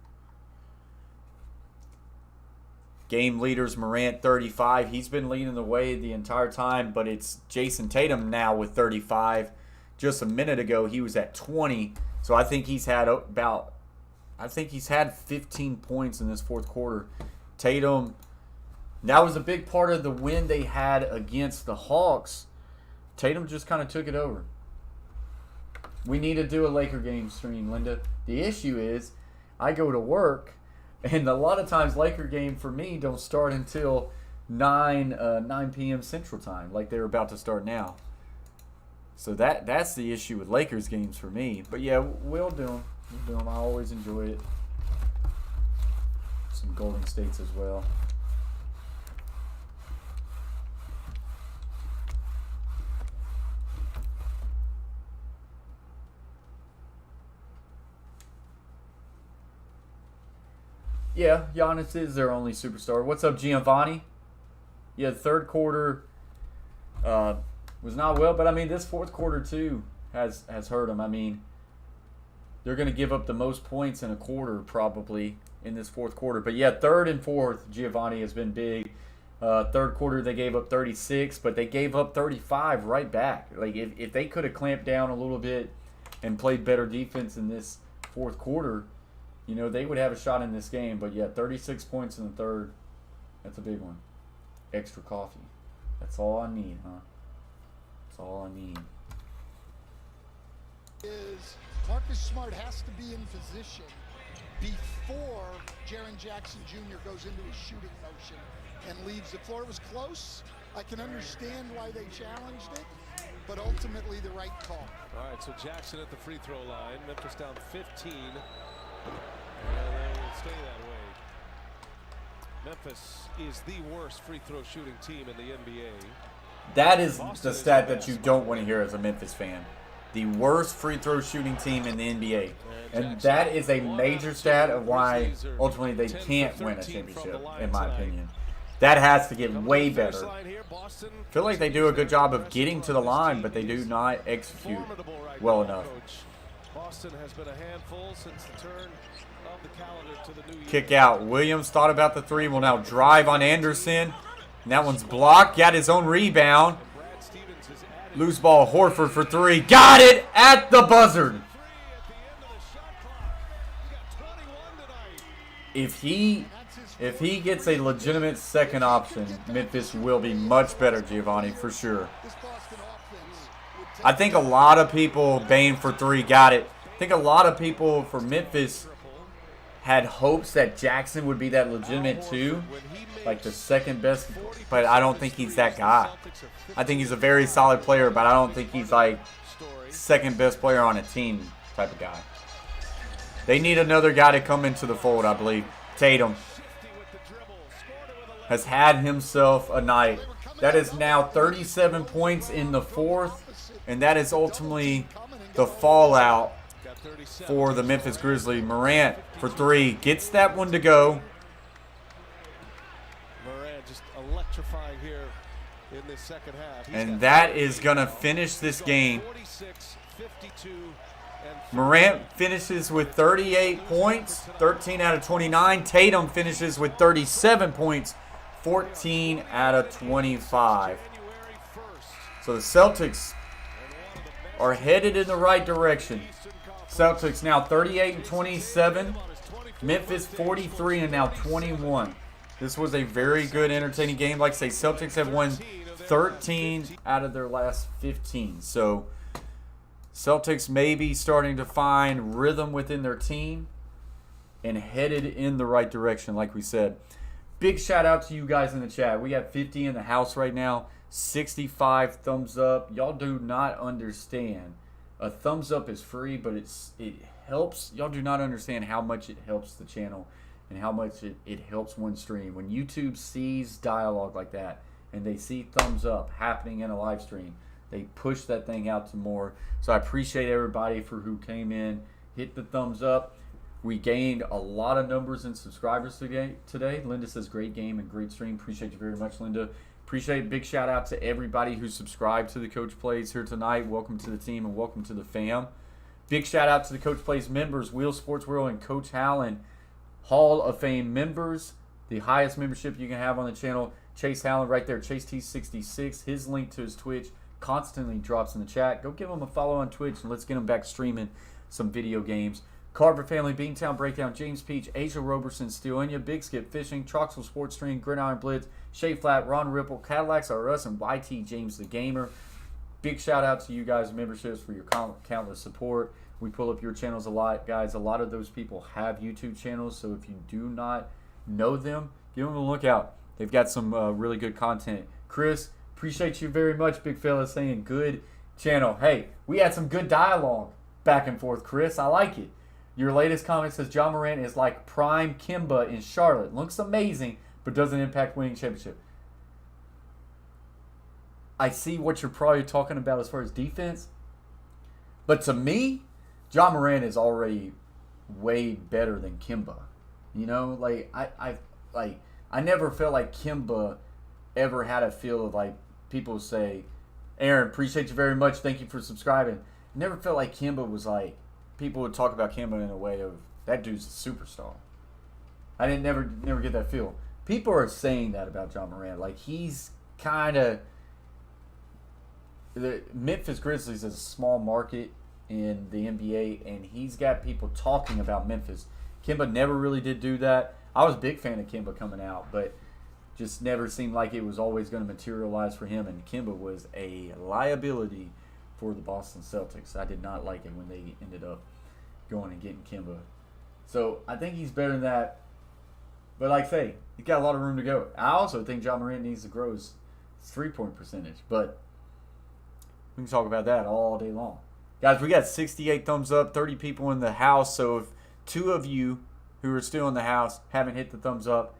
Game leaders, Morant 35. He's been leading the way the entire time, but it's Jason Tatum now with 35. Just a minute ago, he was at 20. So I think he's had about, 15 points in this fourth quarter. Tatum, that was a big part of the win they had against the Hawks. Tatum just kind of took it over. We need to do a Laker game stream, Linda. The issue is I go to work, and a lot of times Laker game for me don't start until 9 p.m. Central Time, like they're about to start now. So that's the issue with Lakers games for me. But yeah, we'll do them. I always enjoy it. Some Golden States as well. Yeah, Giannis is their only superstar. What's up, Giovanni? Yeah, third quarter was not well, but I mean, this fourth quarter too has hurt them. I mean, they're going to give up the most points in a quarter probably in this fourth quarter. But yeah, third and fourth, Giovanni has been big. Third quarter they gave up 36, but they gave up 35 right back. Like if they could have clamped down a little bit and played better defense in this fourth quarter, you know, they would have a shot in this game. But yeah, 36 points in the third, that's a big one. Extra coffee. That's all I need, huh? That's all I need. Is Marcus Smart has to be in position before Jaren Jackson Jr. goes into his shooting motion and leaves the floor. It was close. I can understand why they challenged it, but ultimately the right call. All right, so Jackson at the free throw line. Memphis down 15. And they will stay that way. Memphis is the worst free throw shooting team in the NBA. That is the stat that you don't want to hear as a Memphis fan. The worst free throw shooting team in the NBA. And that is a major stat of why ultimately they can't win a championship, in my opinion. That has to get way better. I feel like they do a good job of getting to the line, but they do not execute well enough. Boston has been a handful since the turn of the calendar to the new year. Kick out. Williams thought about the three. Will now drive on Anderson. And that one's blocked. Got his own rebound. Loose ball. Horford for three. Got it at the buzzer. If he gets a legitimate second option, Memphis will be much better, Giovanni, for sure. I think a lot of people, Bain for three, got it. I think a lot of people for Memphis had hopes that Jackson would be that legitimate two, like the second best, but I don't think he's that guy. I think he's a very solid player, but I don't think he's like second best player on a team type of guy. They need another guy to come into the fold, I believe. Tatum has had himself a night. That is now 37 points in the fourth, and that is ultimately the fallout for the Memphis Grizzlies. Morant for three. Gets that one to go. Morant just electrifying here in this second half. And that is going to finish this game. 46, 52, Morant finishes with 38 points, 13 out of 29. Tatum finishes with 37 points, 14 out of 25. So the Celtics are headed in the right direction. Celtics now 38 and 27. Memphis 43 and now 21. This was a very good, entertaining game. Like I say, Celtics have won 13 out of their last 15. So Celtics may be starting to find rhythm within their team and headed in the right direction, like we said. Big shout out to you guys in the chat. We got 50 in the house right now, 65 thumbs up. Y'all do not understand. A thumbs up is free, but it helps. Y'all do not understand how much it helps the channel and how much it helps one stream. When YouTube sees dialogue like that and they see thumbs up happening in a live stream, they push that thing out to more. So I appreciate everybody for who came in, hit the thumbs up. We gained a lot of numbers in subscribers today. Linda says, great game and great stream. Appreciate you very much, Linda. Appreciate it. Big shout out to everybody who subscribed to the Coach Plays here tonight. Welcome to the team and welcome to the fam. Big shout out to the Coach Plays members, Wheel Sports World and Coach Hallen, Hall of Fame members. The highest membership you can have on the channel. Chase Hallen right there, Chase T66. His link to his Twitch constantly drops in the chat. Go give him a follow on Twitch and let's get him back streaming some video games. Carver Family, Beantown Breakdown, James Peach, Asia Roberson, Steelania, Big Skip Fishing, Troxel Sports Stream, Gridiron Blitz, Shea Flat, Ron Ripple, Cadillacs R Us, and YT James the Gamer. Big shout out to you guys, memberships, for your countless support. We pull up your channels a lot, guys. A lot of those people have YouTube channels, so if you do not know them, give them a look out. They've got some really good content. Chris, appreciate you very much, big fella, saying good channel. Hey, we had some good dialogue back and forth, Chris. I like it. Your latest comment says John Morant is like prime Kimba in Charlotte. Looks amazing, but doesn't impact winning championship. I see what you're probably talking about as far as defense. But to me, John Morant is already way better than Kimba. You know, like I never felt like Kimba ever had a feel of like people say, Aaron, appreciate you very much. Thank you for subscribing. Never felt like Kimba was like, people would talk about Kimba in a way of, that dude's a superstar. I didn't never get that feel. People are saying that about John Morant. Like, he's kind of, the Memphis Grizzlies is a small market in the NBA, and he's got people talking about Memphis. Kimba never really did do that. I was a big fan of Kimba coming out, but just never seemed like it was always going to materialize for him, and Kimba was a liability for the Boston Celtics. I did not like it when they ended up going and getting Kimba. So I think he's better than that. But like I say, he's got a lot of room to go. I also think John Morant needs to grow his three-point percentage. But We can talk about that all day long. Guys, we got 68 thumbs up, 30 people in the house. So if 2 of you who are still in the house haven't hit the thumbs up,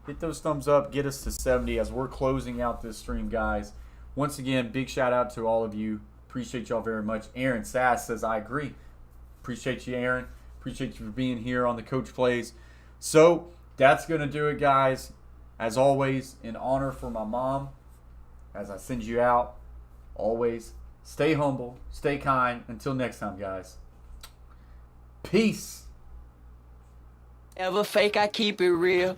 hit those thumbs up. Get us to 70 as we're closing out this stream, guys. Once again, big shout out to all of you. Appreciate y'all very much. Aaron Sass says, I agree. Appreciate you, Aaron. Appreciate you for being here on the Coach Plays. So that's going to do it, guys. As always, in honor for my mom, as I send you out, always stay humble, stay kind. Until next time, guys. Peace. Ever fake, I keep it real.